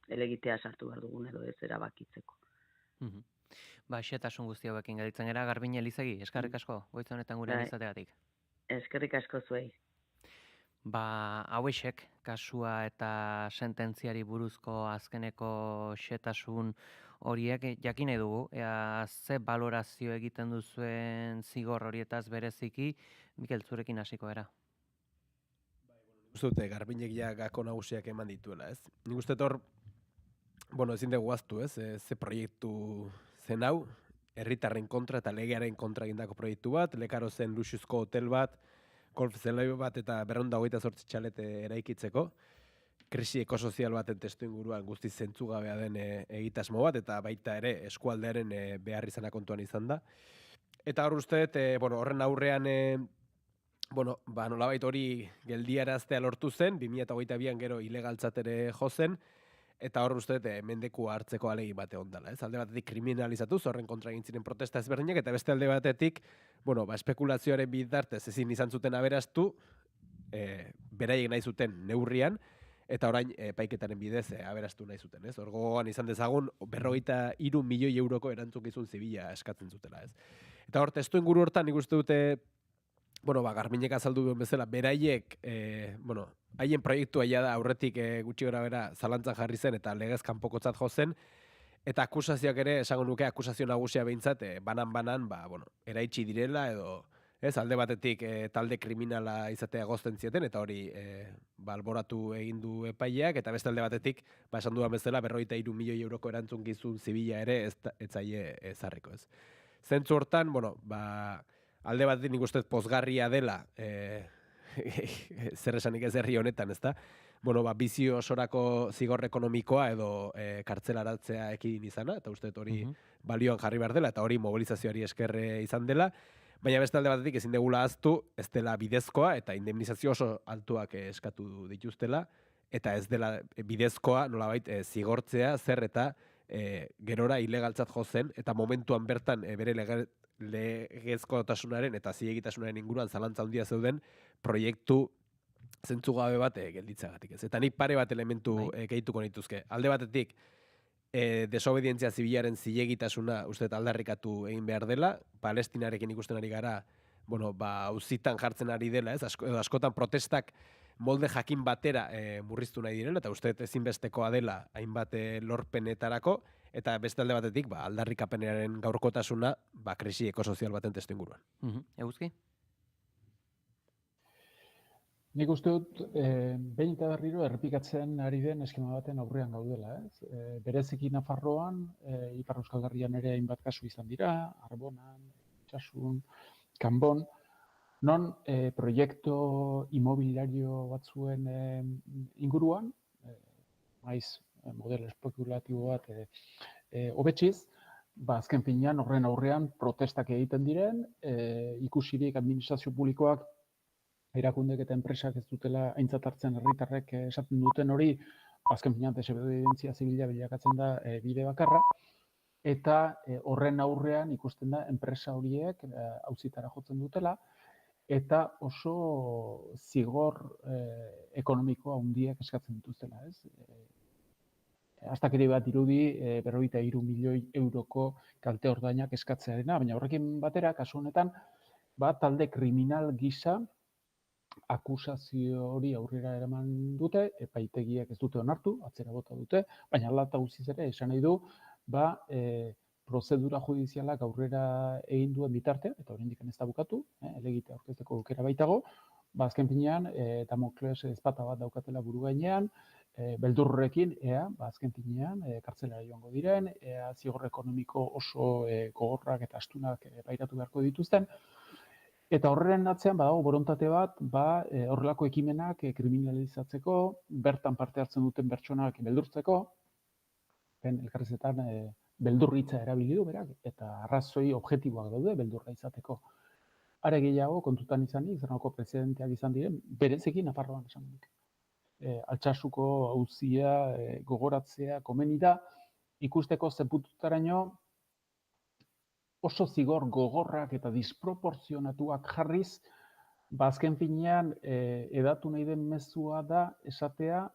helegitea sartu behar dugun edo ez erabakitzeko. Xehetasun guzti hauekin gelditzen gara, Garbine Elizegi, eskerrik asko, goiz honetan gurean izateagatik. Eskerrik asko zuei. Hauexek, kasua eta sententziari buruzko azkeneko xehetasun horiek jakin nahi dugu, ze balorazio egiten duzuen zigor horietaz bereziki, Mikel, zurekin hasiko era. Uste dute, Garbinek gako nagusiak eman dituela, ez? Nik uste hor, ezin dugu aztu, ez? Ze proiektu zen hau, herritarren kontra eta legearen kontra egindako proiektu bat, Lekaro zen luxuzko hotel bat, golf zelai bat eta 228 txalet eraikitzeko, krisi ekosozial baten testu inguruan guztiz zentzugabea den egitasmo bat, eta baita ere eskualdearen behar izana kontuan izan da. Eta hor uste, horren aurrean, nolabait hori geldiaraztea lortu zen, 2022an gero ilegaltzat ere jo zen, eta hor uste, mendeku hartzeko alegin bate ondala. Alde batetik kriminalizatuz, horren kontra egin ziren protesta ezberdinak, eta beste alde batetik, espekulazioaren bidartez ezin izan zuten aberaztu, beraiek nahi zuten neurrian, eta orain epaiketaren bidez aberastu nahi zuten. Hor gogoan izan dezagun, 43 milioi euroko erantzukizun zibila eskatzen zutela. Eta hor, testu inguru hortan ikuste dute, Garbinek azaldu duen bezala, beraiek, haien proiektua da aurretik gutxi gora bera zalantzan jarri zen eta legez kanpokotzat jo zen, eta akusazioak ere, esango nuke akusazio nagusia behintzat, banan, eraitsi direla edo, alde batetik talde kriminala izatea gozten zieten, eta hori alboratu egin du epaileak, eta beste alde batetik, esan duan bezala, 43 milioi euroko erantzukizun zibila ere ez zaie ezarriko, ez. Zentzu hortan, alde batetik nik uste pozgarria dela, zer esanik ez herri honetan, ezta? Bizio osorako zigor ekonomikoa edo kartzelaratzea ekin izana, eta uste hori balioan jarri behar dela, eta hori mobilizazioari eskerre izan dela, baina beste alde batetik ezin degula ahaztu, ez dela bidezkoa, eta indemnizazio oso altuak eskatu dituztela, eta ez dela bidezkoa nolabait zigortzea zer eta gerora ilegaltzat jo zen, eta momentuan bertan bere legezkotasunaren eta zilegitasunaren inguruan zalantza handia zeuden proiektu zentzugabe bat gelditzagatik. Eta nik pare bat elementu gehituko nituzke. Alde batetik, desobedientzia zibilaren zilegitasuna uste aldarrikatu egin behar dela, Palestinarekin ikusten ari gara, auzitan jartzen ari dela, askotan protestak molde jakin batera murriztu nahi direla, eta uste ezinbestekoa dela hainbat lorpenetarako, eta beste alde batetik, aldarrikapenaren gaurkotasuna, krisi ekosozial baten testu inguruan. Eguzki? Nik uste dut, behin eta berriro errepikatzen ari den eskema baten aurrean gaudela. Bereziki Nafarroan, Ipar Euskal Herrian ere hainbat kasu izan dira, Arbonan, Itxasun, Kanbon, non proiektu imobiliario batzuen inguruan, maiz modelo espekulatibo bat hobetxiz, azken finean horren aurrean protestak egiten diren, ikusirik administrazio publikoak, erakundek eta enpresak ez dutela aintzat hartzen herritarrek esaten duten hori, azken finean desobedientzia zibila bilakatzen da bide bakarra, eta horren aurrean ikusten da enpresa horiek auzitara jotzen dutela, eta oso zigor ekonomiko handiak eskatzen dituztela, ez? Astakeri bat dirudi 43 milioi euroko kalte ordainak eskatzearena, baina horrekin batera, kasu honetan, talde kriminal gisa akusazio hori aurrera eraman dute, epaitegiak ez dute onartu, atzera bota dute, baina alata guztiz ere esan nahi du, prozedura judizialak aurrera egin duen bitarte, eta oraindik ez da bukatu, helegitea aurkezteko aukera baitago, azken finean, Damokles ezpata bat daukatela buru gainean, beldurrekin, azken finean, kartzelara joango diren, zigor ekonomiko oso gogorrak eta astunak pairatu beharko dituzten, eta horren atzean badago borontate bat, horrelako ekimenak kriminalizatzeko, bertan parte hartzen duten pertsonak beldurtzeko, elkarrezetan beldurritza erabili du berak, eta arrazoi objektiboak daude beldurra izateko. Are gehiago, kontutan izanik, Zernako presidenteak izan diren, bereziki Nafarroan esan dut. Altsasuko auzia gogoratzea komeni da, ikusteko ze puntutaraino oso zigor gogorrak eta disproportzionatuak jarriz, azken finean edatu nahi den mezua da esatea,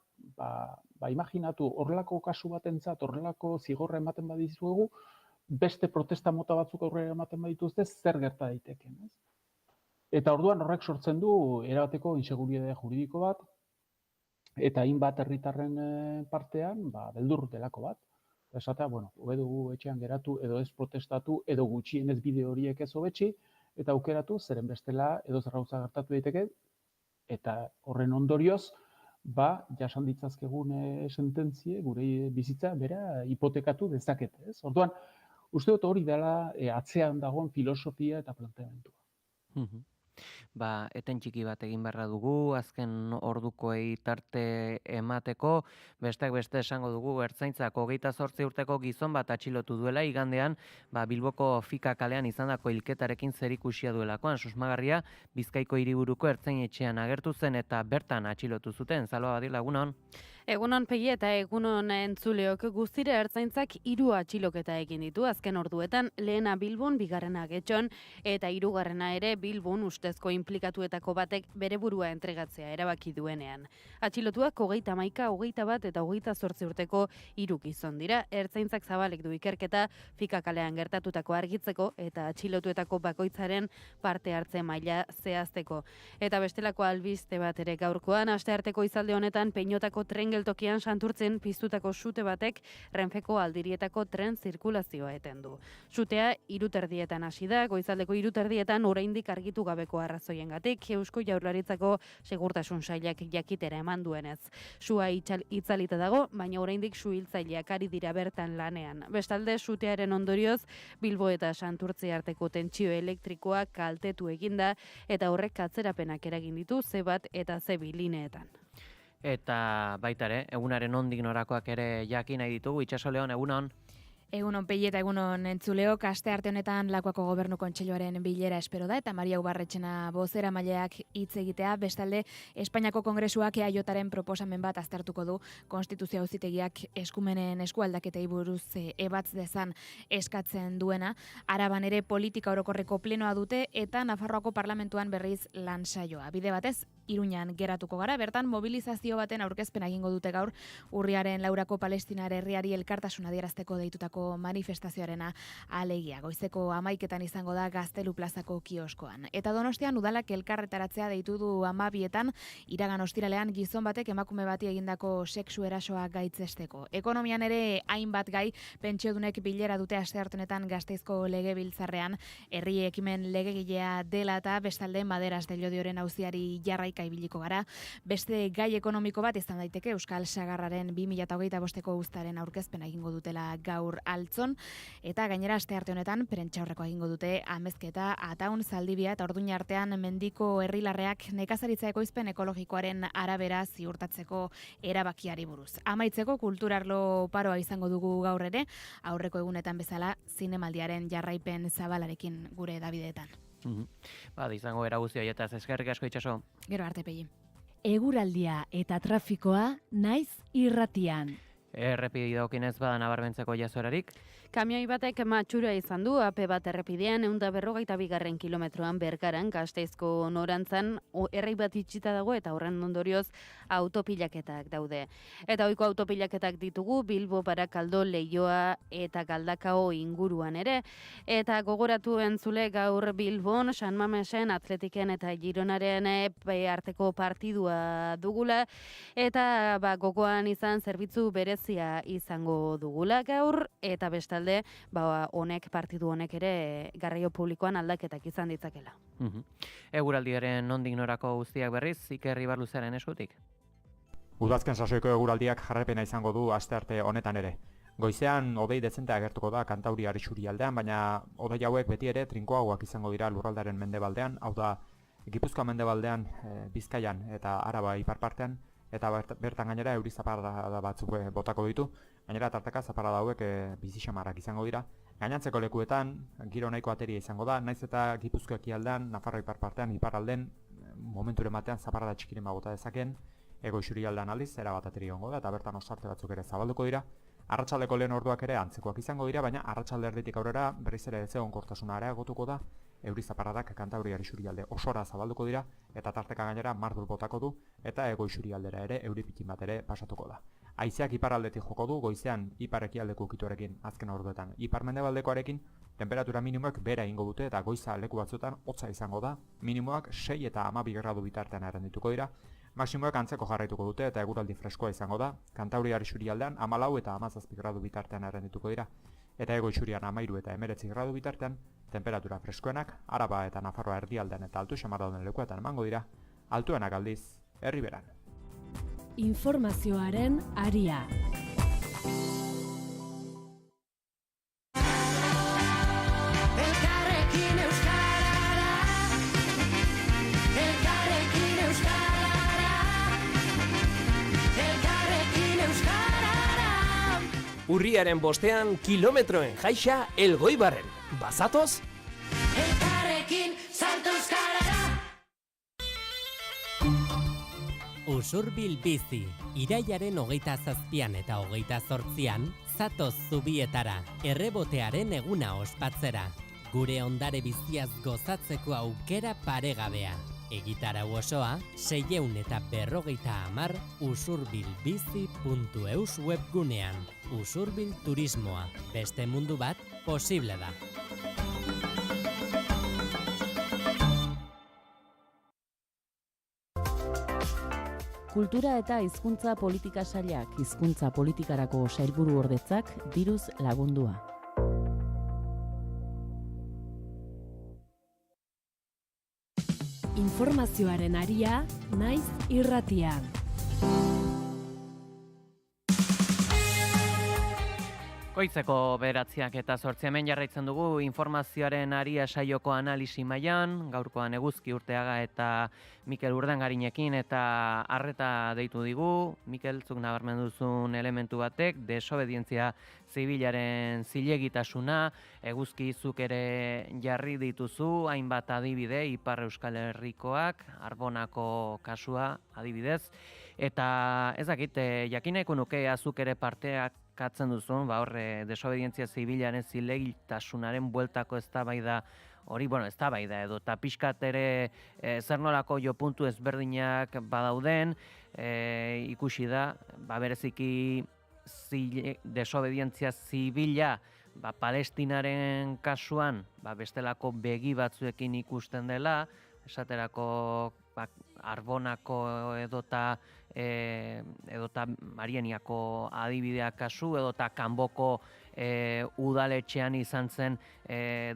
imaginatu horrelako kasu batentzat, horrelako zigorra ematen badizuegu, beste protesta mota batzuk aurrera ematen badituzte, zer gerta daiteken, ez? Eta orduan horrek sortzen du erabateko inseguritate juridiko bat, eta hainbat herritarren partean, beldur delako bat. Esatea, hobe dugu etxean geratu, edo ez protestatu, edo gutxienez bide horiek ez hobetsi, eta aukeratu, zeren bestela edo zer gauza gertatu daiteke, eta horren ondorioz, jasan ditzazkegun sententzie, gure bizitza, bera, hipotekatu dezakete, ez? Orduan, uste dut hori dela atzean dagoen filosofia eta planteamentua. Eten txiki bat egin beharra dugu, azken ordukoei tarte emateko, besteak beste esango dugu, Ertzaintzak 28 urteko gizon bat atxilotu duela, igandean Bilboko Fika kalean izandako hilketarekin zerikusia duelakoan, susmagarria Bizkaiko hiriburuko ertzainetxean agertu zen eta bertan atxilotu zuten. Zalba Badil, egunon? Egunon Pegi eta egunon entzuleok, guztire Ertzaintzak 3 atxiloketa egin ditu azken orduetan, lehena Bilbon, bigarrena Getxon eta 3. ere Bilbon ustezko inplikatuetako batek bere burua entregatzea erabaki duenean. Atxilotuak 31, 21 eta 28 urteko 3 gizon dira. Ertzaintzak zabalek du ikerketa Fika kalean gertatutako argitzeko eta atxilotuetako bakoitzaren parte hartze maila zehazteko. Eta bestelako albiste bat ere gaurkoan, astearteko izalde honetan Peinotako tren geltokian Santurtzen piztutako sute batek Renfeko aldirietako tren zirkulazioa eten du. Sutea 3:30 hasi da, goizaldeko 3:30 oraindik argitu gabeko arrazoiengatik Eusko Jaurlaritzako Segurtasun Sailak jakitera eman duenez. Sua itzalita dago, baina oraindik suhiltzaileak ari dira bertan lanean. Bestalde, sutearen ondorioz Bilbo eta Santurtzi arteko tentsio elektrikoa kaltetu eginda eta horrek atzerapenak eragin ditu C1 eta C2 lineetan. Eta baita ere, egunaren nondik norakoak ere jakin nahi ditugu. Itxaso Leon, egunon? Egunon Pegi eta egunon entzuleok, aste arte honetan Lakuako Gobernu Kontseiluaren bilera espero da eta Maria Ubarretxena bozeramaileak hitz egitea. Bestalde, Espainiako Kongresuak EAJaren proposamen bat aztertuko du Konstituzio Auzitegiak eskumenen eskualdaketei buruz ebatz dezan eskatzen duena. Araban ere politika orokorreko plenoa dute eta Nafarroako Parlamentuan berriz lansaioa. Bide batez, Iruñan geratuko gara, bertan mobilizazio baten aurkezpena egingo dute gaur urriaren 4ko Palestinar herriari elkartasuna adierazteko deitutako manifestazioarena alegia. Goizeko 11etan izango da Gaztelu plazako kioskoan. Eta Donostian udalak elkarretaratzea deitu du 12etan, iragan ostiralean gizon batek emakume bati egindako sexu erasoa gaitzesteko. Ekonomian ere hainbat gai, pentsiodunek bilera dute astearte honetan Gasteizko Legebiltzarrean, herri ekimen legegilea dela eta bestalde Maderas de Llodioren auziari jarraika ibiliko gara. Beste gai ekonomiko bat izan daiteke Euskal Sagarraren 2025ko uztaren aurkezpena egingo dutela gaur Altzon, eta gainera astearte honetan prentsaurrekoa egingo dute Amezketa, Ataun, Zaldibia eta Orduña artean mendiko herrilarreak nekazaritza ekoizpen ekologikoaren arabera ziurtatzeko erabakiari buruz. Amaitzeko kulturarlo paroa izango dugu gaur ere, aurreko egunetan bezala zinemaldiaren jarraipen zabalarekin gure Davidetan. Izango era guzti horietaz, eskerrik asko Itxaso. Gero arte Pegi. Eguraldia eta trafikoa naiz irratian. Errepide dagokienez bada nabarmentzeko jazorarik? Kamioi batek matxura izan du AP bat errepidean 152. kilometroan Bergaran, Gasteizko norantzan, errei bat itxita dago eta horren ondorioz autopilaketak daude. Eta ohiko autopilaketak ditugu Bilbo, Barakaldo, Leioa eta Galdakao inguruan ere. Eta gogoratu entzule gaur Bilbon, San Mamesen, Atletiken eta Gironaren arteko partidua dugula. Eta gogoan izan zerbitzu berezia izango dugula gaur, eta bestalde honek partidu honek ere garraio publikoan aldaketak izan ditzakela. Eguraldiaren nondik norako guztiak berriz, Iker Ibarluzaren eskutik? Udazken sasoiko eguraldiak jarraipena izango du astearte honetan ere. Goizean hodei dezente agertuko da Kantauriar isurialdean, baina hodei hauek beti ere trinkoagoak izango dira lurraldaren mendebaldean, hau da Gipuzkoa mendebaldean, Bizkaian eta Araba iparpartean, eta bertan gainera euri zaparrada batzuk botako ditu. Gainera tartaka zaparrada hauek bizi xamarrak izango dira. Gainantzeko lekuetan giro nahiko ateria izango da, naiz eta Gipuzkoa ekialdean, Nafarroa iparpartean, iparralden momenturen batean zaparrada txikiren bota dezakeen, Ego isurialdean aldiz, erabat ateri egongo da eta bertan osarte batzuk ere zabalduko dira. Arratsaldeko lehen orduak ere antzekoak izango dira, baina arratsalde erditik aurrera berriz ere ezegonkortasuna areagotuko da. Euri zaparradak Kantabriar isurialde osora zabalduko dira eta tarteka gainera mardul botako du eta hego isurialdera ere euri pitin bat ere pasatuko da. Haizeak iparraldetik joko du, goizean ipar-ekialdeko ukituarekin azken orduetan ipar-mendebaldekoarekin temperatura minimoak bera egingo dute eta goiza leku batzuetan hotza izango da. Minimoak 6 eta 12 gradu bitartean errendituko dira. Maximoak antzeko jarraituko dute eta eguraldi freskoa izango da. Kantabriar isurialdean 14 eta 17 gradu bitartean errendituko dira. Eta hego isurian 13 eta 19 gradu bitartean temperatura freskoenak Araba eta Nafarroa erdialdean eta altu xamar dauden lekuetan emango dira. Altuenak aldiz, Herriberan. Informazioaren aria. Urriaren 5ean kilometroen jaixa Elgoibarren. Bazatoz? Elkarrekin salto euskarara! Usurbil bizi, iraiaren 27an eta 28an, zatoz zubietara, errebotearen eguna ospatzera. Gure ondare biziaz gozatzeko aukera paregabea. Egitarau osoa, 650 usurbilbizi.eus webgunean. Usurbil turismoa, beste mundu bat posible da. Kultura eta hizkuntza politika sailak, hizkuntza politikarako sailburuordetzak diruz lagundua. Informazioaren aria, naiz irratian. Goizeko 9:08 hemen jarraitzen dugu informazioaren aria saioko analisi mailan, gaurkoan Eguzki Urteaga eta Mikel Urdangarinekin eta arreta deitu digu. Mikel, zuk nabarmen duzun elementu batek, desobedientzia zibilaren zilegitasuna, Eguzki zuk ere jarri dituzu, hainbat adibide, Ipar Euskal Herrikoak, Arbonako kasua adibidez, eta ez dakit, jakin nahiko nuke azuk ere parteak katzen duzun, horre desobedientzia zibilaren zilegitasunaren bueltako eztabaida hori, eztabaida edo, eta pixkat ere zer nolako jopuntu ezberdinak badauden, ikusi da, bereziki desobedientzia zibila, Palestinaren kasuan, bestelako begi batzuekin ikusten dela, esaterako Arbonako edota Marieniako adibideak kasu, edota Kanboko udaletxean izan zen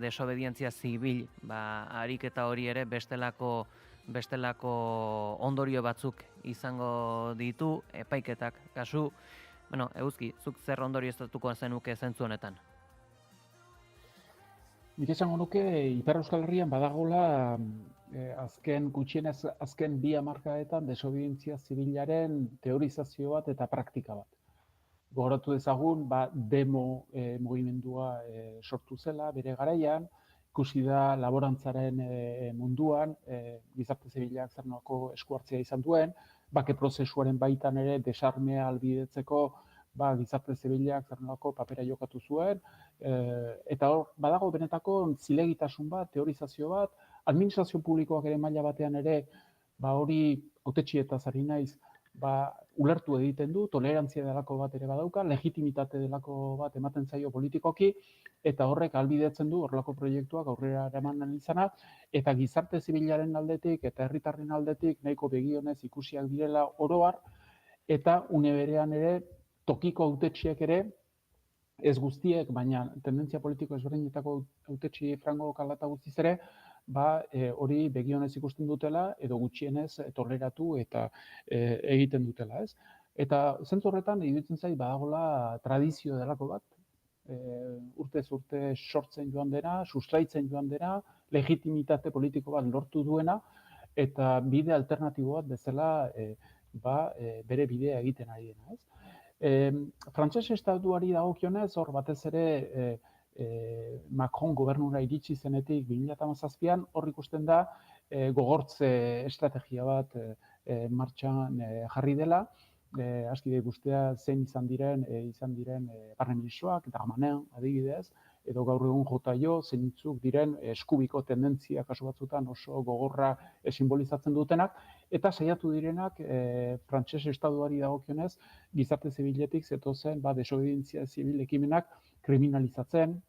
desobedientzia zibil, ariketa hori ere bestelako ondorio batzuk izango ditu, epaiketak kasu. Eguzki, zuk zer ondorio estatuko zenuke zentzu honetan? Nik esango nuke Ipar Euskal Herrian badagola gutxienez azken 2 hamarkadetan desobedientzia zibilaren teorizazio bat eta praktika bat. Gogoratu dezagun, demo mugimendua sortu zela bere garaian, ikusi da laborantzaren munduan, gizarte zibilak zer nolako esku hartzea izan duen, bake prozesuaren baitan ere desarmea albidetzeko gizarte zibilak zer nolako papera jokatu zuen, eta hor badago benetako zilegitasun bat, teorizazio bat, administrazio publikoak ere maila batean ere hori hautetxietaz ari naiz ulertu egiten du, tolerantzia delako bat ere badauka, legitimitate delako bat ematen zaio politikoki, eta horrek ahalbidetzen du horrelako proiektuak aurrera eraman izana, eta gizarte zibilaren aldetik eta herritarren aldetik nahiko begionez ikusiak direla oro har, eta une berean ere tokiko hautetxiek ere, ez guztiek, baina tendentzia politiko ezberdinetako hautetxi frango kalata guztiz ere, hori begionez ikusten dutela edo gutxienez toleratu eta egiten dutela, ez? Eta zentzu horretan iruditzen zait badagola tradizio delako bat, urtez urte sortzen joan dena, sustraitzen joan dena, legitimitate politiko bat lortu duena eta bide alternatibo bat bezala bere bidea egiten ari dena, ez? Frantses estatuari dagokionez, hor batez ere Macron gobernura iritsi zenetik 2017an hor ikusten da gogortze estrategia bat martxan jarri dela, aski guztia zein izan diren barne ministroak, Darmanin adibidez, edo gaur egun JO, zeintzuk diren eskubiko tendentzia kasu batzutan oso gogorra simbolizatzen dutenak, eta saiatu direnak frantses estatuari dagokionez, gizarte zibiletik zetozen desobedientzia zibil ekimenak kriminalizatzen,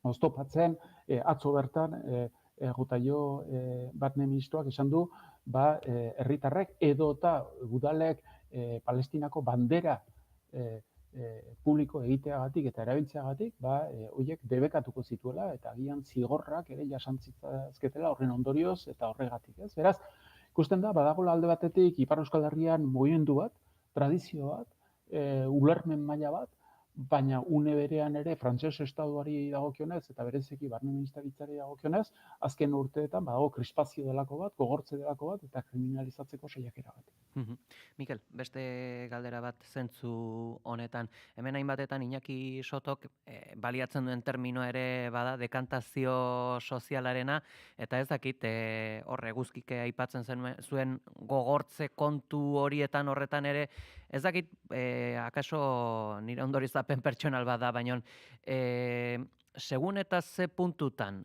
oztopatzen, atzo bertan JO barne ministroak esan du, herritarrek edota udalek Palestinako bandera publiko egiteagatik eta erabiltzeagatik, horiek debekatuko zituela eta agian zigorrak ere jasantzazketela horren ondorioz eta horregatik, ez? Beraz, ikusten da, badagoela alde batetik Ipar Euskal Herrian mugimendu bat, tradizio bat, ulermen maila bat, baina une berean ere frantses estatuari dagokionez eta bereziki barne ministeritzari dagokionez, azken urteetan badago krispazio delako bat, gogortze delako bat eta kriminalizatzeko saiakera bat. Mikel, beste galdera bat zentzu honetan. Hemen hainbatetan Iñaki Sotok baliatzen duen terminoa ere bada dekantazio sozialarena, eta ez dakit horre guzkik aipatzen zuen gogortze kontu horretan ere, ez dakit akaso nire ondorizapen pertsonal bada, baina segun eta ze puntutan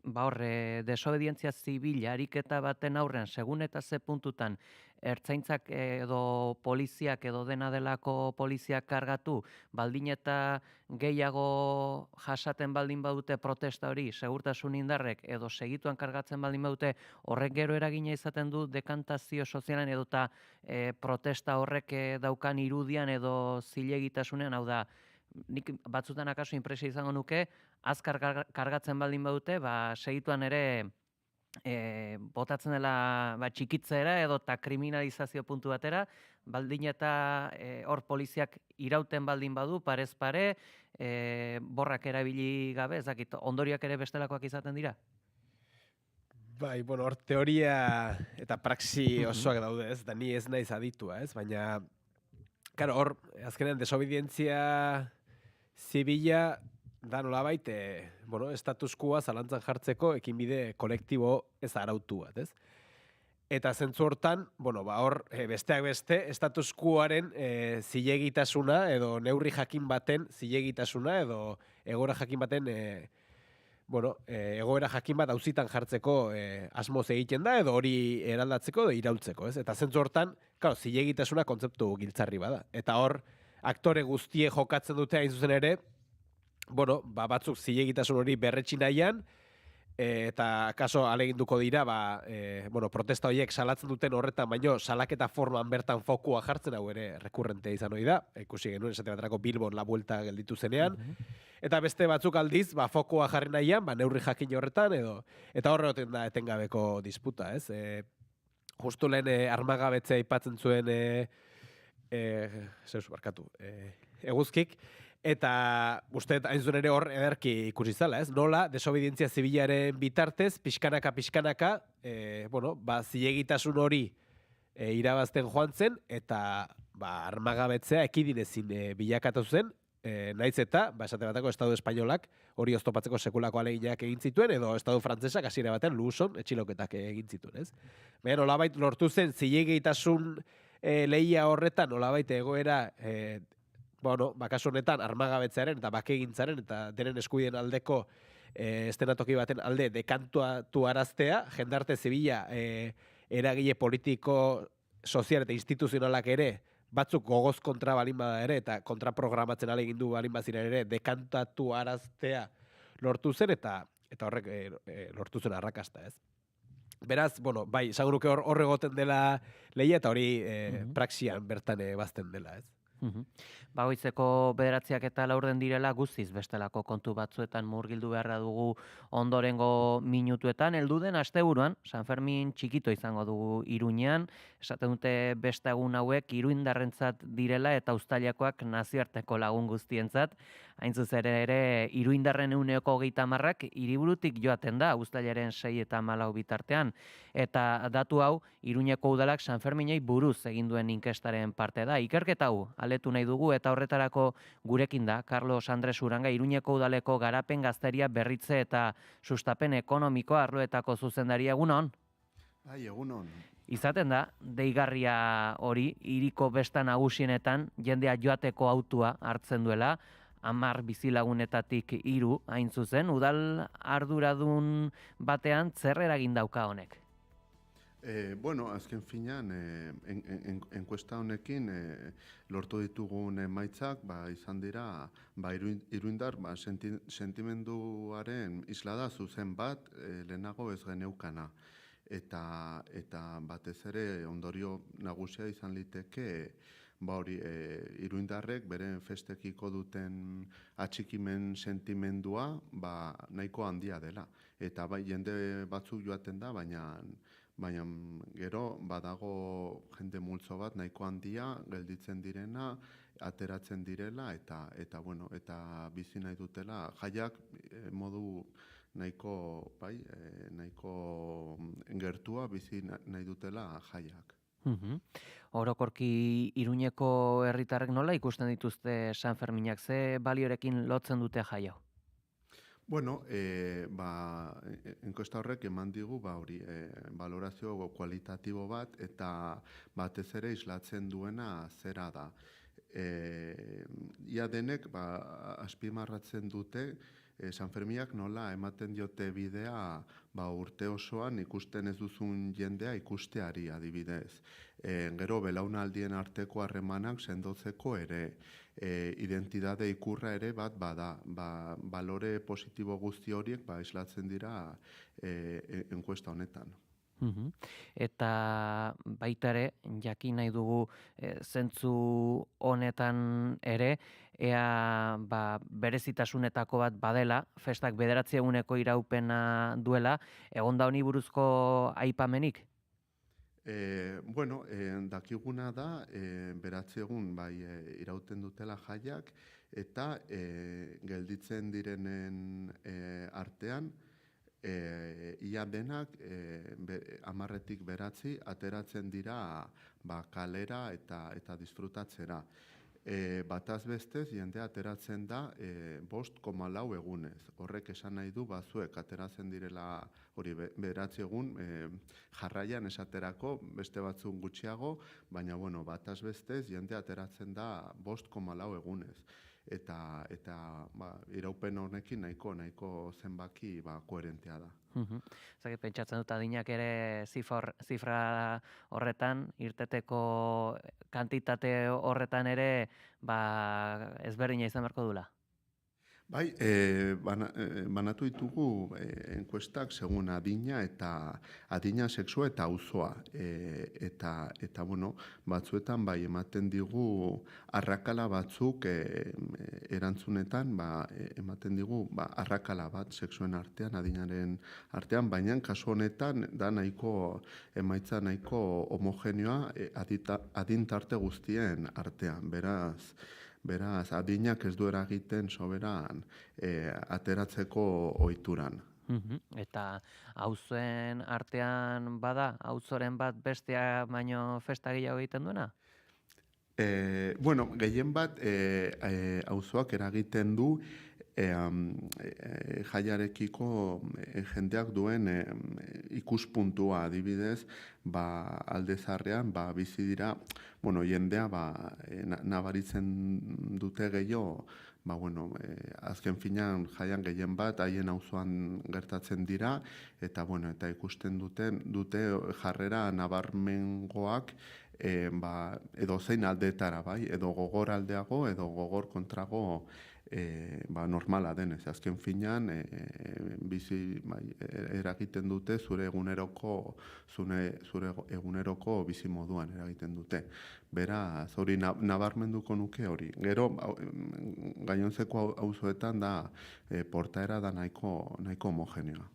desobedientzia zibila ariketa baten aurrean, segun eta ze puntutan ertzaintzak edo poliziak edo dena delako poliziak kargatu, baldin eta gehiago jasaten baldin badute protesta hori, segurtasun indarrek edo segituan kargatzen baldin badute, horrek gero eragina izaten du dekantazio sozialan edo eta protesta horrek daukan irudian edo zilegitasunean, hau da, nik batzutan akaso inpresio izango nuke, azkar kargatzen baldin badute, segituan ere botatzen dela txikitzera edo eta kriminalizazio puntu batera, baldin eta hor poliziak irauten baldin badu, parez pare, borrak erabili gabe, ez dakit, ondoriak ere bestelakoak izaten dira? Bai, hor teoria eta praxi osoak daude, ez, da ni ez naiz aditua, ez, baina, karo, hor, azkenean desobedientzia zibila da nolabait, status quoa zalantzan jartzeko ekinbide kolektibo ez arautu bat, ez? Eta zentzu hortan, hor, besteak beste, status quoaren zilegitasuna edo neurri jakin baten zilegitasuna edo egoera jakin baten, egoera jakin bat auzitan jartzeko asmoz egiten da edo hori eraldatzeko edo iraultzeko, ez? Eta zentzu hortan, zilegitasuna kontzeptu giltzarri bada. Eta hor, aktore guztie jokatzen dute hain zuzen ere, batzuk zilegitasun hori berretsi nahian, eta kaso aleginduko dira, protesta horiek salatzen duten horretan, baino salaketa forman bertan fokua jartzen, hau ere rekurrentea izan hori da, ikusi genuen esate baterako Bilbon la vuelta gelditu zenean, eta beste batzuk aldiz, fokua jarri nahian, neurri jakin horretan, eta horregoten da etengabeko disputa, ez? Justu lehen armagabetzea aipatzen zuen eguzkik, eta uste hain zuen ere hor ederki ikusi zala, ez? Nola, desobedientzia zibilaren bitartez, pixkanaka, zilegitasun hori irabazten joan zen, eta armagabetzea ekidinezin bilakatu zen, naiz eta, esate batako Estadu Espainolak hori oztopatzeko sekulako aleginak egin zituen, edo Estadu Frantsesak hasiera baten Luson etxiloketak egin zituen, ez? Baina nolabait lortu zen zilegitasun lehia horretan, nolabait egoera, kasu honetan armagabetzearen eta bakegintzaren eta denen eskubideen aldeko estenatoki baten alde dekantuatu araztea, jendarte zibila eragile politiko, sozial eta instituzionalak ere, batzuk gogoz kontra balin bada ere, eta kontraprogramatzen alegindu balin baziren ere, dekantatu araztea lortu zen, eta horrek lortu zen arrakasta, ez? Beraz, bai, esango nuke hor egoten dela lehia, eta hori praxian bertan bazten dela, ez? Bagoitzeko 9 eta 4 direla guztiz bestelako kontu batzuetan murgildu beharra dugu ondorengo minutuetan. Heldu den asteburuan, San Fermin txikito izango dugu Iruñean, esaten dute beste egun hauek iruindarrentzat direla eta uztailakoak nazioarteko lagun guztientzat. Hain zuzen ere Iruindarren 30% hiriburutik joaten da uztailaren 6 eta 14 bitartean. Eta datu hau Iruñeko udalak San Ferminei buruz egin duen inkestaren parte da. Ikerketa hau aletu nahi dugu eta horretarako gurekin da Carlos Andres Uranga, Iruñeko udaleko garapen gazteria berritze eta sustapen ekonomiko arloetako zuzendaria. Egunon? Bai, egunon. izaten da, deigarria hori, hiriko besta nagusienetan jendea joateko autua hartzen duela, 10 bizilagunetatik 3 hain zuzen, udal arduradun batean zer eragin dauka honek? Bueno, azken finean, enkuesta honekin lortu ditugun emaitzak izan dira iruindar sentimenduaren islada zuzen bat lehenago ez geneukana. Eta batez ere ondorio nagusia izan liteke iruindarrek beren festekiko duten atxikimen sentimendua nahiko handia dela. Eta jende batzuk joaten da, baina gero badago jende multzo bat nahiko handia gelditzen direna, ateratzen direla eta bizi nahi dutela jaiak modu nahiko gertua bizi nahi dutela jaiak. Orokorki Iruñeko herritarrek nola ikusten dituzte San Ferminak, ze baliorekin lotzen dute jai hau? Bueno, enkuesta horrek eman digu valorazio kualitatibo bat eta batez ere islatzen duena zera da. Ia denek azpimarratzen dute San Ferminak nola ematen diote bidea urte osoan ikusten ez duzun jendea ikusteari adibidez. Gero belaunaldien arteko harremanak sendotzeko ere, identitate ikurra ere bat bada, balore positibo guzti horiek islatzen dira enkuesta honetan. Eta baita ere, jakin nahi dugu zentzu honetan ere, ea berezitasunetako bat badela, festak 9 eguneko iraupena duela, egon da honi buruzko aipamenik? Bueno, dakiguna da, 9 egun irauten dutela jaiak, eta gelditzen direnen artean, ia denak 10-tik 9 ateratzen dira kalera eta disfrutatzera. Bataz bestez, jendea ateratzen da 5,4 egunez. Horrek esan nahi du bazuek ateratzen direla hori 9 egun jarraian esaterako, beste batzuk gutxiago, baina bataz bestez jendea ateratzen da 5,4 egunez. Eta iraupen honekin nahiko zenbaki koherentea da. Zagit, pentsatzen dut adinak ere zifra horretan, irteteko kantitate horretan ere ezberdina izan beharko dula. Bai, banatu ditugu enkuestak segun adina eta adina sexua eta auzoa. Eta batzuetan ematen digu arrakala batzuk erantzunetan, ematen digu arrakala bat sexuen artean, adinaren artean, baina kasu honetan da emaitza nahiko homogeneoa adintarte guztien artean. Beraz, adinak ez du eragiten soberan ateratzeko ohituran. Eta auzoen artean bada, auzoren bat bestea baino festa gehiago egiten duena? Gehien bat auzoak eragiten du jaiarekiko jendeak duen ikuspuntua adibidez, alde zaharrean bizi dira, jendea nabaritzen dute gehiago, azken finean jaian gehien bat haien auzoan gertatzen dira, eta ikusten dute jarrera nabarmengoak edo zein aldetara, edo gogor aldeago, edo gogor kontrago normala denez. Azken finean, bizi eragiten dute zure eguneroko bizi moduan eragiten dute. Beraz, hori nabarmenduko nuke hori. Gero, gainontzeko auzoetan da portaera da nahiko homogeneoa.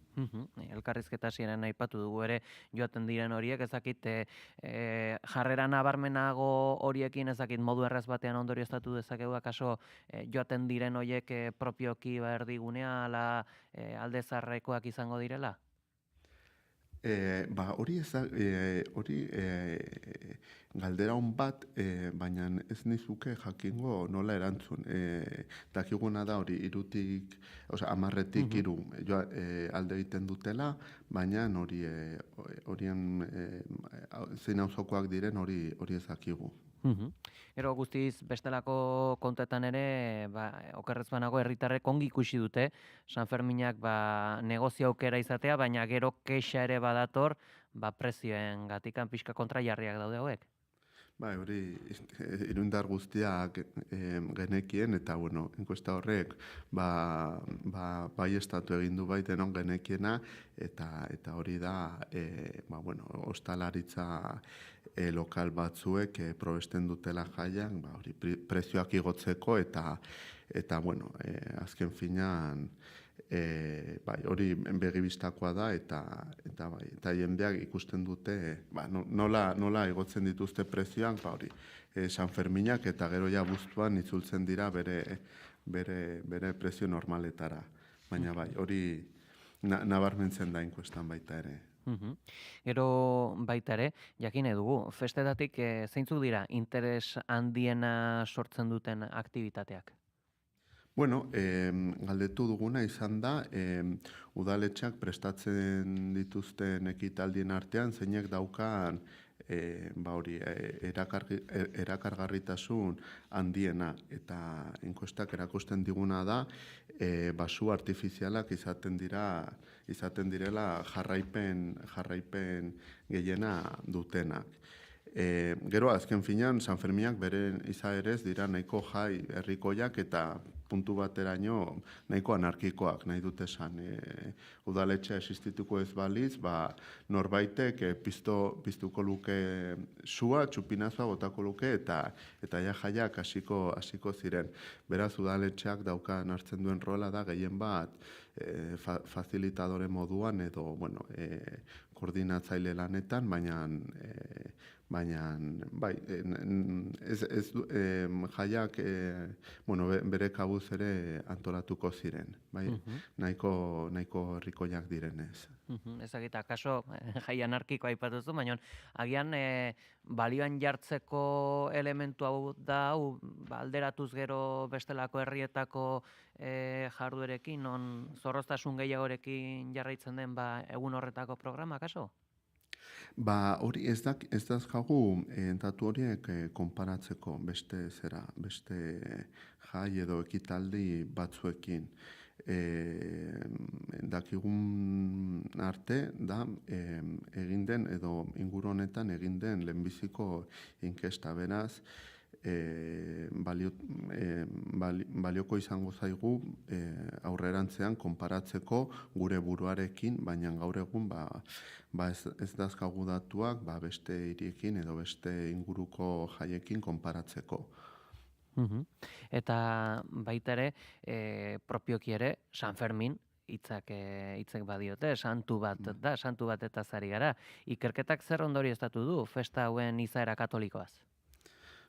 Elkarrizketa hasieran aipatu dugu ere joaten diren horiek, ezakit jarrera nabarmenago horiekin ezakit modu erraz batean ondorioztatu dezakegu akaso joaten diren horiek propioki erdigunea ala alde zaharrekoak izango direla? Hori galdera hon bat, baina ez nizuke jakingo nola erantzun. Dakiguna da hori 10-tik 3 alde egiten dutela, baina horien zein auzokoak diren hori ez dakigu. Gero guztiz bestelako kontuetan ere, okerrez banago herritarrek ongi ikusi dute, San Ferminak negozio aukera izatea, baina gero kexa ere badator, prezioen gatikan pixka kontra jarriak daude hauek. Hori irundar guztiak genekien, eta enkuesta horrek bai estatu egin du baitenon genekiena, eta hori da ostalaritza lokal batzuek probesten dutela jaian, prezioak igotzeko, eta azken finean hori begibistakoa da, eta jendeak ikusten dute nola igotzen dituzte prezioak, San Ferminak, eta gero ja buztuan itzultzen dira bere prezio normaletara. Baina hori nabarmentzen da inkuestan baita ere. Gero baita ere, jakin dugu, festetatik zeintzuk dira interes handiena sortzen duten aktibitateak? Galdetu duguna izan da, udaletxeak prestatzen dituzten ekitaldien artean, zeinek daukan erakargarritasun handiena, eta enkuestak erakusten diguna da, basu artifizialak izaten direla jarraipen gehiena dutenak. Gero azken finean, San Ferminak beren izaerez dira nahiko jai herrikoiak eta puntu bateraino nahiko anarkikoak, nahi dute esan. Udaletxea existituko ez baliz, norbaitek piztuko luke sua, txupinazua botako luke, eta jaiak hasiko ziren. Beraz, udaletxeak daukan hartzen duen rola da gehien bat facilitadore moduan edo koordinatzaile lanetan, baina jaiak bere kabuz ere antolatuko ziren, nahiko herrikoiak direnez. Ezagita, kaso jai anarkiko aipatuzu, baina agian balioan jartzeko elementu hau da, alderatuz gero bestelako herrietako jarduerekin, non zorroztasun gehiagorekin jarraitzen den egun horretako programa, kaso? Hori ez dazkagu datu horiek konparatzeko beste jai edo ekitaldi batzuekin. Dakigun arte da egin den edo inguru honetan egin den lehenbiziko inkesta, beraz balioko izango zaigu aurrerantzean konparatzeko gure buruarekin, baina gaur egun ez dazkagu datuak beste hiriekin edo beste inguruko jaiekin konparatzeko. Eta baita ere, propioki ere, San Fermin, hitzek badiote, santu bat da, santu bat eta zari gara. Ikerketak zer ondorioztatu du festa hauen izaera katolikoaz?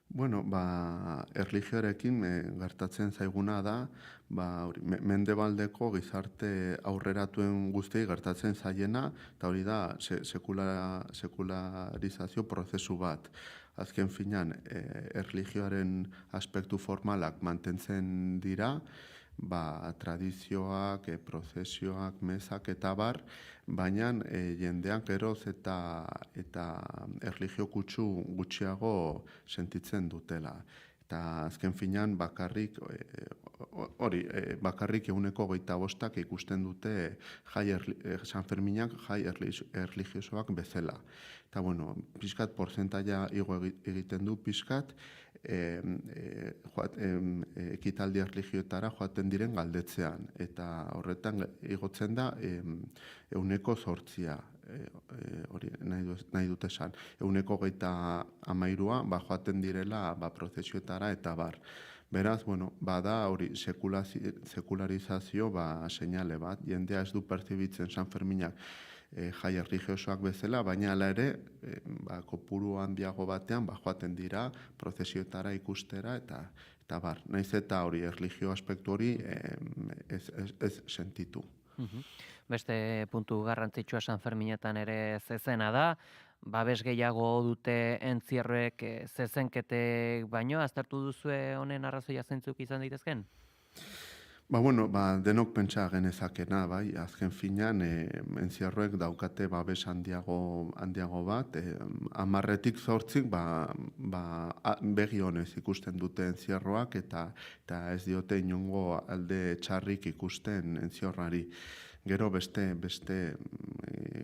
Erlijioarekin gertatzen zaiguna da, mendebaldeko gizarte aurreratuen guztiei gertatzen zaiena, eta hori da sekularizazio prozesu bat. Azken finean, erlijioaren aspektu formalak mantentzen dira, tradizioak, prozesioak, mezak eta bar, baina jendean geroz eta erlijio kutsu gutxiago sentitzen dutela. Eta azken finean bakarrik 25% ikusten dute San Ferminak jai erlijiosoak bezala. Eta pixkat portzentaia igo egiten du pixkat, ekitaldi erlijioetara joaten diren galdetzean. Eta horretan igotzen da 8%, hori nahi dut esan. 13% joaten direla prozesioetara eta bar. Beraz, bada hori sekularizazio seinale bat. Jendea ez du perzibitzen San Ferminak jai erlijiosoak bezala, baina hala ere, kopuru handiago batean joaten dira prozesioetara ikustera eta bar. Naiz eta hori erlijio aspektu hori ez sentitu. Beste puntu garrantzitsua Sanferminetan ere zezena da, babes gehiago dute entzierroek zezenketek baino, aztertu duzue honen arrazoia zeintzuk izan daitezken? Denok pentsa genezakena, bai, azken finean entzierroek daukate babes handiago bat, 10-tik 8 begi honez ikusten dute entzierroak eta ez diote inongo alde txarrik ikusten entzierroari. Gero beste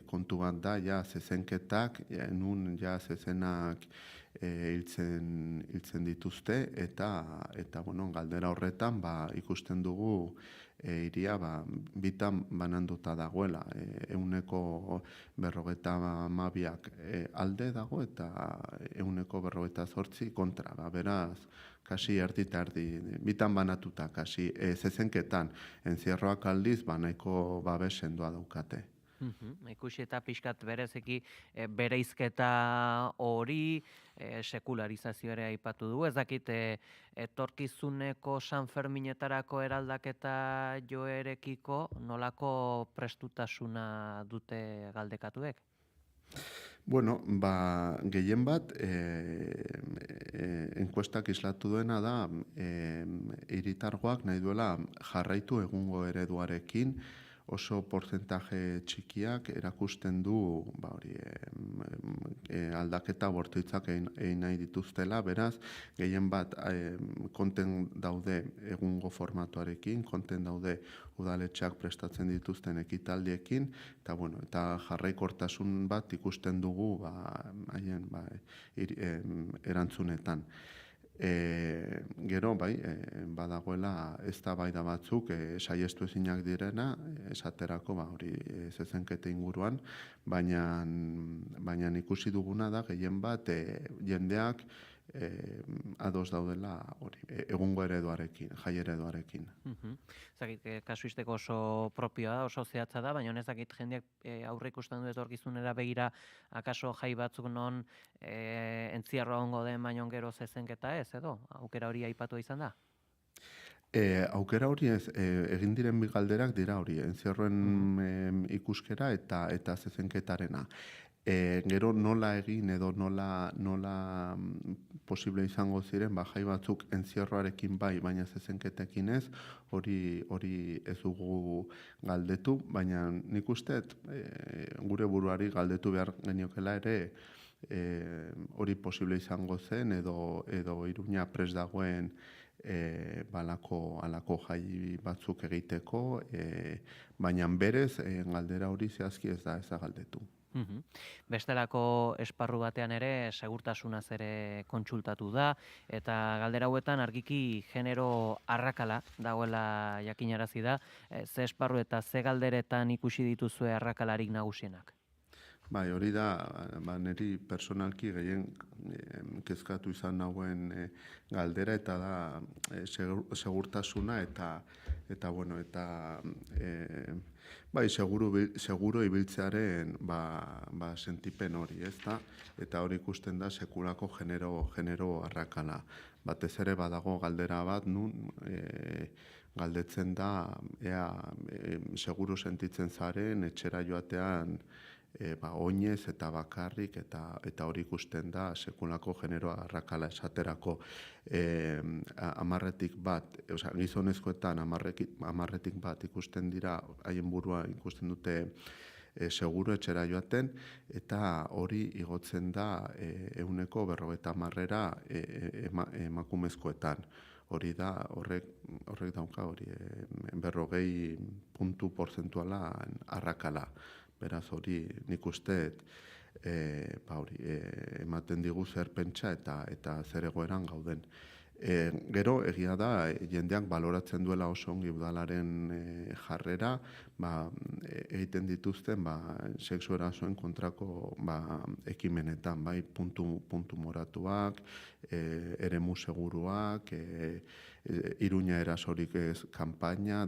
kontu bat da, zezenketak, nun zezenak hiltzen dituzte, eta galdera horretan ikusten dugu hiria bitan bananduta dagoela. 52% alde dago eta 48% kontra. Beraz, kasi erdi eta erdi, bitan banatuta, kasi zezenketan, entzierroak aldiz, nahiko babes sendoa daukate. Ikusi eta pixkat berezeki bereizketa hori, sekularizazio ere aipatu du. Ez dakit etorkizuneko Sanferminetarako eraldaketa joerekiko nolako prestutasuna dute galdekatuek? Gehien bat, enkuestak islatu duena da, hiritargoak nahi duela jarraitu egungo ereduarekin, oso portzentaje txikiak erakusten du aldaketa bortitzak egin nahi dituztela, beraz, gehien bat konten daude egungo formatuarekin, konten daude udaletxeak prestatzen dituzten ekitaldiekin, eta jarraikortasun bat ikusten dugu haien erantzunetan. Gero, badagoela eztabaida batzuk saiestu ezinak direna, esaterako zezenkete inguruan, baina ikusi duguna da gehien bat jendeak ados daudela egungo ereduarekin, jai ereduarekin. Zakit, kasuisteko oso propioa da, oso zehatza da, baina ez dakit jendeak aurre ikusten du etorkizunera begira akaso jai batzuk non entzierroa ongo den baino gero zezenketa ez, edo? Aukera hori aipatu izan da? Aukera hori ez, egin diren bi galderak dira hori, entzierroen ikuskera eta zezenketarena. Gero nola egin edo nola posible izango ziren jai batzuk entzierroarekin baina zezenketekin ez, hori ez dugu galdetu, baina nik usteet gure buruari galdetu behar geniokela ere hori posible izango zen edo Iruña prest dagoen alako jai batzuk egiteko, baina berez galdera hori zehazki ez da galdetu. Bestelako esparru batean ere segurtasunaz ere kontsultatu da, eta galdera hauetan argiki genero arrakala dagoela jakinarazi da. Ze esparru eta ze galderetan ikusi dituzue arrakalarik nagusienak? Hori da, niri personalki gehien kezkatu izan nagoen galdera, eta da segurtasuna eta seguro ibiltzearen sentipen hori, ezta? Eta hori ikusten da sekulako genero arrakala. Batez ere badago galdera bat nun galdetzen da ea seguro sentitzen zaren etxera joatean oinez eta bakarrik eta hori ikusten da sekulako genero arrakala esaterako 10-tik bat, gizonezkoetan 10-tik bat ikusten dira, haien burua ikusten dute seguro etxera joaten, eta hori igotzen da 50% emakumezkoetan. Hori da, horrek dauka, 40 puntu porzentuala arrakala. Beraz hori nik usteet ematen digu zer pentsa eta zer egoeran gauden. Gero egia da jendeak baloratzen duela oso ongi udalaren jarrera, egiten dituzten sexu erasoen kontrako ekimenetan, puntu moratuak, eremu seguruak, Iruña erasorik ez kanpaina,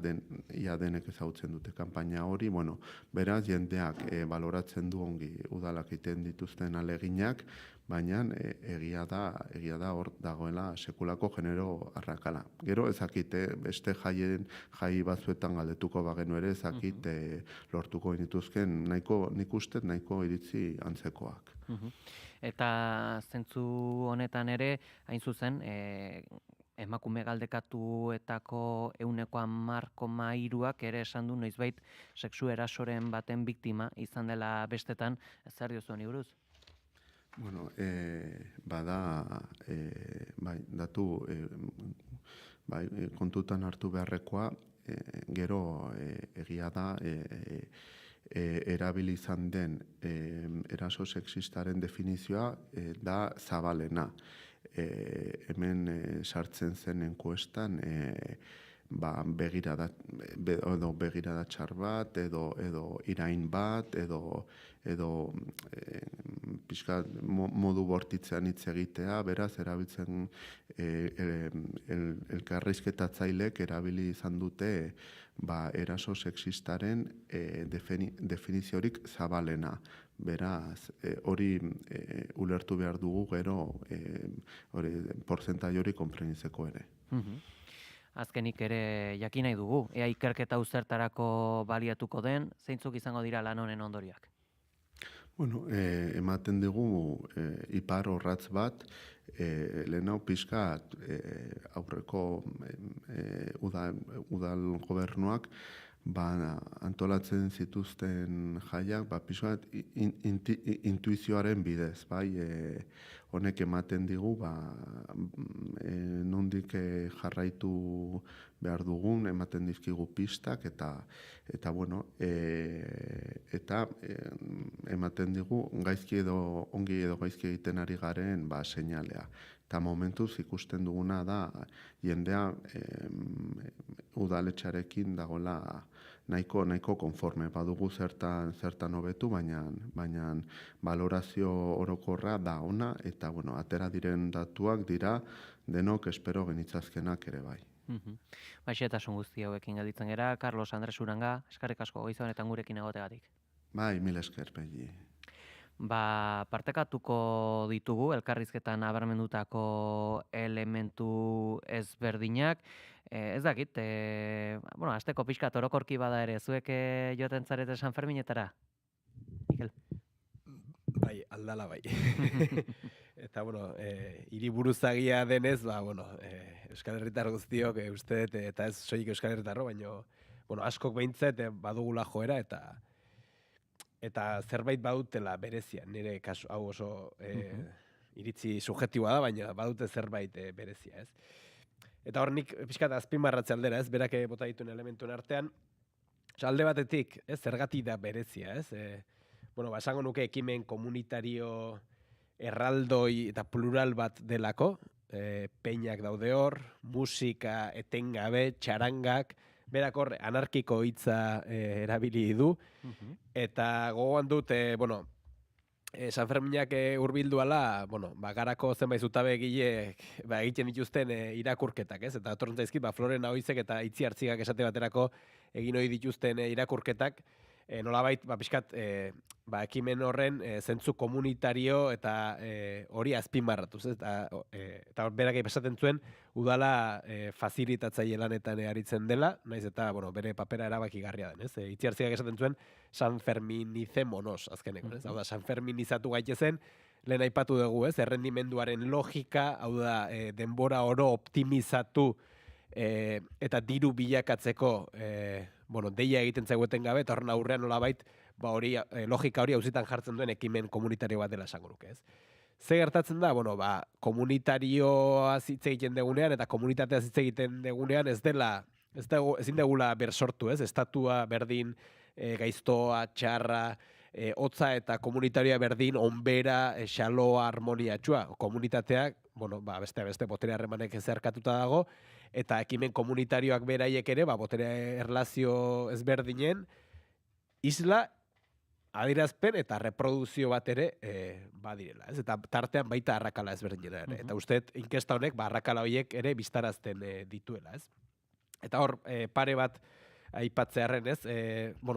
ia denek ezagutzen dute kanpaina hori, bueno, beraz jendeak baloratzen du ongi udalak egiten dituzten aleginak, baina egia da hor dagoela sekulako genero arrakala. Gero ezakite beste jai batzuetan galdetuko bagenu ere ezakit lortuko dituzken nik uste nahiko iritzi antzekoak. Eta zentzu honetan ere, hain zuzen, emakume galdekatuetako 10,3%ak ere esan du noizbait sexu erasoren baten biktima izan dela bestetan, zer diozu honi buruz? Bueno, bada, datu kontutan hartu beharrekoa, gero egia da, erabili izan den eraso sexistaren definizioa da zabalena. Hemen sartzen zen enkuestan begirada txar bat, edo irain bat, edo pixka modu bortitzean hitz egitea, beraz, erabiltzen elkarrizketatzailek erabili izan dute eraso sexistaren definiziorik zabalena. Beraz, hori ulertu behar dugu gero porzentai hori konprenitzeko ere. Azkenik ere jakin nahi dugu, ea ikerketa zertarako baliatuko den, zeintzuk izango dira lan honen ondorioak? Bueno, ematen dugu ipar orratz bat, lehenau pixkat aurreko udal gobernuak antolatzen zituzten jaiak, pixkat intuizioaren bidez, bai, honek ematen digu, nondik jarraitu behar dugun, ematen dizkigu pistak, eta bueno, eta ematen digu gaizki edo ongi edo gaizki egiten ari garen seinalea. Eta momentuz ikusten duguna da jendea udaletxarekin dagoela nahiko konforme. Badugu zertan hobetu, baina valorazio orokorra da ona, eta bueno, atera diren datuak dira denok espero genitzazkenak ere bai. Xehetasun guzti hauekin gelditzen gera, Carlos Andres Uranga, eskerrik asko goiz honetan gurekin egotegatik. Bai, mil esker, Pegi. Partekatuko ditugu elkarrizketan nabarmendutako elementu ezberdinak. Ez dakit, asteko pixkat orokorki bada ere, zuek joaten zarete San Ferminetara? Mikel? Bai, aldala bai. Eta, hiriburuzagia denez, Euskal Herritar guztiok, uste dut, eta ez soilik Euskal Herritarro, baina, askok behintzat badugula joera, eta zerbait badutela berezia, nire kasu hau oso iritzi subjektiboa da, baina badute zerbait berezia, ez? Eta hor nik pixkat azpimarratze aldera, ez? Berak bota dituen elementuen artean, alde batetik, ez? Zergatik da berezia, ez? Esango nuke ekimen komunitario erraldoi eta plural bat delako, peinak daude hor, musika etengabe, txarangak, berak hor anarkiko hitza erabili du, eta gogoan dut, San Ferminak hurbildu ala, garako zenbait zutabe egileek egiten dituzten irakurketak, ez? Eta atorren zaizkit, Floren Ahoizek eta Itzi Artzigak esate baterako egin ohi dituzten irakurketak, nolabait, pixkat, ekimen horren zentzu komunitario eta hori azpimarratuz, eta berak esaten zuen, udala fazilitatzaile lanetan aritzen dela, naiz eta, bere papera erabakigarria den, ez? Itzi Artzigak esaten zuen, San Ferminicémonos, azkeneko, ez? Hau da, San Ferminizatu gaitezen, lehen aipatu dugu, ez? Errendimenduaren logika, hau da, denbora oro optimizatu eta diru bilakatzeko deia egiten zaigueten gabe, eta horren aurrean nolabait logika hori auzitan jartzen duen ekimen komunitario bat dela esango nuke, ez? Ze gertatzen da, komunitarioa hitz egiten degunean eta komunitatea hitz egiten degunean ezin degula bersortu, ez? Estatua berdin, gaiztoa, txarra, hotza eta komunitarioa berdin, onbera, xaloa, harmoniatxua. Komunitateak, beste botere harremanek zeharkatuta dago, eta ekimen komunitarioak beraiek ere, botere erlazio ezberdinen, isla adierazpen eta reproduzio bat ere badirela, ez? Eta tartean baita arrakala ezberdinera ere. Eta uste inkesta honek arrakala horiek ere biztarazten dituela, ez? Eta hor, pare bat aipatzearren, ez?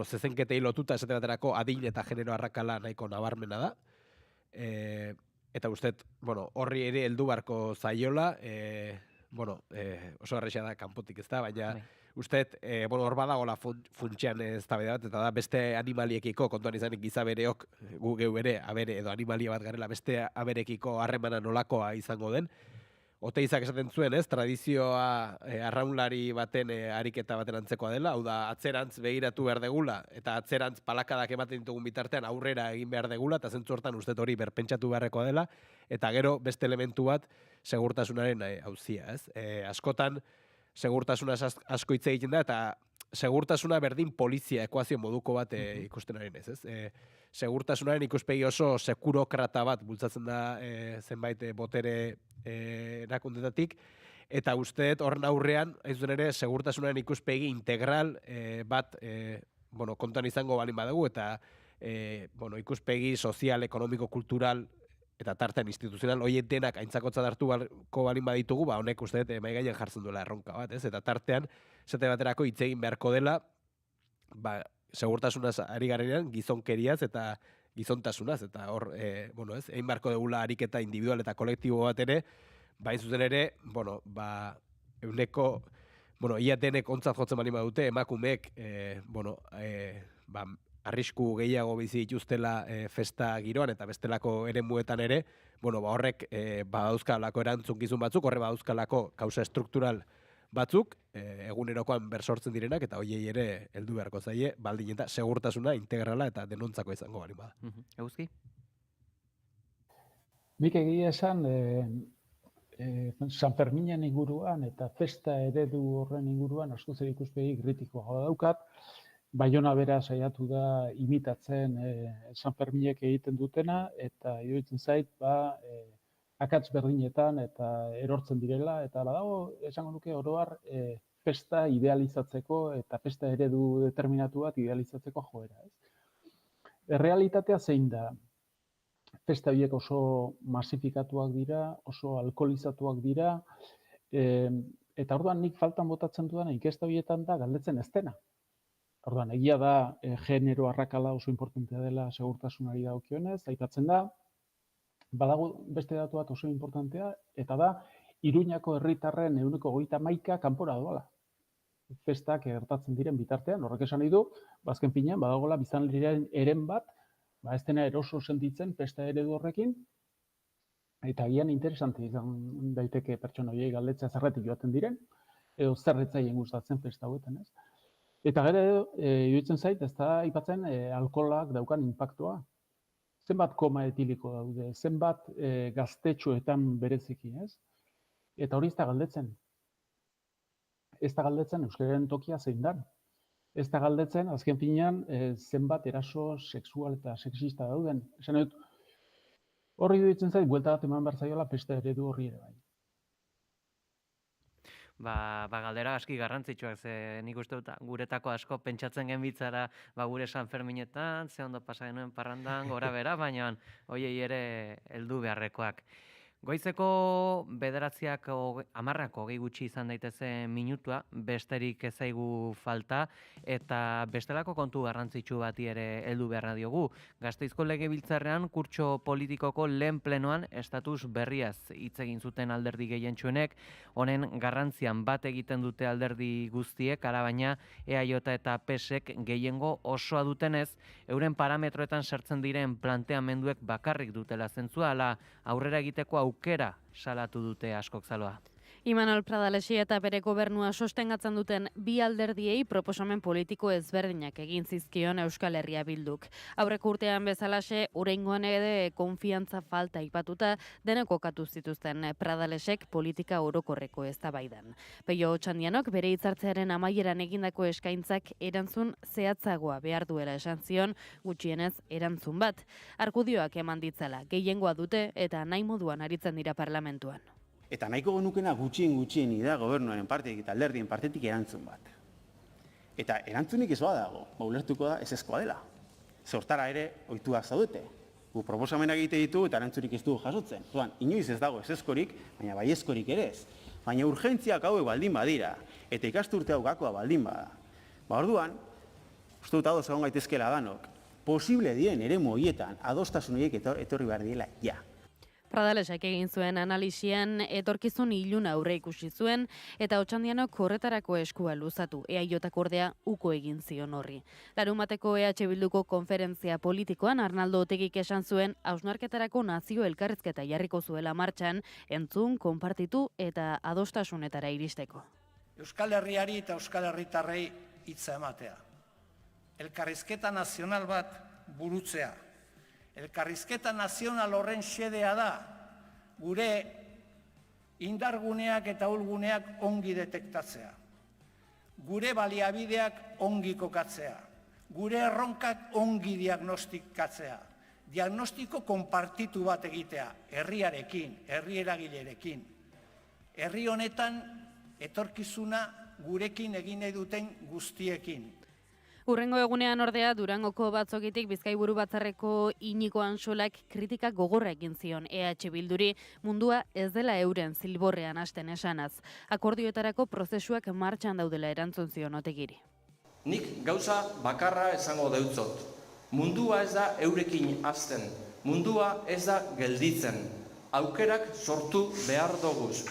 Zezenketei lotuta esate baterako adin eta genero arrakala nahiko nabarmena da. Eta uste, horri ere heldu barko zaiola, oso erresa da kanpotik, ez da, baina uste, hor badagola funtsean eztabaida bat, eta da beste animaliekiko, kontuan izanik giza bereok, gu geu ere, abere edo animalia bat garela, beste aberekiko harremana nolakoa izango den. Oteizak esaten zuen, ez, tradizioa arraunlari baten ariketa baten antzekoa dela, hau da, atzerantz begiratu behar degula, eta atzerantz palakadak ematen ditugun bitartean aurrera egin behar degula, eta zentzu hortan uste hori berpentsatu beharrekoa dela, eta gero beste elementu bat segurtasunaren auzia, ez. Askotan, segurtasuna asko hitz egiten da, eta segurtasuna berdin polizia ekuazio moduko bat ikusten ari nez, ez. Segurtasunaren ikuspegi oso sekurokrata bat bultzatzen da zenbait botere erakundetatik, eta usteet horren aurrean, hain zuen ere, segurtasunaren ikuspegi integral bat kontuan izango balin badugu, eta ikuspegi sozial, ekonomiko, kultural, eta tartean instituzional horiek denak aintzakotza hartu balin baditugu, honek usteet mahai gainean jartzen duela erronka bat, ez? Eta tartean, esate baterako hitz egin beharko dela, segurtasunaz ari garenean, gizonkeriaz eta gizontasunaz, eta hor, egin beharko degula ariketa individual eta kolektibo bat ere, bain zuzen ere, ia denek ontzat jotzen balin badute, emakumeek, arrisku gehiago bizi dituztela festa giroan eta bestelako eremuetan ere, horrek badauzkalako erantzunkizun batzuk, horre badauzkalako kausa estruktural batzuk, egunerokoan bersortzen direnak, eta hoiei ere heldu beharko zaie, baldin eta segurtasuna integrala eta denontzako izango bali bada. Eguzki? Nik egia esan, San Ferminen inguruan eta festa eredu horren inguruan asko zer ikuspegi kritikoa daukat. Baiona bera saiatu da imitatzen San Ferminek egiten dutena, eta iruditzen zait, akats berdinetan eta erortzen direla, eta dago, esango nuke oroar, festa idealizatzeko eta festa eredu determinatu bat idealizatzeko joera. Realitatea zein da? Festa horiek oso masifikatuak dira, oso alkoholizatuak dira, eta orduan nik faltan botatzen dudan inkesta horietan da galdetzen ez dena. Orduan, egia da genero arrakala oso importantea dela segurtasunari dagokionez, aipatzen da, badago beste datu bat oso importantea, eta da, Iruñako herritarren 21% kanpora doala. Festak gertatzen diren bitartean, horrek esan nahi du, bazken finean, badagola biztanleriaren eren bat, ez dena eroso sentitzen festa eredu horrekin, eta agian interesante izan daiteke pertsona horiei galdetzea zerretik joaten diren, edo zerretzaien gustatzen festa hauetan, ez? Eta gero, iruditzen zait, ez da aipatzen alkoholak daukan inpaktua. Zenbat koma etiliko daude, zenbat gaztetxoetan bereziki, ez? Eta hori ez da galdetzen. Ez da galdetzen euskararen tokia zein dan. Ez da galdetzen, azken finean, zenbat eraso sexual eta sexista dauden. Esan dut, horri iruditzen zait, buelta bat eman behar zaiola festa eredu horri ere bai. Galdera aski garrantzitsuak, ze nik uste dut guretako asko pentsatzen genbitzara gure San Ferminetan, ze ondo pasa genuen parrandan, gora bera, baina hoiei ere heldu beharrekoak. Goizeko 9:10 gutxi izan daiteze minutua, besterik ez zaigu falta, eta bestelako kontu garrantzitsu bati ere heldu beharra diogu. Gasteizko Legebiltzarrean kurtso politikoko lehen plenoan estatus berriaz hitz egin zuten alderdi gehientsuenek, honen garrantzian bat egiten dute alderdi guztiek, alabaina EAJ eta PSek gehiengo osoa dutenez, euren parametroetan sartzen diren planteamenduek bakarrik dutela zentzua, ala aurrera egiteko aukera salatu dute askok zaloa. Imanol Pradalesi eta bere gobernua sostengatzen duten bi alderdiei proposamen politiko ezberdinak egin zizkion Euskal Herria Bilduk. Aurreko urtean bezalaxe, oraingoan ere konfiantza falta aipatuta denek kokatu zituzten Pradalesek politika orokorreko eztabaidan. Peio Otxandianok bere hitzartzearen amaieran egindako eskaintzak erantzun zehatzagoa behar duela esan zion, gutxienez erantzun bat. Argudioak eman ditzala, gehiengoa dute eta nahi moduan aritzen dira parlamentuan. Eta nahiko genukena gutxien da gobernuaren partetik eta alderdien partetik erantzun bat. Eta erantzunik ez badago, ulertuko da ezezkoa dela. Zortara ere ohituak zaudete. Gu proposamenak egite ditu eta erantzurik ez dugu jasotzen. Orduan, inoiz ez dago ezezkorik, baina baiezkorik ere ez. Baina urgentziak hauek baldin badira, eta ikasturte hau gakoa baldin bada. Orduan, uste dut ados egon gaitezkela danok, posible diren eremu horietan adostasun horiek etorri behar direla ja. Pradalesak egin zuen analisian etorkizun iluna aurre ikusi zuen eta Otxandianok horretarako eskua luzatu. EAJak ordea uko egin zion horri. Larunbateko EH Bilduko konferentzia politikoan Arnaldo Otegik esan zuen hausnarketarako nazio elkarrizketa jarriko zuela martxan, entzun, konpartitu eta adostasunetara iristeko. Euskal Herriari eta Euskal Herritarrei hitza ematea. Elkarrizketa nazional bat burutzea. Elkarrizketa nazional horren xedea da, gure indarguneak eta ahulguneak ongi detektatzea, gure baliabideak ongi kokatzea, gure erronkak ongi diagnostikatzea, diagnostiko konpartitu bat egitea, herriarekin, herri eragilerekin. Herri honetan etorkizuna gurekin egin nahi duten guztiekin. Hurrengo egunean ordea Durangoko batzokitik Bizkaiburu Batzarreko Iñigo Ansolak kritika gogorra egin zion EH Bilduri mundua ez dela euren zilborrean hasten esanaz. Akordioetarako prozesuak martxan daudela erantzun zion Otegiri. Nik gauza bakarra esango deutzot. Mundua ez da eurekin hasten, mundua ez da gelditzen. Aukerak sortu behar doguz.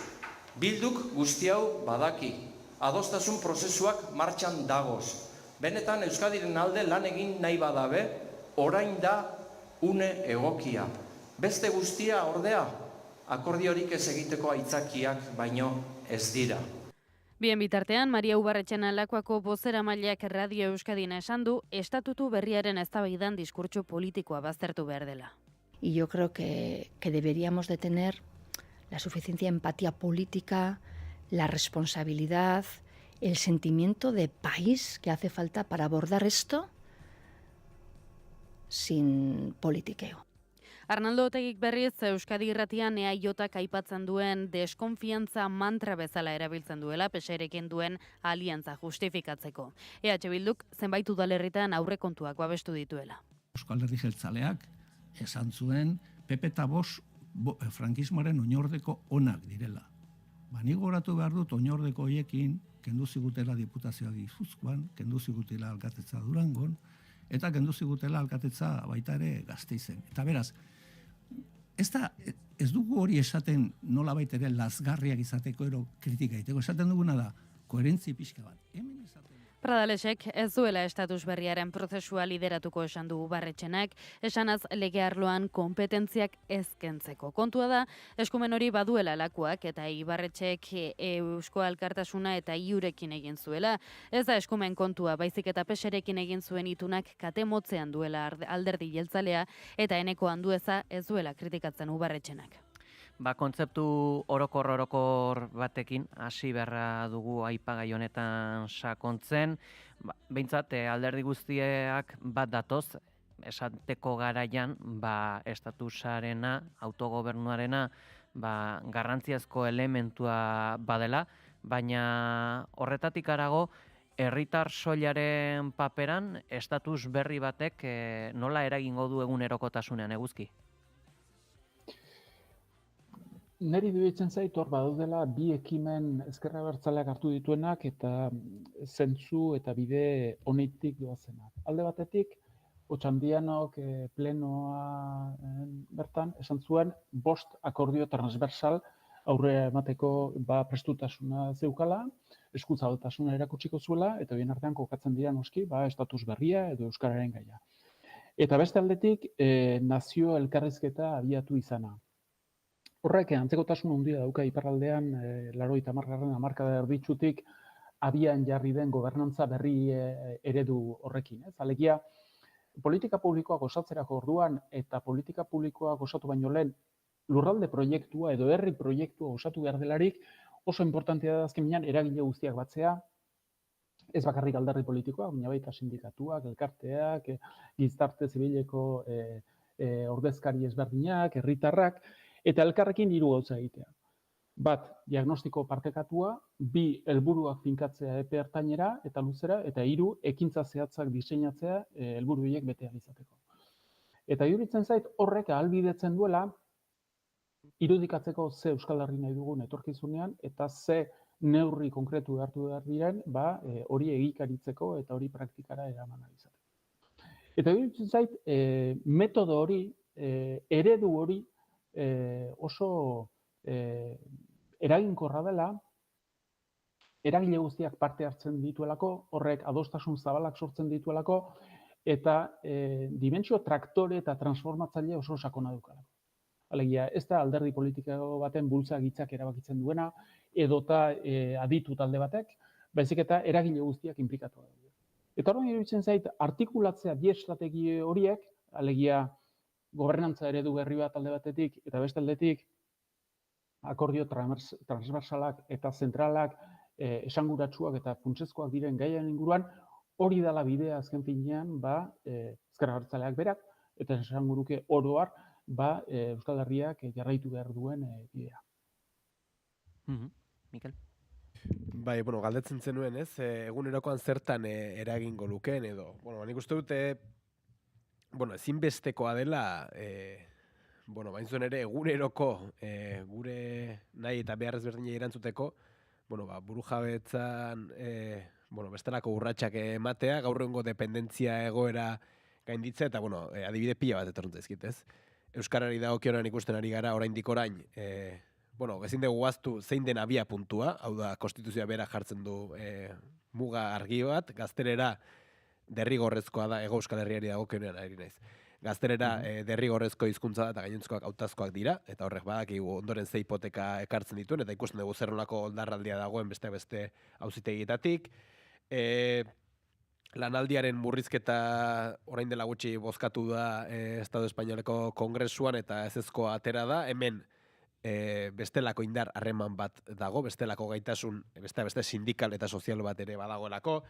Bilduk guzti hau badaki. Adostasun prozesuak martxan dagoz. Benetan Euskadiren alde lan egin nahi badabe, orain da une egokia. Beste guztia ordea, akordiorik ez egiteko aitzakiak baino ez dira. Bien bitartean, Maria Ubarretxena Lakuako bozeramaileak Radio Euskadina esan du, estatutu berriaren eztabaidan diskurtso politikoa baztertu behar dela. Y yo creo que deberíamos de tener la suficiente empatía política, la responsabilidad, el sentimiento de país que hace falta para abordar esto sin politiqueo. Arnaldo Otegik berriz Euskadi Irratian EAJak aipatzen duen deskonfiantza mantra bezala erabiltzen duela PSRekin duen aliantza justifikatzeko. EH Bilduk zenbait udalerritan aurrekontuak babestu dituela. Euskal Herri Jeltzaleak esan zuen PP eta Vox frankismoaren oinordeko onak direla. Ni goratu behar dut oinordeko hoiekin kendu zigutela diputazioa Gipuzkoan, kendu zigutela alkatetza Durangon, eta kendu zigutela alkatetza baita ere Gasteizen. Eta beraz, ez dugu hori esaten nola baita ere lazgarriak izateko ero kritika egiteko. Esaten duguna da, koherentzi pixka bat. Hemen esaten Pradalesek ez duela estatus berriaren prozesua lideratuko esan du Ubarretxenak, esanaz lege arloan kompetentziak ezkentzeko. Kontua da, eskumen hori baduela Lakuak eta Ibarretxek Eusko Alkartasuna eta Iurekin egin zuela. Ez da eskumen kontua, baizik eta PSRekin egin zuen itunak kate motzean duela alderdi jeltzalea eta Eneko Andueza ez duela kritikatzen Ubarretxenak. Kontzeptu orokor batekin hasi beharra dugu aipagai honetan sakontzen. Behintzat, alderdi guztiak bat datoz, esateko garaian, estatusarena, autogobernuarena, garrantziazko elementua badela, baina horretatik harago, herritar soilaren paperan, estatus berri batek nola eragingo du egunerokotasunean eguzki? Neri duitzen zait hor badaudela bi ekimen ezker abertzaleak hartu dituenak eta zentzu eta bide onetik doazenak. Alde batetik, Otxandianok plenoa bertan esan zuen 5 akordio transversal aurre emateko prestutasuna zeukala, eskuzabaltasuna erakutsiko zuela eta bien artean kokatzen dira noski estatus berria edo euskararen gaia. Eta beste aldetik nazio elkarrizketa abiatu izana. Horrek antzekotasun handia dauka iparraldean 80. hamarkada erditsutik abian jarri den gobernantza berri eredu horrekin. Alegia, politika publikoak osatzerako orduan eta politika publikoak osatu baino lehen lurralde proiektua edo herri proiektua osatu behar delarik oso importantea da azkenean eragile guztiak batzea, ez bakarrik alderdi politikoak, baina baita sindikatuak, elkarteak, gizarte zibileko ordezkari ezberdinak, herritarrak, eta elkarrekin hiru gauza egitea. bat, diagnostiko partekatua, bi, helburuak finkatzea epe ertainera eta luzera, eta hiru, ekintza zehatzak diseinatzea helburu horiek bete ahal izateko. Eta iruditzen zait horrek ahalbidetzen duela irudikatzeko ze Euskal Herri nahi dugun etorkizunean eta ze neurri konkretu hartu behar diren, hori egikaritzeko eta hori praktikara eraman ahal izateko. Eta iruditzen zait, metodo hori, eredu hori oso eraginkorra dela, eragile guztiak parte hartzen dituelako, horrek adostasun zabalak sortzen dituelako, eta dimentsio traktore eta transformatzaile oso sakona dukalako. Alegia, ez da alderdi politiko baten bultzak hitzak erabakitzen duena, edota aditu talde batek, baizik eta eragile guztiak inplikatu daude. Eta horren iruditzen zait, artikulatzea bi estrategi horiek, alegia gobernantza eredu berri bat alde batetik eta beste aldetik akordio transversalak eta zentralak esanguratsuak eta funtsezkoak diren gaien inguruan, hori dela bidea azken finean, ezker abertzaleak berak, eta esanguruke oro har, Euskal Herriak jarraitu behar duen bidea. Mikel? Bai, galdetzen zenuen, ez? Egunerokoan zertan eragingo lukeen edo. Nik uste dute, ezinbestekoa dela, bain zuen ere eguneroko gure nahi eta behar ezberdinei erantzuteko, burujabetzan, bestelako urratsak ematea, gaur egungo dependentzia egoera gainditzea, eta, adibide pila bat etorren zaizkit, ez? Euskarari dagokionean ikusten ari gara oraindik orain, ezin dugu guaztu zein den abia puntua, hau da, konstituzioa bera jartzen du muga argi bat, gaztelera derrigorrezkoa da, Hego Euskal Herriari dagokionean ari naiz. Gaztelera derrigorrezko hizkuntza da eta gainontzkoak hautazkoak dira, eta horrek badakigu ondoren ze hipoteka ekartzen dituen, eta ikusten dugu zer nolako oldarraldia dagoen beste auzitegietatik. Lanaldiaren murrizketa orain dela gutxi bozkatu da Estado Espainoleko Kongresuan eta ezezkoa atera da, hemen bestelako indar harreman bat dago, bestelako gaitasun, beste sindikal eta sozial bat ere badagoelako,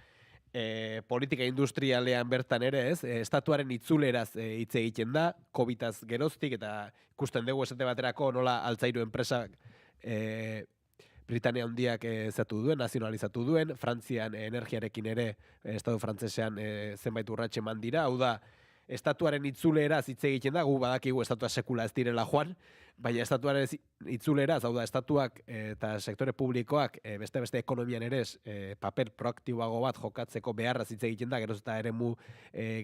politika industrialean bertan ere, ez, estatuaren itzuleraz hitz egiten da, COVID-az geroztik, eta ikusten dugu esate baterako nola altzairu enpresak Britania handiak nazionalizatu duen, Frantzian energiarekin ere, estatu frantzesean zenbait urratxe eman dira, hau da, estatuaren itzuleraz hitz egiten da, gu badakigu estatua sekula ez direla joan, baina estatuaren itzuleraz, hau da, estatuak eta sektore publikoak beste ekonomian ere paper proaktiboago bat jokatzeko beharraz hitz egiten da, geroz eta eremu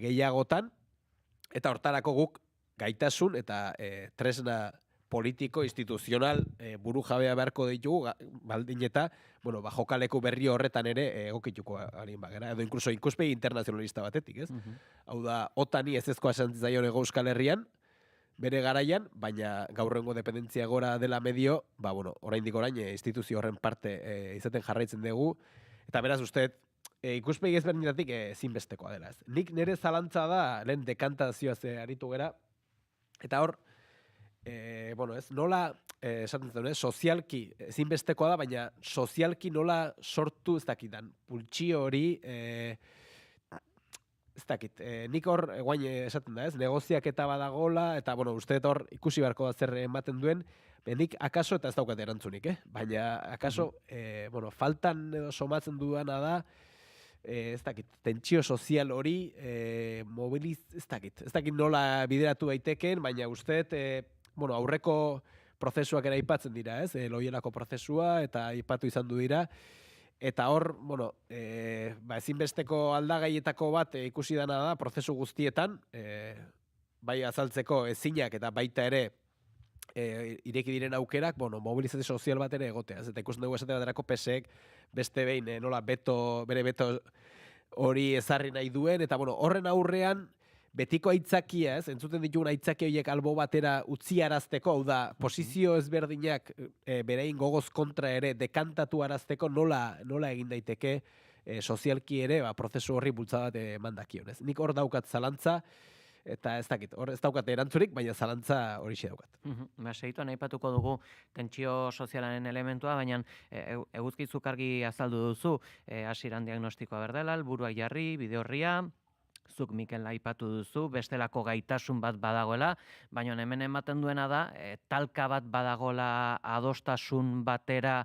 gehiagotan, eta hortarako guk gaitasun eta tresna politiko, instituzional, buru jabea beharko ditugu, baldin eta, jokaleku berri horretan ere egokituko harin bagera, edo inkluso ikuspegi internazionalista batetik, ez? Hau da, otani ezezkoa esan zaion Hego Euskal Herrian, bere garaian, baina gaurrengo dependentzia gora dela medio, oraindik orain instituzio horren parte izaten jarraitzen dugu, eta beraz uste, ikuspegi ezberdinetatik ezinbestekoa dela, ez? Nik nire zalantza da, lehen dekantazioaz aritu gera, eta hor, nola, esaten zen, sozialki, ezinbestekoa da, baina sozialki nola sortu ez dakitan, pultsio hori, ez dakit, nik hor, guain esaten da, ez, negoziak eta badagola, eta, uste hor ikusi beharko da zer ematen duen, nik akaso eta ez daukat erantzunik, baina akaso, faltan edo somatzen dudana da, ez dakit, tentsio sozial hori, ez dakit nola bideratu daiteken, baina uste, aurreko prozesuak ere aipatzen dira, ez? Loielako prozesua eta aipatu izan du dira. Eta hor, ezinbesteko aldagaietako bat ikusi dana da, prozesu guztietan, bai azaltzeko ezinak eta baita ere ireki diren aukerak, mobilizazio sozial bat ere egotea. Eta ikusten dugu esate baterako PSek beste behin nola bere beto hori ezarri nahi duen, eta horren aurrean, betiko aitzakia, ez, entzuten ditugun aitzakia horiek albo batera utziarazteko, hau da, posizio ezberdinak berein gogoz kontra ere dekantatu arazteko nola egin daiteke sozialki ere prozesu horri bultzada bat eman ez. Nik hor daukat zalantza, eta ez dakit, hor ez daukat erantzurik, baina zalantza horixe daukat. Segituan aipatuko dugu tentsio sozialaren elementua, baina eguzkizuk argi azaldu duzu, hasieran diagnostikoa berdela, helburuak jarri, bide horria, zuk Mikel aipatu duzu, bestelako gaitasun bat badagoela, baina hemen ematen duena da, talka bat badagola adostasun batera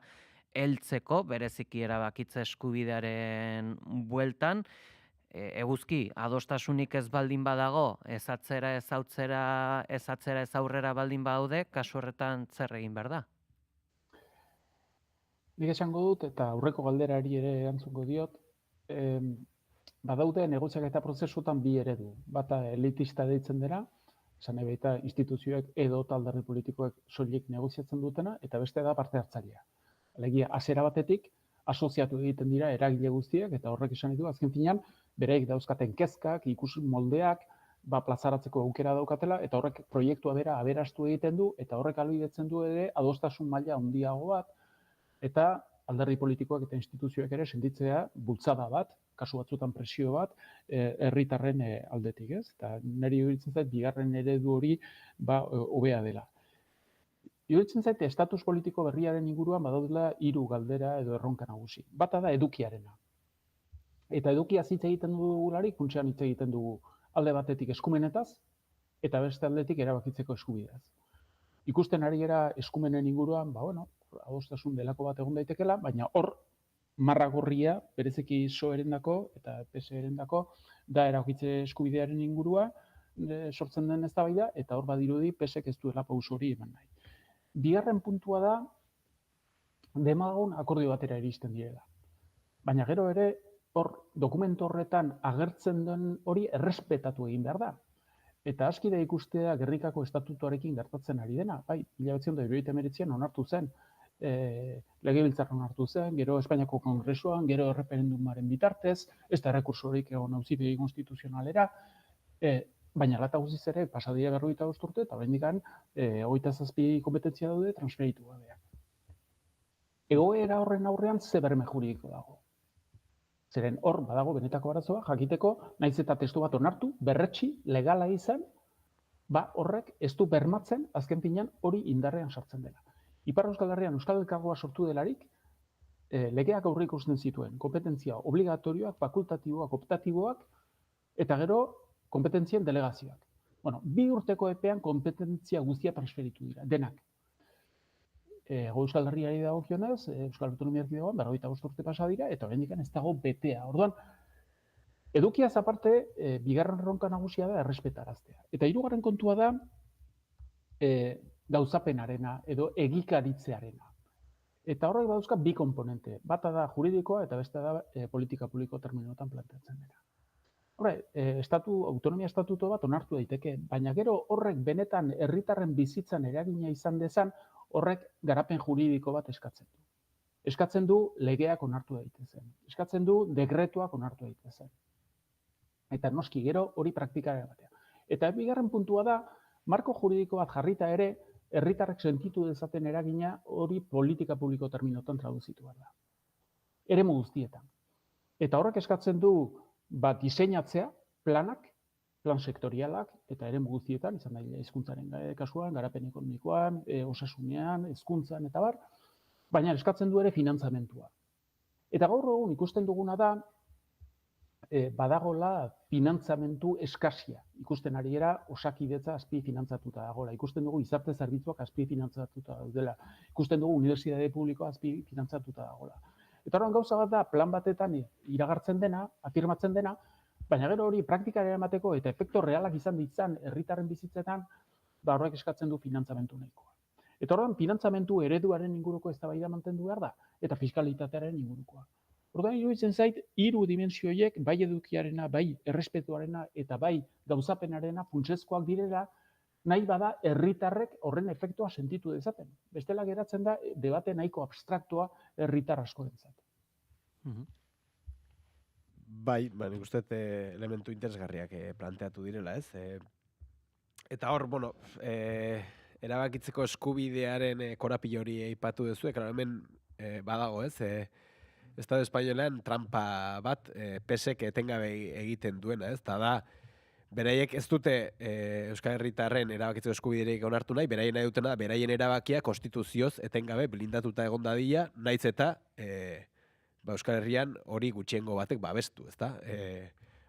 heltzeko, bereziki erabakitze eskubidearen bueltan, eguzki, adostasunik ez baldin badago, ez atzera, ez aurrera baldin badaude, kasu horretan zer egin behar da? Nik esango dut, eta aurreko galderari ere erantzungo diot, badaude negoziaketa prozesutan bi eredu. Bata elitista deitzen dira, esan nahi baita instituzioek edo alderdi politikoek soilik negoziatzen dutena, eta beste da parte hartzailea. Alegia, hasiera batetik, asoziatu egiten dira eragile guztiak, eta horrek esan ditu, azken finean, bereik dauzkaten kezkak, ikus moldeak, plazaratzeko aukera daukatela, eta horrek proiektua bera aberastu egiten du, eta horrek ahalbidetzen du ere adostasun maila handiago bat, eta alderdi politikoak eta instituzioak ere sentitzea bultzada bat, kasu batzutan presio bat, herritarren aldetik, ez? Eta niri iruditzen zait, bigarren eredu hori hobea dela. Iruditzen zait, estatus politiko berriaren inguruan badaudela 3 galdera edo erronka nagusi. Bata da edukiarena. Eta edukia hitz egiten dugularik, funtsean hitz egiten dugu alde batetik eskumenetaz, eta beste aldetik erabakitzeko eskubideaz. Ikusten ari gara eskumenen inguruan, adostasun delako bat egon daitekela, baina hor marra gorria, bereziki PSOE-erendako eta PS-erendako, da erabakitze eskubidearen ingurua sortzen den eztabaida, eta hor badirudi PSek ez duela pauso hori eman nahi. Bigarren puntua da, demagun akordio batera iristen direla. Baina gero ere, hor dokumentu horretan agertzen den hori errespetatu egin behar da. Eta aski da ikustea Gernikako estatutuarekin gertatzen ari dena. Bai, 1979an onartu zen, legebiltzarra onartu zen, gero Espainiako Kongresuan, gero erreferendumaren bitartez, ez da errekursorik egon auzitegi konstituzionalera, baina lata guztiz ere, pasadira 45 urte, eta oraindik 27 konpetentzia daude transferitu gabeak. Egoera horren aurrean ze berme juridiko dago. Zeren hor badago benetako arazoa, jakiteko, naiz eta testu bat onartu, berretsi, legala izan, horrek ez du bermatzen, azken finean hori indarrean sartzen dela. Ipar Euskal Herrian Euskal Elkargoa sortu delarik, legeak aurreikusten zituen, kompetentzia obligatorioak, fakultatiboak, optatiboak, eta gero kompetentzien delegazioak. 2 urteko epean kompetentzia guztia transferitu dira, denak. Euskal Herriari dagokionez, Euskal Autonomia Erkidegoan 45 urte pasa dira, eta oraindik ez dago betea. Orduan, edukiaz aparte, bigarren erronka nagusia da errespetaraztea. Eta 3. kontua da gauzapenarena edo egikaritzearena. Eta horrek badauzka 2 konponente. Bata da juridikoa eta beste da politika publiko terminotan planteatzen dena. Autonomia estatuto bat onartu daiteke, baina gero horrek benetan herritarren bizitzan eragina izan dezan, horrek garapen juridiko bat eskatzen du. Eskatzen du legeak onartu daitezen. Eskatzen du dekretuak onartu daitezen. Eta noski gero hori praktikaren batean. Eta bigarren puntua da, marko juridiko bat jarrita ere, herritarrek sentitu dezaten eragina hori politika publiko terminotan traduzitu behar da. Eremu guztietan. Eta horrek eskatzen du diseinatzea, planak, plan sektorialak, eta eremu guztietan, izan da hizkuntzaren kasuan, garapen ekonomikoan, osasunean, hezkuntzan eta bar, baina eskatzen du ere finantzamentua. Eta gaur egun ikusten duguna da, badagola finantzamentu eskasia. Ikusten ari gara osakidetza azpi finantzatuta dagoela. Ikusten dugu gizarte zerbitzuak azpi finantzatuta daudela. Ikusten dugu unibertsitate publikoa azpi finantzatuta dagoela. Eta horren gauza bat da, plan batetan iragartzen dena, afirmatzen dena, baina gero hori praktikaren emateko eta efektu realak izan ditzan herritarren bizitzetan, horrek eskatzen du finantzamentu nahikoa. Eta horren finantzamentu ereduaren inguruko eztabaida mantendu behar da, eta fiskalitatearen ingurukoa. Orduan iruditzen zait, 3 dimentsio horiek, bai edukiarena, bai errespetuarena eta bai gauzapenarena funtsezkoak direla, nahi bada herritarrek horren efektua sentitu dezaten. Bestela geratzen da debate nahiko abstraktua herritar askorentzat. Bai, nik uste elementu interesgarriak planteatu direla, ez? Eta hor, erabakitzeko eskubidearen korapilo hori aipatu duzu, hemen badago, ez? Estado espainolean trampa bat PSek etengabe egiten duena, ez? Eta da, beraiek ez dute Euskal Herritarren erabakitzeko eskubiderik onartu nahi, beraien nahi dutena, beraien erabakia konstituzioz etengabe blindatuta egon dadila, nahiz eta Euskal Herrian hori gutxiengo batek babestu, ezta?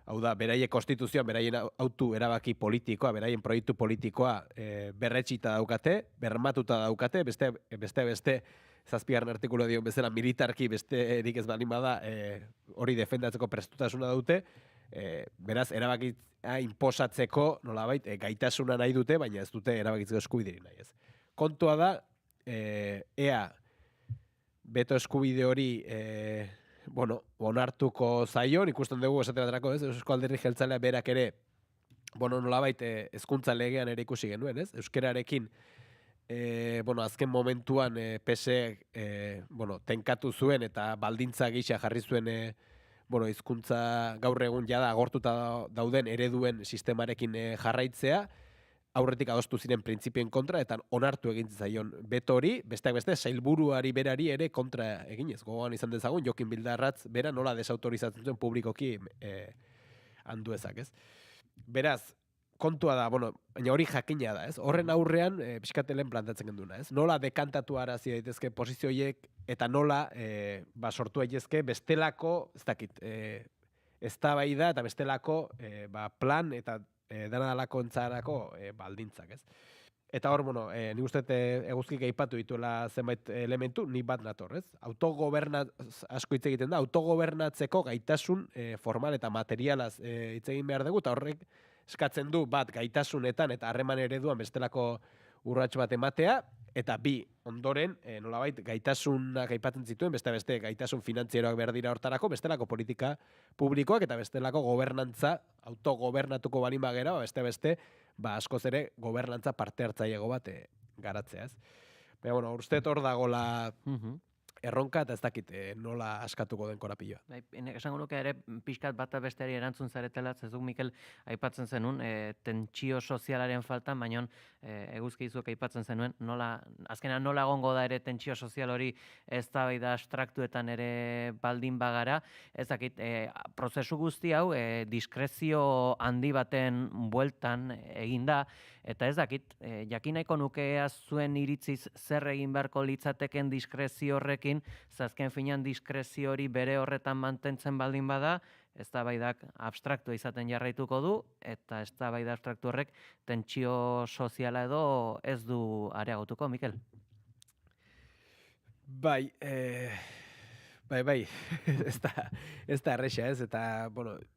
Hau da, beraien konstituzioan, beraien autu erabaki politikoa, beraien proiektu politikoa berretxita daukate, bermatuta daukate, beste zazpigarren artikulu dion bezala militarki besterik ez baldin bada hori defendatzeko prestutasuna dute, beraz, erabakitzea inposatzeko nolabait gaitasuna nahi dute, baina ez dute erabakitzeko eskubiderik nahi ez. Kontua da, ea beto eskubide hori onartuko zaion, ikusten dugu esate baterako, ez? Eusko Alderdi Jeltzalea berak ere, nolabait hezkuntza legean ere ikusi genuen, ez? Euskararekin azken momentuan PSE tenkatu zuen eta baldintza gisa jarri zuen hizkuntza gaur egun jada agortuta dauden ereduen sistemarekin jarraitzea, aurretik adostu ziren printzipioen kontra, eta onartu egin zaion beto hori, besteak beste, sailburuari berari ere kontra eginez. Gogoan izan dezagun, Jokin Bildarratz bera nola desautorizatzen zuen publikoki handuezak, ez? Beraz, kontua da, baina hori jakina da, ez? Horren aurrean, pixkatelen plantatzen genduna, ez? Nola dekantatu arazi daitezke posizioiek, eta nola sortu daitezke bestelako, ez dakit, eztabaida eta bestelako plan eta dena dalako entzarako baldintzak, ez? Eta hor, nik uste eguzkik aipatu dituela zenbait elementu, nik bat nator, ez? Asko hitz egiten da, autogobernatzeko gaitasun formal eta materialaz hitz egin behar dugu, eta horrek eskatzen du bat gaitasunetan eta harreman ereduan bestelako urrats bat ematea, eta bi, ondoren, nolabait, gaitasunak aipatzen zituen, beste gaitasun finantzieroak behar dira hortarako, bestelako politika publikoak eta bestelako gobernantza, autogobernatuko balin bagera, beste, askoz ere gobernantza parte hartzaileago bat garatzea, ez? Baina, uste hor dagola erronka eta ez dakit nola askatuko den korapilloa. Esango nuke ere pixkat bata besteari erantzun zaretela, zezuk Mikel aipatzen zenuen, tentsio sozialaren faltan, baina eguzki izuek aipatzen zenuen, azkenean nola egongo da ere tentsio sozial hori eztabaida abstraktuetan ere baldin bagara, ez dakit, prozesu guzti hau diskrezio handi baten bueltan egin da, eta ez dakit, jakin nahiko nukea zuen iritziz zer egin beharko litzateken diskrezio horrekin, azken finean diskrezio hori bere horretan mantentzen baldin bada, eztabaidak abstraktua izaten jarraituko du, eta eztabaida abstraktu horrek tentsio soziala edo ez du areagotuko, Mikel? Bai, ez da erresa, ez, eta,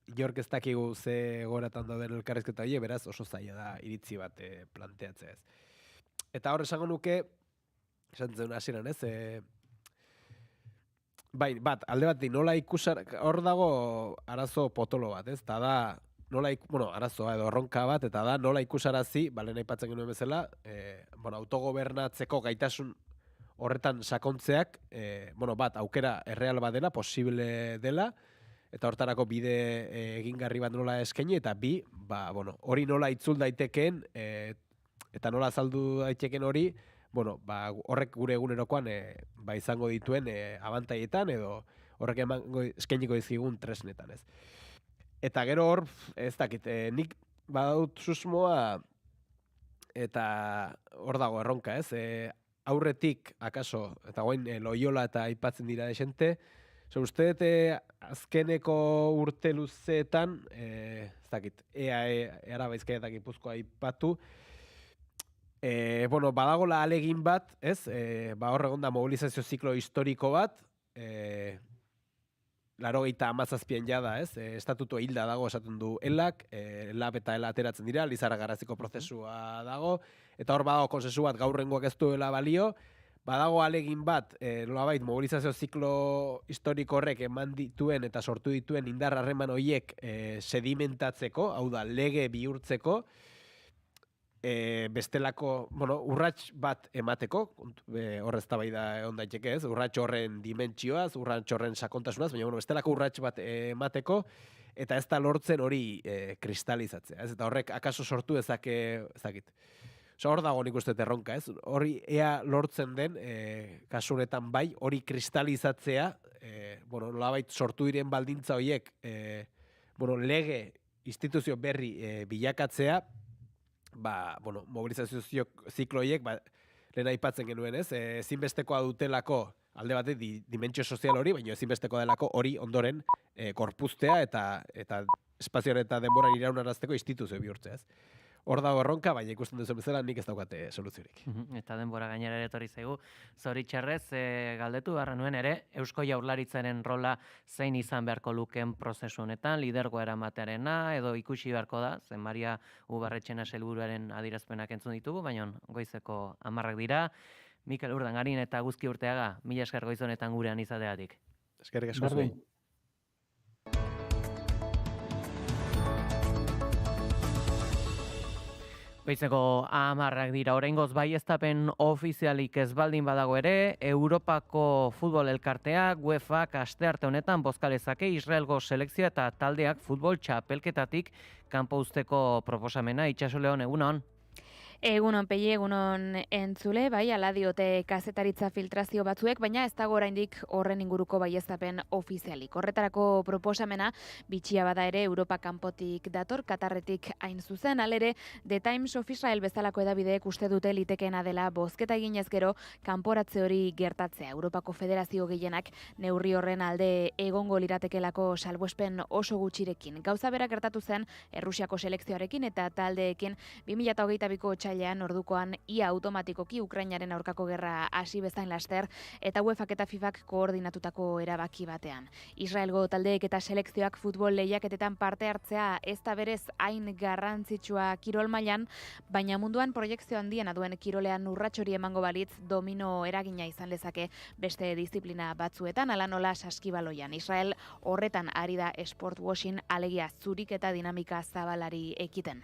inork ez dakigu ze goratan dauden elkarrizketa hori, beraz oso zaila da iritzi bat planteatzea, ez. Eta hor esango nuke, esan zen hasieran, ez, bai, alde bat nola ikusar, hor dago arazo potolo bat, ez, eta da, arazoa edo erronka bat, eta da nola ikusarazi, lehen aipatzen genuen bezala, autogobernatzeko gaitasun horretan sakontzeak, aukera erreal bat dela, posible dela, eta hortarako bide egingarri bat nola eskaini, eta bi, hori nola itzul daitekeen, eta nola azaldu daitekeen hori, horrek gure egunerokoan izango dituen abantaietan, edo horrek eskainiko dizigun tresnetan, ez. Eta gero hor, ez dakit, nik badut susmoa, eta hor dago erronka, ez, aurretik, akaso, eta goin Loyola eta aipatzen dira desente, uste azkeneko urte luzeetan, ez dakit, Araba Bizkaia eta Gipuzkoa aipatu, badagola alegin bat, ez, hor egon da mobilizazio ziklo historiko bat, 97an jada, ez, estatutua hilda dago esaten du ELAK, LAB eta ELA ateratzen dira, Lizarra Garaziko prozesua dago, eta hor badago konsensu bat gaurrengoak ez duela balio, badago alegin bat, nolabait mobilizazio ziklo historiko horrek eman dituen eta sortu dituen indar harreman horiek sedimentatzeko, hau da, lege bihurtzeko, bestelako, urrats bat emateko, horrez eztabaida egon daiteke ez, urrats horren dimentsioaz, urrats horren sakontasunaz, baina bestelako urrats bat emateko, eta ez da lortzen hori kristalizatzea, ez, eta horrek akaso sortu ezakit. Hor dago nik uste erronka, ez, hori ea lortzen den, kasunetan bai, hori kristalizatzea, nolabait sortu diren baldintza horiek, lege instituzio berri bilakatzea, mobilizazio zikloiek, lehen aipatzen genuen, ez? Ezinbestekoa dutelako alde batetik dimentsio sozial hori, baina ezinbestekoa delako hori ondoren korpuztea eta espazioan eta denboran iraunarazteko instituzio bihurtzea, ez? Hor dago erronka, baina ikusten duzu bezala nik ez daukate soluziorik. Eta denbora gainera ere etorri zaigu. Zoritxarrez, galdetu beharra nuen ere, Eusko Jaurlaritzaren rola zein izan beharko luken prozesu honetan, lidergoa eramatearena, edo ikusi beharko da, zen Maria Ubarretxena sailburuaren adierazpenak entzun ditugu, baina goizeko 10 dira. Mikel Urdangarin eta Guzki Urteaga, mila esker goiz honetan gurean izateagatik. Eskerrik asko zuei. Goizeko 10 dira, oraingoz baieztapen ofizialik ez baldin badago ere, Europako futbol elkarteak UEFAk astearte honetan bozka lezake Israelgo selekzioa eta taldeak futbol txapelketatik kanpo uzteko proposamena. Itxaso Leon, egunon. Egunon Pelle, egunon entzule, bai, ala diote kazetaritza filtrazio batzuek, baina ez dago oraindik horren inguruko baieztapen ofizialik. Horretarako proposamena bitxia bada ere Europa kanpotik dator, Katarretik hain zuzen, alere The Times of Israel bezalako edabideek uste dute litekeena dela bozketa eginez gero kanporatze hori gertatzea. Europako Federazio gehienak neurri horren alde egongo liratekelako salbuespen oso gutxirekin. Gauza bera gertatu zen Errusiako selekzioarekin eta taldeekin 2022ko otsailean ordukoan ia automatikoki Ukrainaren aurkako gerra hasi bezain laster eta UEFAk eta FIFAk koordinatutako erabaki batean. Israelgo taldeek eta selekzioak futbol lehiaketetan parte hartzea ez da berez hain garrantzitsua kirol mailan, baina munduan proiekzio handiena duen kirolean urrats hori emango balitz domino eragina izan lezake beste disiplina batzuetan, ala nola saskibaloian. Israel horretan ari da sport washing, alegia zurik eta dinamika zabalari ekiten.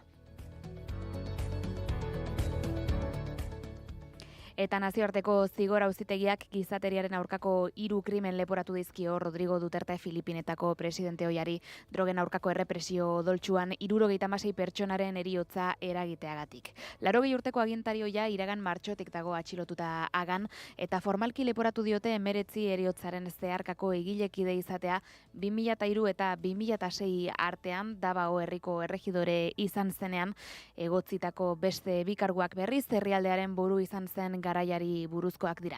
Eta nazioarteko zigor auzitegiak gizateriaren aurkako 3 krimen leporatu dizkio Rodrigo Duterte Filipinetako presidente ohiari drogen aurkako errepresio odoltsuan 76 pertsonaren heriotza eragiteagatik. 80 urteko agintari ohia iragan martxotik dago atxilotuta Hagan eta formalki leporatu diote 19 heriotzaren zeharkako egilekide izatea 2003 eta 2006 artean Davao herriko erregidore izan zenean egotzitako beste 2 karguak berriz herrialdearen buru izan zen garaiari buruzkoak dira.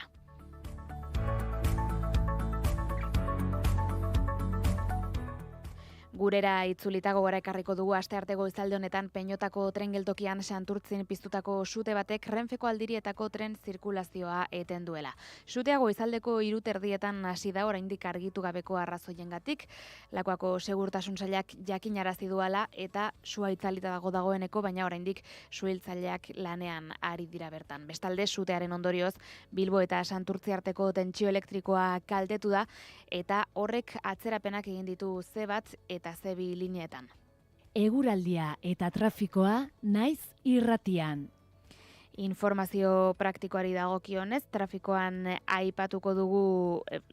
Gurera itzulitago gara ekarriko dugu astearte goizalde honetan Peñotako tren geltokian Santurtzin piztutako sute batek Renfeko aldirietako tren zirkulazioa eten duela. Sutea goizaldeko 3:30 hasi da oraindik argitu gabeko arrazoiengatik. Lakuako segurtasun sailak jakinarazi duala eta sua itzalita dagoeneko, baina oraindik suhiltzaileak lanean ari dira bertan. Bestalde sutearen ondorioz Bilbo eta Santurtzi arteko tentsio elektrikoa kaltetu da eta horrek atzerapenak egin ditu C bat eta C2 lineetan. Eguraldia eta trafikoa naiz irratian. Informazio praktikoari dagokionez, trafikoan aipatuko dugu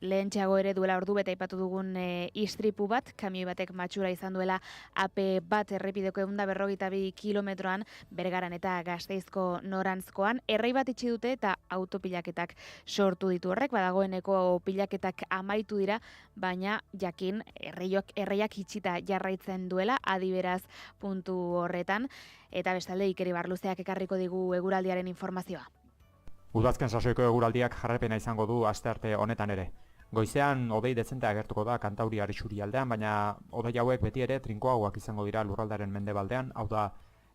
lehentxeago ere duela ordu bete aipatu dugun istripu bat, kamioi batek matxura izan duela AP bat errepideko 152 kilometroan Bergaran eta Gasteizko norantzkoan. Errei bat itxi dute eta autopilaketak sortu ditu horrek, badagoeneko pilaketak amaitu dira, baina jakin erreiak itxita jarraitzen duela, adiberaz puntu horretan. Eta bestalde Ikeri Barluzeak ekarriko digu eguraldiaren informazioa. Udazken sasoiko eguraldiak jarraipena izango du astearte honetan ere. Goizean hodei dezente agertuko da Kantauriar isurialdean, baina hodei hauek beti ere trinkoagoak izango dira lurraldaren mendebaldean, hau da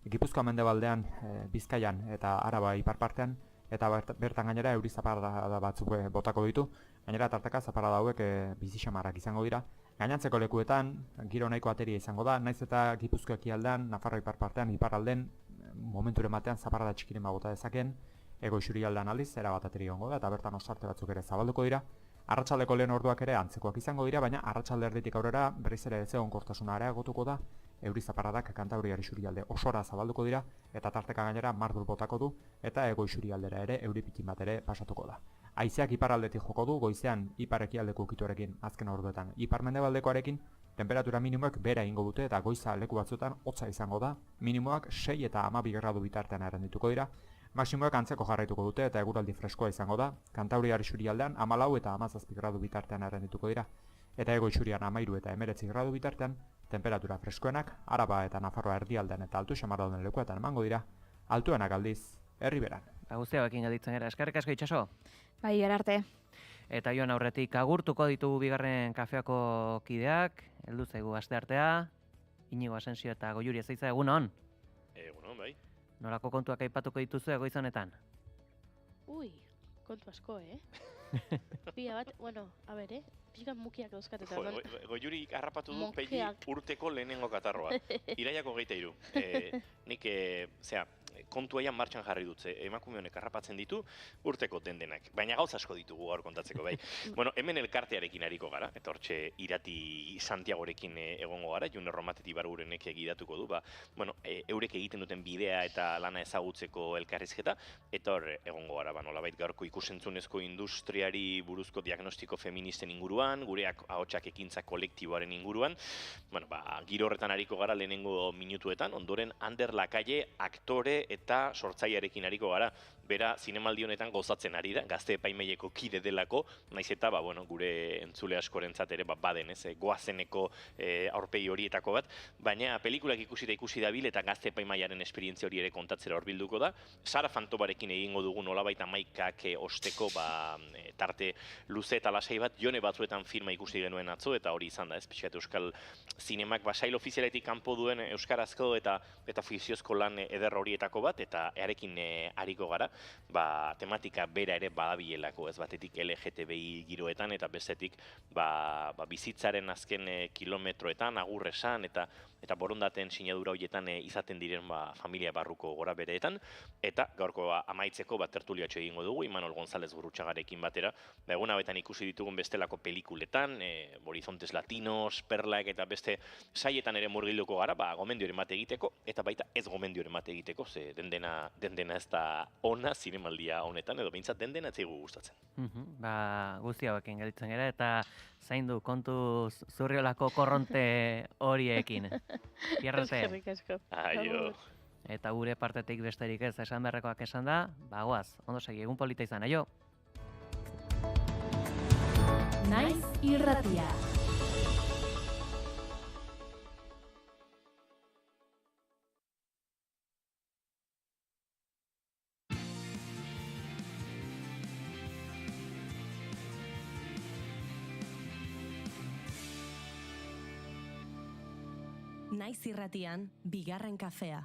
Gipuzkoa mendebaldean, Bizkaian eta Araba iparpartean, eta bertan gainera euri zaparrada batzuk botako ditu, gainera tarteka zaparrada hauek bizi xamarrak izango dira. Gainantzeko lekuetan, giro nahiko ateria izango da, naiz eta Gipuzkoa ekialdean, Nafarroa iparpartean, iparralden, momenturen batean zaparrada txikiren bota dezaken, Ego isurialdean aldiz, erabat ateria egongo da, eta bertan osarte batzuk ere zabalduko dira. Arratsaldeko lehen orduak ere antzekoak izango dira, baina arratsalde erditik aurrera berriz ere ezegonkortasuna areagotuko da, euri zaparradak Kantauriar isurialde osora zabalduko dira, eta tarteka gainera mardul botako du, eta Ego isurialdera ere euri pikin bat ere pasatuko da. Haizeak iparraldetik joko du, goizean ipar ekialdeko ukituarekin azken orduetan. Ipar mendebaldekoarekin temperatura minimoek bera egingo dute eta goiza leku batzuetan hotza izango da. Minimoak 6 eta 12 gradu bitartean errendituko dira. Maximoak antzeko jarraituko dute eta eguraldi freskoa izango da. Kantauriar isurialdean 14 eta 17 gradu bitartean errendituko dira. Eta Ego isurian 13 eta 19 gradu bitartean temperatura freskoenak Araba eta Nafarroa erdialdean eta altu xamar dauden lekuetan emango dira. Altuenak aldiz Herriberan. Guztiarekin gelditzen gara, eskerrik asko Itxaso. Bai, erarte. Eta joan aurretik agurtuko ditugu bigarren kafeako kideak, heldu zaigu asteartea. Inigo Asensio eta Goiuri Ezeiza, egunon? Egunon, bai. Nolako kontuak aipatuko dituzu egoiz honetan? Ui, kontu asko, Pila bat, bueno, a ber, pixkan mukiak dauzkat eta... Goiuri harrapatu du Mokeak. pegi urteko lehenengo katarroa. Iraiako 23. Nik, kontuaian martxan jarri dut, emakume honek harrapatzen ditu urteko dendenak. Baina gauz asko ditugu gaur kontatzeko, bai. Bueno, hemen elkartearekin ariko gara, eta hortxe Irati Santiagorekin egongo gara, June Romateti Bargurenek egidatuko du, bueno, eurek egiten duten bidea eta lana ezagutzeko elkarrizketa, eta hor egongo gara, nolabait gaurko ikusentzunezko industriari buruzko diagnostiko feministen inguruan, gure ahotsak ekintza kolektiboaren inguruan, bueno, giro horretan ariko gara lehenengo minutuetan, ondoren Ander Lakalle aktore eta sortzailearekin ariko gara, bera zinemaldi honetan gozatzen ari da, gazte epaimaileko kide delako, naiz eta gure entzule askorentzat ere baden, goazeneko aurpegi horietako bat, baina pelikulak ikusi dabil eta gazte epaimaiaren esperientzia hori ere kontatzera horbilduko da. Sara Fantobarekin egingo dugu nolabait amaikak osteko tarte luze eta lasai bat, Jone Batzuetan filma ikusi genuen atzo, eta hori izan da, pixkat euskal zinemak sail ofizialetik kanpo duen euskarazko eta fiziozko lan eder horietako bat, eta earekin ariko gara, tematika bera ere badabilelako, ez batetik LGTBI giroetan, eta bestetik bizitzaren azken kilometroetan, agur esan, eta borondaten sinadura horietan izaten diren familia barruko gora bereetan, eta gaurko amaitzeko tertuliatxo egingo dugu, Imanol González Gurrutxagarekin batera, egun hauetan ikusi ditugun bestelako pelikuletan, Horizontes Latinos, Perlak eta beste saietan ere murgilduko gara, gomendioren bat egiteko, eta baita ez gomendioren bat egiteko, ze dendena ez da ona zinemaldia honetan, edo behintzat dendena ez zaigu gustatzen. Guzti hauekin gelditzen gara, eta zaindu kontu Zurriolako korronte horiekin.Ierrote. Eskerrik asko. Aio. Eta gure partetik besterik ez esan beharrekoak esan da, goaz, ondo segi, egun polita izan, aio. Naiz Irratia. Naiz Irratian, bigarren kafea.